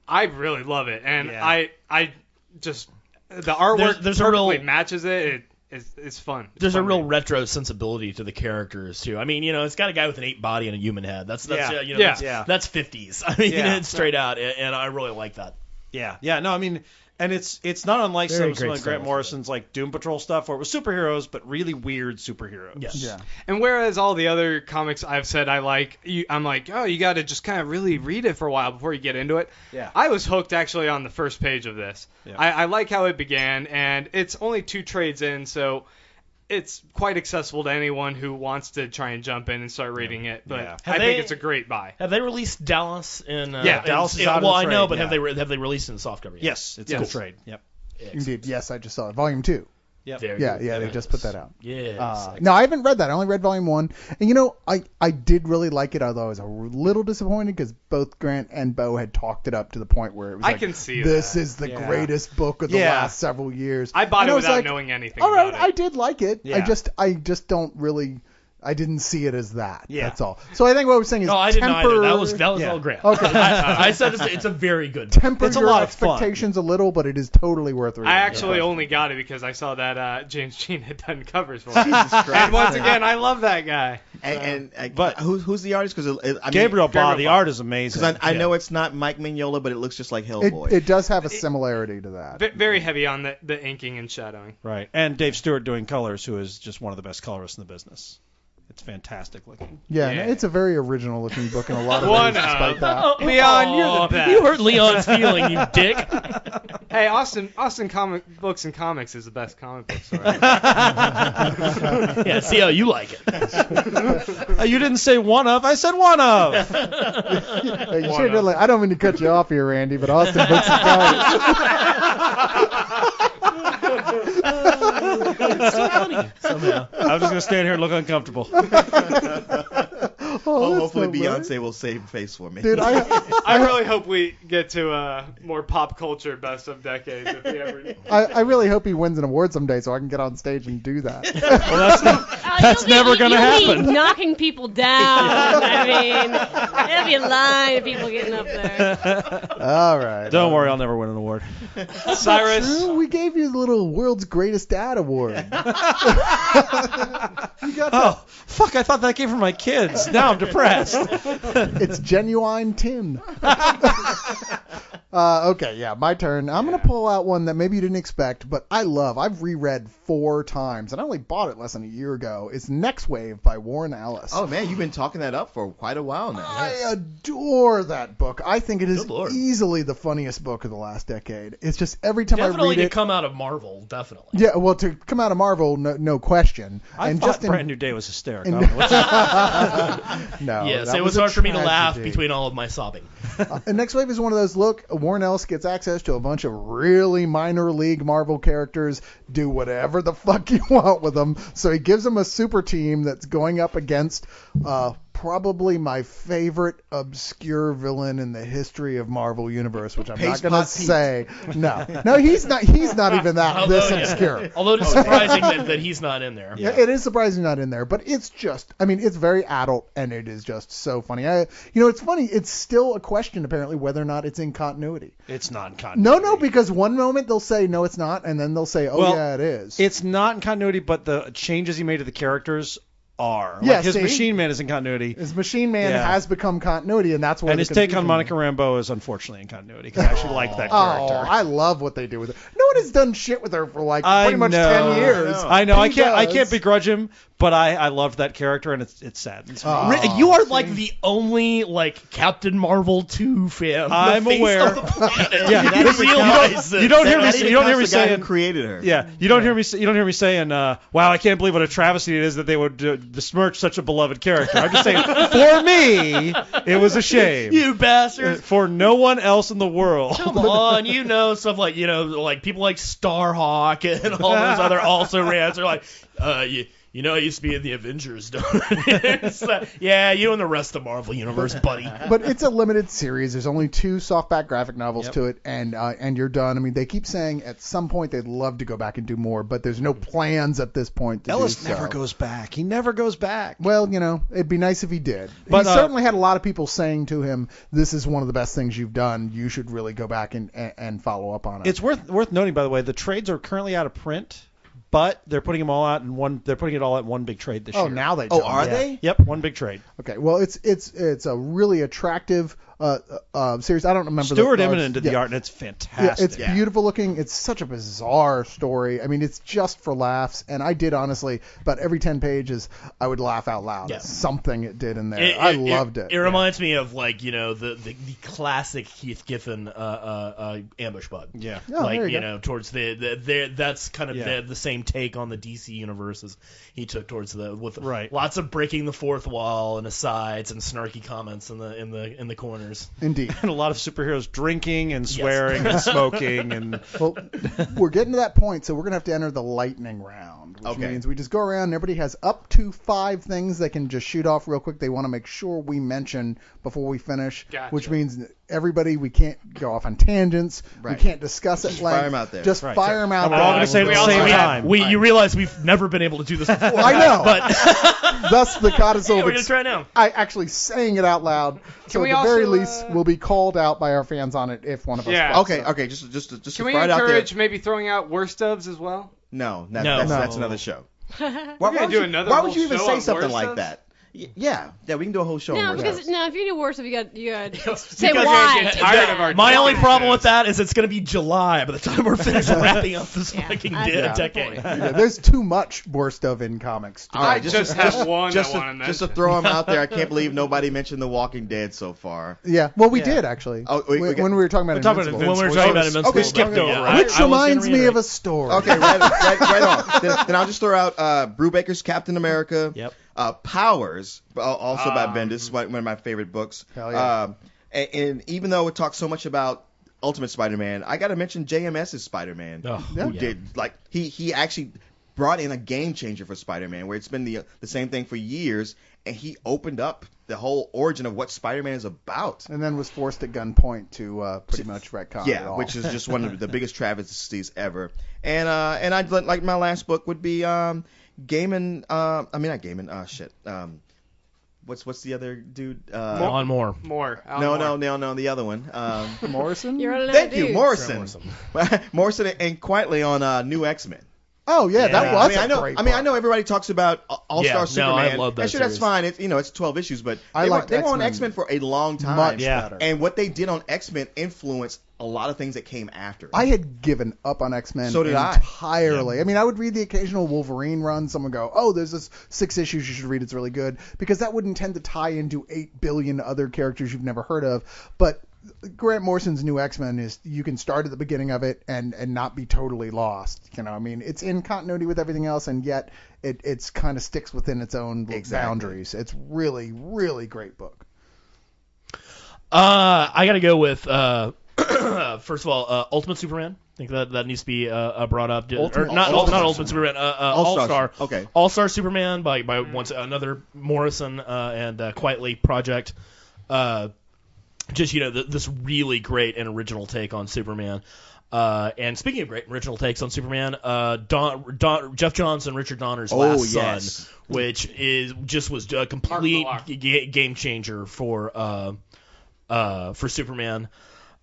I really love it, and Yeah. I just the artwork There's a perfectly real- matches it. It's fun. It's There's a fun real reading. retro sensibility to the characters too. I mean, it's got a guy with an ape body and a human head. That's Yeah. That's 50s. I mean, Yeah. it's straight out, and I really like that. Yeah. No, I mean, and it's not unlike Very some great of Grant style. Morrison's like Doom Patrol stuff, where it was superheroes, but really weird superheroes. Yes. Yeah. And whereas all the other comics I've said I like, I'm like, oh, you got to just kind of really read it for a while before you get into it. Yeah. I was hooked actually on the first page of this. Yeah. I like how it began, and it's only 2 trades in, so it's quite accessible to anyone who wants to try and jump in and start reading it. But Yeah. I think it's a great buy. Have they released Dallas in? Yeah, Dallas is in, out in well, the I know, trade, but yeah. have they released it in softcover yet? Yes, it's Yes. a trade. Yep. Indeed. Yes, I just saw it. Volume 2. Very Yeah, good. yeah, they just put that out. Yes. No, I haven't read that. I only read Volume 1. And, I did really like it, although I was a little disappointed because both Grant and Bo had talked it up to the point where it was I like, can see this that. is the Yeah. greatest book of the Yeah. last several years. I bought And it was without like, knowing anything all right, about I it. did like it. Yeah. I just don't really... I didn't see it as that. Yeah. That's all. So I think what we're saying is No, I didn't temper, either. That was Yeah. all Grant. Okay. I said it's a very good book. temper It's a your lot of fun. expectations a little, but it is totally worth reading. I actually only got it because I saw that James Jean had done covers for it. Jesus Christ. And once again, I love that guy. But who's the artist? Because Gabriel Ba, Gabriel the Ba. art is amazing. Because I know it's not Mike Mignola, but it looks just like Hellboy. It does have a similarity to that. Very heavy on the inking and shadowing. Right. And Dave Stewart doing colors, who is just one of the best colorists in the business. It's fantastic looking. Yeah, Yeah. it's a very original looking book in a lot of One ways, despite of. that. Leon, you're the best. You hurt Leon's feeling, you dick. Hey, Austin Comic Books and Comics is the best comic book store. Yeah, see how you like it. You didn't say one of. I said one of. Hey, you should have I don't mean to cut you off here, Randy, but Austin Books and It's so funny somehow. I'm just gonna stand here and look uncomfortable. Hopefully Beyonce will save face for me. Dude, I really hope we get to more pop culture best of decades if we ever. I really hope he wins an award someday so I can get on stage and do that. That's never gonna you'll happen. Be knocking people down. I mean, there'll be a line of people getting up there. All right. Don't worry, I'll never win an award. Cyrus. True, we gave you the little World's Greatest Dad Award. You got Oh, fuck, I thought that came from my kids. Now I'm depressed. It's genuine tin. Okay, yeah, my turn. I'm going to pull out one that maybe you didn't expect, but I've reread 4 times, and I only bought it less than a year ago. It's Next Wave by Warren Ellis. Oh man, you've been talking that up for quite a while now. I adore that book. I think it is Good Lord. easily the funniest book of the last decade. It's just every time I Definitely read to it. come out of Marvel, definitely. Yeah, well, to come out of Marvel, no question. I and thought just Brand New Day was hysterical. in- I don't know what's- no, Yes, that it was a hard for me to laugh tragedy. between all of my sobbing. And Next Wave is one of those, look, Warren Ellis gets access to a bunch of really minor league Marvel characters, do whatever the fuck you want with them. So he gives them a super team that's going up against probably my favorite obscure villain in the history of Marvel Universe, which I'm not going to say. No, he's not even that this obscure. Although it's surprising that he's not in there. Yeah, it is surprising not in there, but it's just, I mean, it's very adult and it is just so funny. It's funny. It's still a question apparently whether or not it's in continuity. It's not in continuity. No, because one moment they'll say no, it's not, and then they'll say, yeah, it is. It's not in continuity, but the changes he made to the characters are. Yeah, like his Machine Man is in continuity. His Machine Man has become continuity, and that's why. And his take on Monica Rambeau is unfortunately in continuity because I actually like that character. Oh, I love what they do with her. No one has done shit with her for like pretty much 10 years. I know. I can't begrudge him, but I loved that character, and it's sad. You are like the only like Captain Marvel 2 fan. I'm aware. You don't hear me saying who created her. Yeah, you don't hear me saying, "Wow, I can't believe what a travesty it is that they would besmirch such a beloved character." I'm just saying, for me, it was a shame. You bastard. For no one else in the world. Come on, stuff like like people like Starhawk and all those other also rans are like, I used to be in the Avengers, don't I? Yeah, you and the rest of the Marvel Universe, buddy. But it's a limited series. There's only 2 softback graphic novels to it, and you're done. I mean, they keep saying at some point they'd love to go back and do more, but there's no plans at this point to Ellis do so. never goes back. He never goes back. Well, it'd be nice if he did. But he certainly had a lot of people saying to him, this is one of the best things you've done. You should really go back and follow up on it. It's worth noting, by the way, the trades are currently out of print. But they're putting them all out in one. They're putting it all out in one big trade this year. Oh, now they do. Oh, are they? Yep, one big trade. Okay. Well, it's a really attractive series. I don't remember. Stuart Immonen did the art, and it's fantastic. Yeah, it's beautiful looking. It's such a bizarre story. I mean, it's just for laughs. And I did honestly, about every 10 pages, I would laugh out loud at something it did in there. I loved it. It reminds me of the classic Keith Giffen Ambush Bug. Yeah. Towards that's kind of the same take on the DC universe as he took towards lots of breaking the fourth wall and asides and snarky comments in the corners. Indeed. And a lot of superheroes drinking and swearing and smoking and. Well, we're getting to that point, so we're gonna have to enter the lightning round, which means we just go around and everybody has up to 5 things they can just shoot off real quick. They want to make sure we mention before we finish, which means everybody, we can't go off on tangents. Right. We can't discuss it. Fire them out there. Just fire them out there. We're all going to say it at the same time. You realize we've never been able to do this before. I know. But thus the codicil. We're going to try now. I actually saying it out loud. So at the very least, we'll be called out by our fans on it if one of us. Okay. Just can we encourage out there, maybe throwing out worst ofs as well? No. That's another show. Why would you even say something like that? Yeah, we can do a whole show. No, because if you do worse, you got say because why. My only problem with that is it's going to be July by the time we're finished wrapping up this fucking decade. There's too much worst of in comics. All right, just have one. Just to throw them out there. I can't believe nobody mentioned The Walking Dead so far. Yeah, well, we did actually. Oh, when we were talking about Invincible. When we were talking about Invincible, we skipped over. Which reminds me of a story. Okay, right on. Then I'll just throw out Brubaker's Captain America. Yep. Powers, also by Bendis, one of my favorite books. Hell yeah. And even though it talks so much about Ultimate Spider-Man, I got to mention JMS's Spider-Man, who did he actually brought in a game changer for Spider-Man, where it's been the same thing for years, and he opened up the whole origin of what Spider-Man is about. And then was forced at gunpoint to pretty much retcon it all. Which is just one of the biggest travesties ever. And I'd like my last book would be Gaiman, not Gaiman. What's the other dude? Alan Moore. No, the other one. Morrison. Thank you, Morrison. Morrison and quietly on New X-Men. Oh yeah, that was great book. I know everybody talks about All-Star Superman. I love that. That's fine. It's 12 issues, but they were on X-Men for a long time. Much better. And what they did on X-Men influenced a lot of things that came after. I had given up on X-Men entirely. I mean, I would read the occasional Wolverine run. Someone go, "Oh, there's this 6 issues you should read. It's really good," because that wouldn't tend to tie into 8 billion other characters you've never heard of. But Grant Morrison's New X-Men is you can start at the beginning of it and not be totally lost. I mean, it's in continuity with everything else, and yet it's kind of sticks within its own boundaries. It's really, really great book. I got to go with first of all, Ultimate Superman. think that needs to be brought up. Ultimate- Not Ultimate Superman. All-Star. Okay. All-Star Superman by once another Morrison and Quietly project. Just this really great and original take on Superman. And speaking of great original takes on Superman, Jeff Johns and Richard Donner's Last Son, which was a complete game changer for Superman.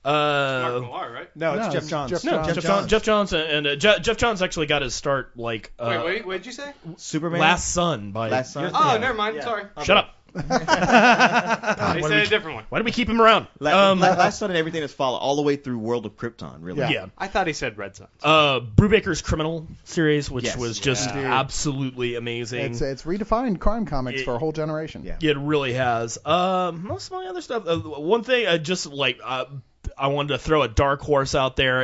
Mark Millar, right? No, it's Jeff Johns. Jeff Johns and Jeff Johns actually got his start wait, what did you say? Superman. Last Son by. Last Son. Oh, never mind. Sorry. Shut up. They said a different one. Why do we keep him around? Last Son and everything that's followed all the way through World of Krypton. Really. Yeah. I thought he said Red Sun. Brubaker's Criminal series, which was just Yeah. absolutely amazing. It's redefined crime comics for a whole generation. Yeah. It really has. Most of my other stuff. One thing, I wanted to throw a dark horse out there.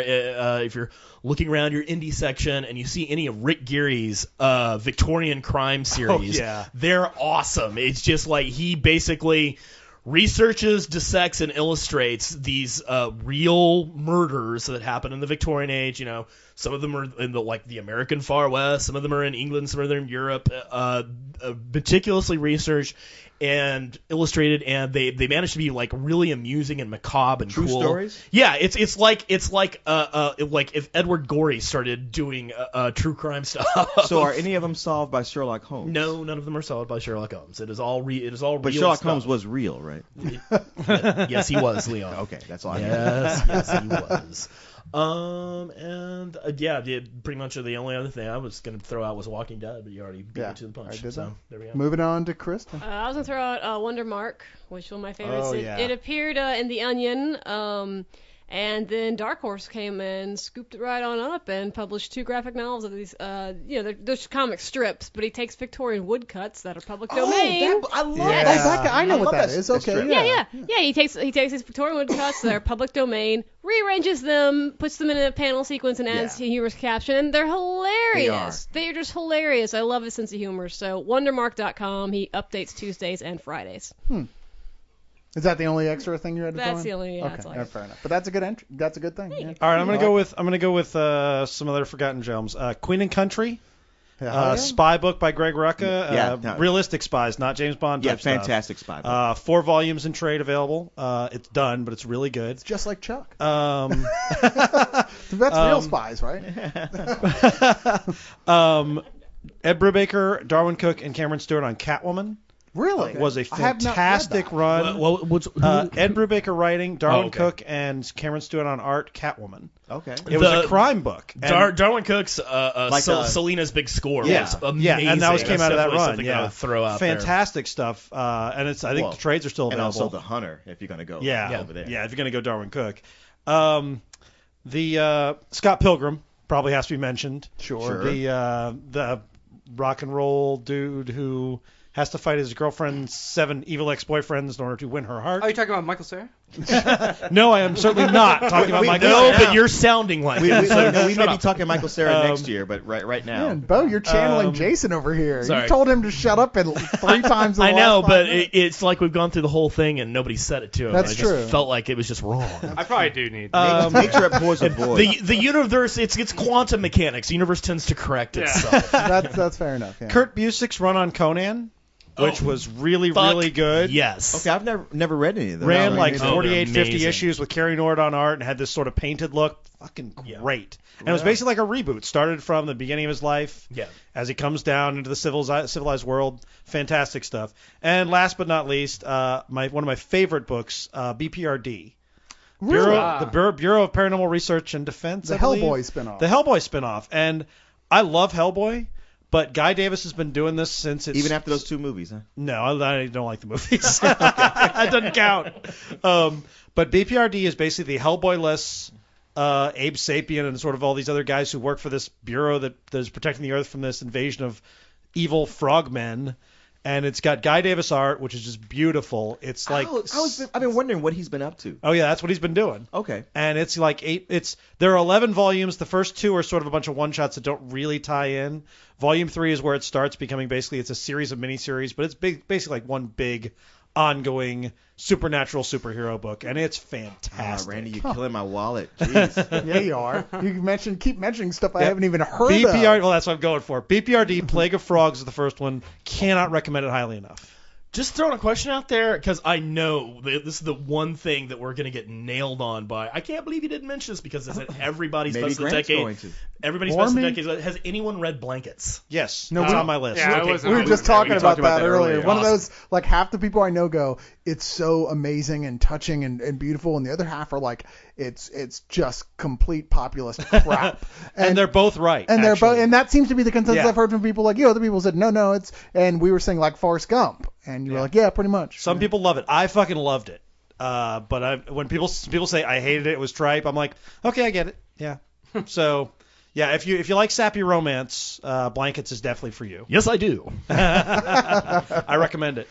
If you're looking around your indie section and you see any of Rick Geary's Victorian crime series, they're awesome. It's just like he basically researches, dissects, and illustrates these real murders that happen in the Victorian age. Some of them are in the American Far West, some of them are in England, some of them are in Europe. Meticulously researched and illustrated, and they managed to be really amusing and macabre and True cool. stories? Yeah, it's like if Edward Gorey started doing true crime stuff. So are any of them solved by Sherlock Holmes? No, none of them are solved by Sherlock Holmes. It is all real. But Sherlock stuff. Holmes was real, right? Yes, he was, Leon. Okay, that's all I need. Yes, he was. Pretty much the only other thing I was going to throw out was Walking Dead, but you already beat me to the punch. So there we go. Moving on to Kristen. I was going to throw out Wonder Mark, which was one of my favorites. Oh, yeah. It appeared in The Onion, and then Dark Horse came in, scooped it right on up, and published 2 graphic novels of these. They're comic strips, but he takes Victorian woodcuts that are public domain. I love that. I know what that is. Okay, Yeah. He takes these Victorian woodcuts that are public domain, rearranges them, puts them in a panel sequence, and adds humorous caption, and they're hilarious. They are just hilarious. I love his sense of humor. So wondermark.com. He updates Tuesdays and Fridays. Is that the only extra thing you had to throw in? That's the only. Yeah, Okay, yeah, fair enough. But that's a good entry. That's a good thing. Yeah. All right, I'm gonna go with some other forgotten gems. Queen and Country, spy book by Greg Rucka. Realistic spies, not James Bond type stuff. Fantastic spy book. 4 volumes in trade available. It's done, but it's really good. It's just like Chuck. That's real spies, right? Ed Brubaker, Darwin Cook, and Cameron Stewart on Catwoman. Really? Was a fantastic run. Ed Brubaker writing, Darwin Cook, and Cameron Stewart on art, Catwoman. Okay. It was a crime book. Darwin Cook's Selena's Big Score was amazing. Yeah, and that came out of that run. Yeah, I would throw out fantastic stuff. And I think the trades are still available. And also The Hunter, if you're going to go over there. Yeah, if you're going to go Darwin Cook. The Scott Pilgrim probably has to be mentioned. Sure. The rock and roll dude who has to fight his girlfriend's 7 evil ex-boyfriends in order to win her heart. Are you talking about Michael Cera? No, I am certainly not talking about Michael Cera. No, but you're sounding like it. We may be talking Michael Cera next year, but right now. Man, Bo, you're channeling Jason over here. Sorry. You told him to shut up 3 times in the I know, last 5 but minutes. it's like we've gone through the whole thing and nobody said it to him. That's I true. just felt like it was just wrong. I probably do need. Nature abhors a void. The universe, it's quantum mechanics. The universe tends to correct itself. That's fair enough. Yeah. Kurt Busiek's run on Conan, which was really good. Yes. Okay, I've never read any of them. Ran like Oh, 48, 50 amazing. issues with Carrie Nord on art and had this sort of painted look. Fucking great. And it was basically like a reboot. Started from the beginning of his life as he comes down into the civilized world. Fantastic stuff. And last but not least, one of my favorite books, BPRD. Bureau of Paranormal Research and Defense. The I believe. Hellboy spinoff. The Hellboy spinoff. And I love Hellboy. But Guy Davis has been doing this since it's... Even after those 2 movies, huh? No, I don't like the movies. That doesn't count. But BPRD is basically the Hellboy-less Abe Sapien and sort of all these other guys who work for this bureau that is protecting the Earth from this invasion of evil frogmen. And it's got Guy Davis art, which is just beautiful. It's like... I've been wondering what he's been up to. Oh, yeah, that's what he's been doing. Okay. And it's like there are 11 volumes. The first 2 are sort of a bunch of one-shots that don't really tie in. Volume 3 is where it starts becoming basically, it's a series of miniseries, but it's basically like one big ongoing supernatural superhero book, and it's fantastic. Randy, you're killing my wallet. Jeez. Yeah, you are. You keep mentioning stuff I haven't even heard BPR, of. well, that's what I'm going for. BPRD, Plague of Frogs is the first one. Cannot recommend it highly enough. Just throwing a question out there, because I know this is the one thing that we're going to get nailed on by. I can't believe you didn't mention this because it's everybody's Maybe best of the Grant's decade. going to. Everybody's best of the decade. Has anyone read Blankets? Yes, No, it's we- on my list. Yeah, Okay, We were just talking about that earlier. One of Awesome. those, like, half the people I know go, it's so amazing and touching and beautiful, and the other half are like, it's just complete populist crap. And they're both right. and they're both, actually. and that seems to be the consensus Yeah. I've heard from people. Like, other people said no, it's, and we were saying like Forrest Gump, and you were like, yeah, pretty much. Some people love it. I fucking loved it. But when people say I hated it, it was tripe, I'm like, okay, I get it. Yeah. So, yeah, if you like sappy romance, Blankets is definitely for you. Yes, I do. I recommend it.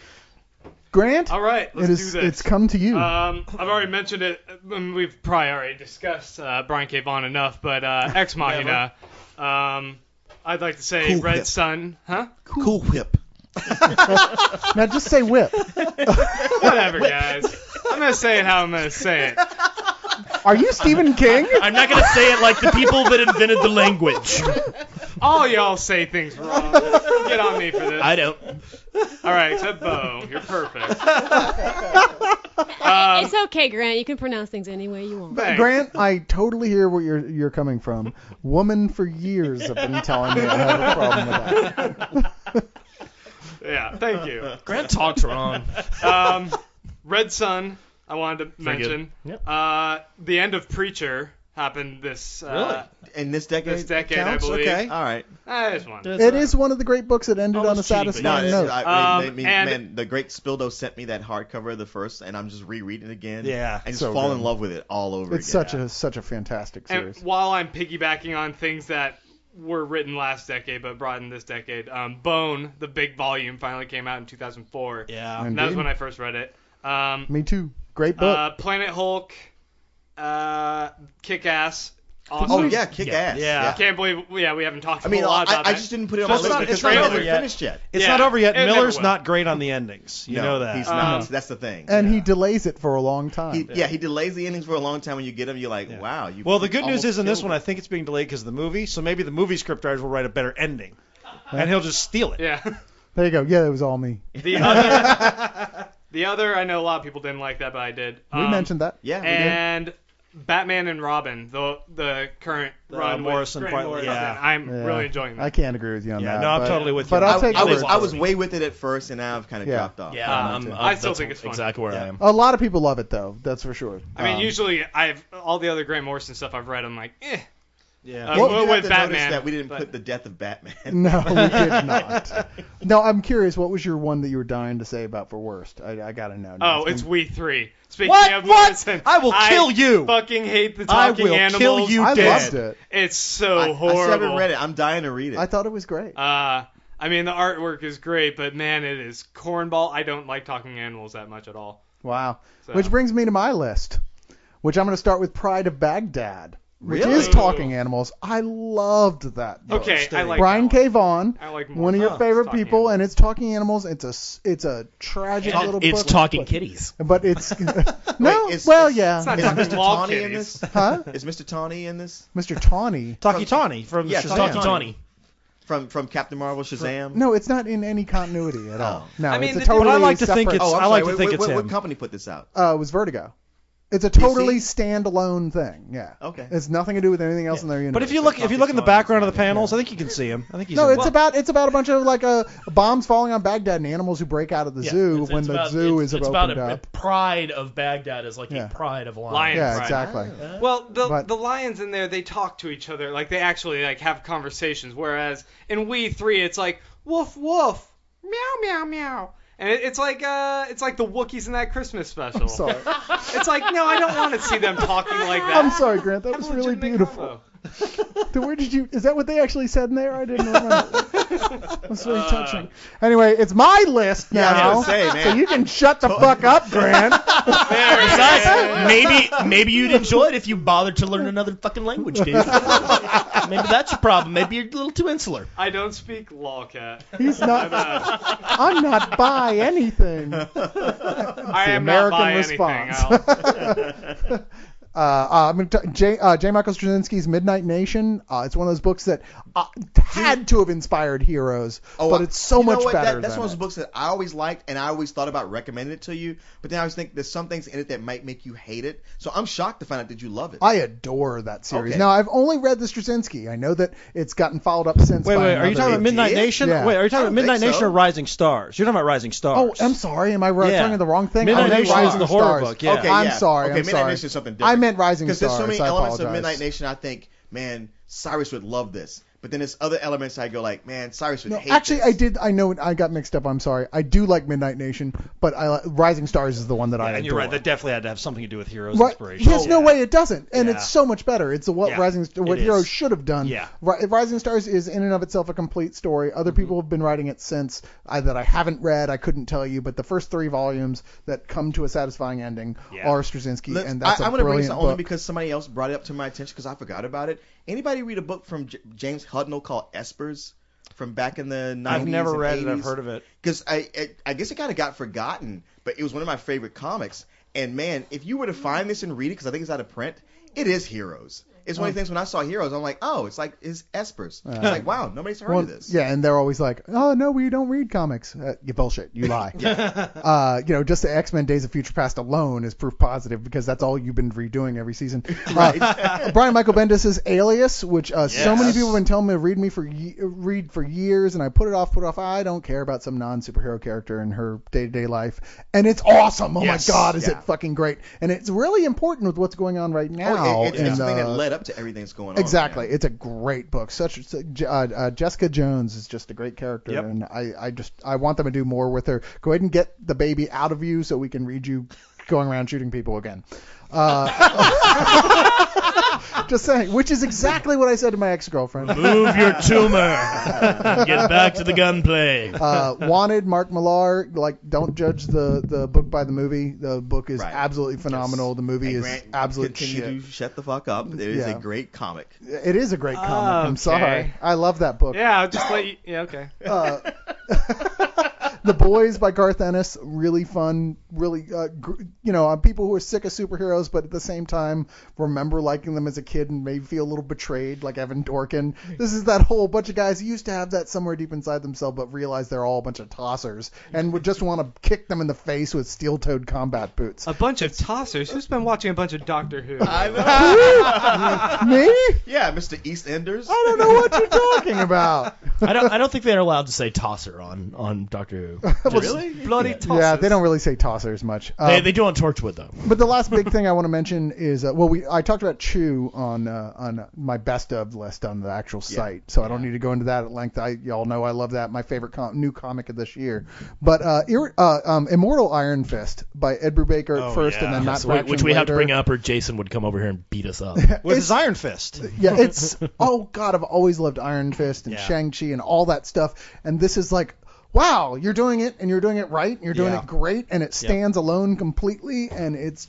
Grant, All right, let's do this. It's come to you. I've already mentioned it. We've probably already discussed Brian K. Vaughan enough, but Ex Machina. I'd like to say Cool Red Whip. Sun. Huh? Cool Whip. Now just say whip. Whatever, guys. I'm going to say it how I'm going to say it. Are you Stephen King? I'm not going to say it like the people that invented the language. All y'all say things wrong. Get on me for this. I don't. All right, except Bo. You're perfect. It's okay, Grant. You can pronounce things any way you want. Thanks. Grant, I totally hear where you're coming from. Woman for years have been telling me I have a problem with that. Yeah, thank you. Grant talks wrong. Red Sun, I wanted to Very good. mention. Yep. The end of Preacher happened this In this decade? this decade, I Counts? believe. Okay. All right. I just one. It is one of the great books that ended on a Almost cheating, but satisfying No, note. And- the great Spildo sent me that hardcover of the first, and I'm just rereading it again. Yeah. And just So fall good. in love with it all over It's again. such a fantastic And series. while I'm piggybacking on things that were written last decade but brought in this decade, Bone, the big volume, finally came out in 2004. Yeah. And that was Indeed. when I first read it. Me too. Great book. Planet Hulk, Kick-Ass. Oh Awesome. yeah, kick ass. Yeah. I can't believe we haven't talked I mean, a lot about I that. just didn't put it on So my it's list not- because it's not it over hasn't yet. finished yet. It's Yeah, not over yet. it never Miller's will. not great on the endings. You know that. He's not. That's the thing. And he delays it for a long time. He delays the endings for a long time. When you get them, you're like, wow. You Well, the good news almost is in this killed one, I it. think it's being delayed because of the movie. So maybe the movie script writers will write a better ending, and he'll just steal it. Yeah. There you go. Yeah, it was all me. The other, I know a lot of people didn't like that, but I did. We mentioned that. Yeah. we did. And Batman and Robin, the current run Morrison with part, Grant Morrison. yeah. I'm Yeah. really enjoying that. I can't agree with you on Yeah, that. no, I'm but- totally with you. But I'll take I your was word. I was way with it at first, and now I've kind of Yeah. dropped off. Yeah, I still that's think it's fun. exactly where I am. A lot of people love it though. That's for sure. I mean, usually I've all the other Grant Morrison stuff I've read. I'm like, eh. Yeah. You Well, do have with to Batman, notice that we didn't but- put the death of Batman. No, we did not. No, I'm curious. What was your one that you were dying to say about for worst? I gotta know. Oh, it's We Three. Speaking What? of What? Morrison, I will kill you. Fucking hate the I talking will animals. kill you I dead. loved it. It's so I horrible. still haven't read it. I'm dying to read it. I thought it was great. I mean, the artwork is great, but man, it is cornball. I don't like talking animals that much at all. Wow. So- Which brings me to my list, which I'm going to start with Pride of Baghdad, which Really? is talking animals. I loved that book. Okay, I like Brian that one. K. Vaughan, I like more one of your Huh. favorite Talking people, animals. and it's talking animals. It's a tragic little book. It's talking but- kitties. But it's no. Wait, well, is- yeah. It's not Is talking Mr. log Tawny in kitties. this? Huh? Is Mr. Tawny in this? Mr. Tawny. Talkie Tawny from Yeah, Shazam. Talkie Tawny. From Captain Marvel, Shazam? No, it's not in any continuity at all. No, I mean, it's a the- totally But I like to think separate. it's- Oh, I'm I like sorry. to think Wait, it's what him. company put this out? It was Vertigo. It's a totally DC? standalone thing. Yeah. Okay. It's nothing to do with anything else in their universe. But if you look in the background of the panels, I think you can see him. I think he's No, in it's there. about a bunch of like bombs falling on Baghdad and animals who break out of the zoo when the zoo is it's opened about up. pride of Baghdad is like Yeah. a pride of lions. Lion Yeah, pride. exactly. Well, But- the lions in there, they talk to each other, like they actually like have conversations. Whereas in We Three, it's like woof woof, meow meow meow, and it's like the Wookiees in that Christmas special. I'm sorry. It's like no, I don't want to see them talking like that. I'm sorry, Grant. That Have was a really legitimate beautiful. combo. Where did you? Is that what they actually said in there? I didn't remember. That's very touching. Anyway, it's my list Yeah, I now, was gonna say, man. so you can shut the fuck up, Grant. There it is. maybe you'd enjoy it if you bothered to learn another fucking language, dude. Maybe that's your problem. Maybe you're a little too insular. I don't speak lolcat. He's not. I'm not by anything. I am American not by response. anything. I'm going to J. Michael Straczynski's Midnight Nation. It's one of those books that had to have inspired Heroes, but it's so much better. That's than one of those it. books that I always liked, and I always thought about recommending it to you. But then I always think there's some things in it that might make you hate it. So I'm shocked to find out that you love it. I adore that series. Okay. Now, I've only read the Straczynski. I know that it's gotten followed up since. Wait, are you talking about Midnight did? Nation? Yeah. Wait, are you talking I about don't Midnight think Nation so. or Rising Stars? You're talking about Rising Stars. Oh, I'm sorry. Am I Yeah. talking the wrong thing? Midnight I meant Nation is Rising the horror Stars. book, yeah. Okay, I'm yeah. sorry. Okay, I'm Midnight sorry. Nation is something different. I meant Rising Because Stars. there's so many I elements apologize. of Midnight Nation. I think, man, Cyrus would love this. But then there's other elements I go like, man, Cyrus would No, hate actually, this. I know I got mixed up. I'm sorry. I do like Midnight Nation, but Rising Stars is the one that I adore. And you're right. That definitely had to have something to do with Heroes Right. inspiration. There's no way it doesn't, and Yeah. it's so much better. It's what Yeah, what it Heroes is. should have done. Yeah. Rising Stars is in and of itself a complete story. Other people have been writing it since that I haven't read. I couldn't tell you, but the first 3 volumes that come to a satisfying ending Yeah. are Straczynski, Let's- and that's I'm a going to bring brilliant this book. only because somebody else brought it up to my attention because I forgot about it. Anybody read a book from James Hudnall called Espers from back in the 90s? I've never and read it. 80s? I've heard of it. Because I guess it kind of got forgotten, but it was one of my favorite comics. And man, if you were to find this and read it, because I think it's out of print, it is Heroes. It's one of the things when I saw Heroes, I'm like, oh, it's like it's Espers. It's like, wow, nobody's heard of this. Yeah, and they're always like, oh, no, we don't read comics. You bullshit. You lie. Just the X-Men Days of Future Past alone is proof positive because that's all you've been redoing every season. Brian Michael Bendis' Alias, which so many people have been telling me to read for years, and I put it off. I don't care about some non-superhero character in her day-to-day life. And it's awesome. Oh, Yes. my God, is Yeah. it fucking great. And it's really important with what's going on right now. Oh, it's in, the thing that led up to everything that's going on. Exactly. man. It's a great book. Jessica Jones is just a great character, Yep. and I want them to do more with her. Go ahead and get the baby out of you so we can read you going around shooting people again. Just saying, which is exactly what I said to my ex-girlfriend. Move your tumor. Get back to the gunplay. Wanted, Mark Millar, don't judge the book by the movie. The book is Right. absolutely phenomenal. Yes. The movie And is Grant, absolute continue shit. to shut the fuck up. It is a Yeah. great comic. It is a great comic. I'm Okay. sorry. I love that book. Yeah, I'll just let you. Yeah, okay. The Boys by Garth Ennis, really fun, really, people who are sick of superheroes, but at the same time remember liking them as a kid and maybe feel a little betrayed, like Evan Dorkin. This is that whole bunch of guys who used to have that somewhere deep inside themselves, but realize they're all a bunch of tossers and would just want to kick them in the face with steel-toed combat boots. A bunch of tossers. Who's been watching a bunch of Doctor Who? I know. Me? Yeah, Mr. EastEnders. I don't know what you're talking about. I don't think they're allowed to say tosser on Doctor Who. Really? Bloody tossers. Yeah, they don't really say tossers much. They do on Torchwood though. But the last big thing I want to mention is, I talked about Chew on my best of list on the actual site, so I don't need to go into that at length. Y'all know I love that. My favorite new comic of this year. But Immortal Iron Fist by Ed Brubaker at first, and then Matt Fraction Which we have to later. bring up, or Jason would come over here and beat us up. With his Iron Fist. Yeah, it's oh god, I've always loved Iron Fist and Yeah. Shang-Chi and all that stuff, and this is like, wow, you're doing it and you're doing it right and you're doing it great and it stands alone completely and it's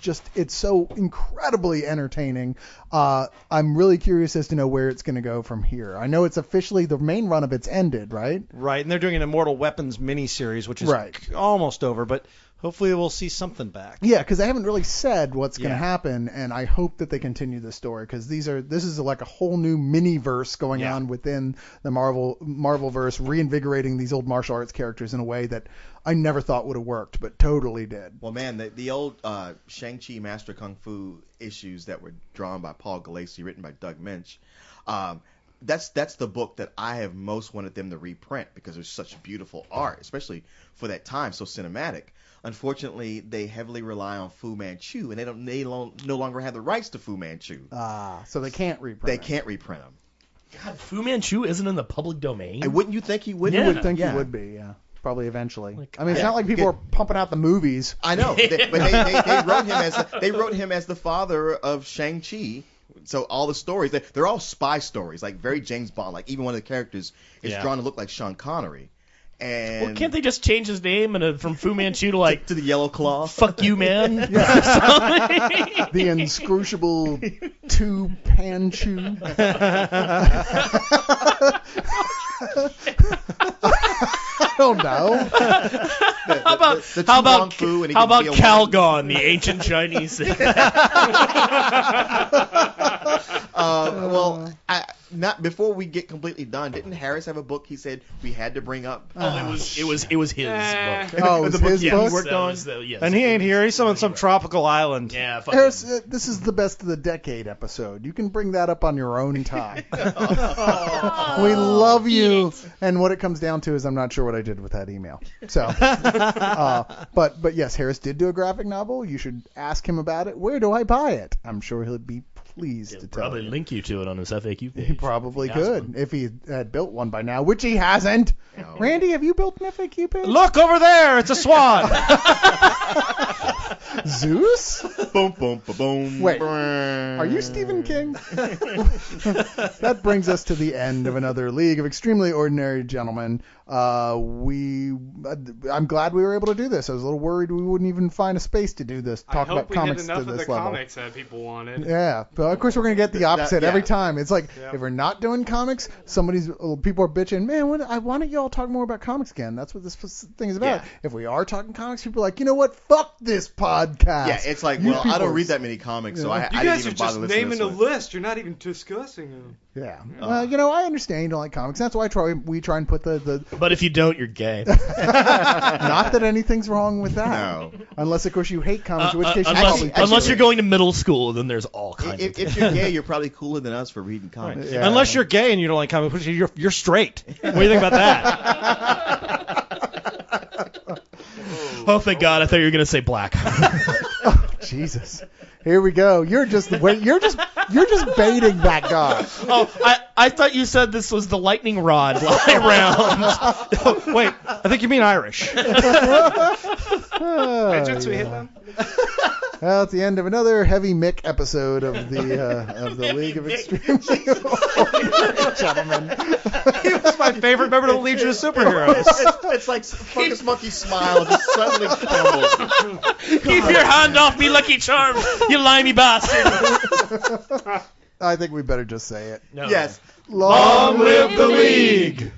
so incredibly entertaining. I'm really curious as to know where it's going to go from here. I know it's officially the main run of it's ended, right? Right, and they're doing an Immortal Weapons miniseries, which is Right. almost over, but hopefully we'll see something back. Yeah, because they haven't really said what's going to Yeah. happen, and I hope that they continue the story because this is like a whole new mini-verse going Yeah. on within the Marvel-verse, reinvigorating these old martial arts characters in a way that I never thought would have worked, but totally did. Well, man, the old Shang-Chi Master Kung Fu issues that were drawn by Paul Gulacy, written by Doug Minch, that's the book that I have most wanted them to reprint because there's such beautiful art, especially for that time, so cinematic. Unfortunately, they heavily rely on Fu Manchu, and they no longer have the rights to Fu Manchu. So they can't reprint They it. can't reprint them. God, Fu Manchu isn't in the public domain. And wouldn't you think he would? You Yeah. would think Yeah. he would be, yeah. Probably eventually. Like, I mean, it's not like people are pumping out the movies. I know, but they wrote him as the father of Shang-Chi. So all the stories, they're all spy stories, like very James Bond. Like even one of the characters is Yeah. drawn to look like Sean Connery. And Well, can't they just change his name from Fu Manchu to like to the Yellow Claw? fuck you, man? The inscrutable Two-Pan-Chew. I don't know. How about the how about Wong Fu, and he how can about be a Calgon, the ancient Chinese? Well, not before we get completely done. Didn't Harris have a book he said we had to bring up? Oh, it was his book. Oh, it was his he book? worked on. And he ain't here. He's on some tropical island. Yeah, fuck Harris, him. this is the best of the decade episode. You can bring that up on your own time. We love you. And what it comes down to is I'm not sure what I did with that email. So, but yes, Harris did do a graphic novel. You should ask him about it. Where do I buy it? I'm sure he'll be pleased to tell Probably you. link you to it on his FAQ page. He probably Ask could him. if he had built one by now, which he hasn't. No. Randy, have you built an FAQ page? Look over there. It's a swan. Zeus? Boom, boom, ba boom. Wait, are you Stephen King? That brings us to the end of another League of Extremely Ordinary Gentlemen. I'm glad we were able to do this. I was a little worried we wouldn't even find a space to do this. Talk I about hope we comics did enough to of this the level. comics that people wanted. Yeah, but of course we're gonna get the opposite yeah. every time. It's like Yeah. if we're not doing comics, people are bitching. Man, why don't you all talk more about comics again? That's what this thing is about. Yeah. If we are talking comics, people are like, you know what? Fuck this podcast. Yeah, it's like, You well, I people don't are- read that many comics, so Yeah. I You didn't guys even are bother just listening naming to a this list. You're not even discussing them. Yeah. Well, I understand you don't like comics. That's why we try and put the But if you don't, you're gay. not that anything's wrong with that. No. Unless of course you hate comics, in which case you unless probably unless you're going to middle school, then there's all kinds of If you're gay, you're probably cooler than us for reading comics. Yeah. Unless you're gay and you don't like comic books, you're straight. What do you think about that? Oh, thank God! I thought you were gonna say black. Jesus. Here we go. You're just baiting that guy. Oh, I thought you said this was the lightning rod round. Wait, I think you mean Irish. Midgets, we hit them? Well, it's the end of another Heavy Mick episode of the League of Extremely Ordinary Gentlemen. He was my favorite member of the Legion of Superheroes. It's like Fungus Monkey smile just suddenly crumbles. Keep your hand off me, Lucky Charms, you limey bastard. I think we better just say it. No. Yes. Long live the League!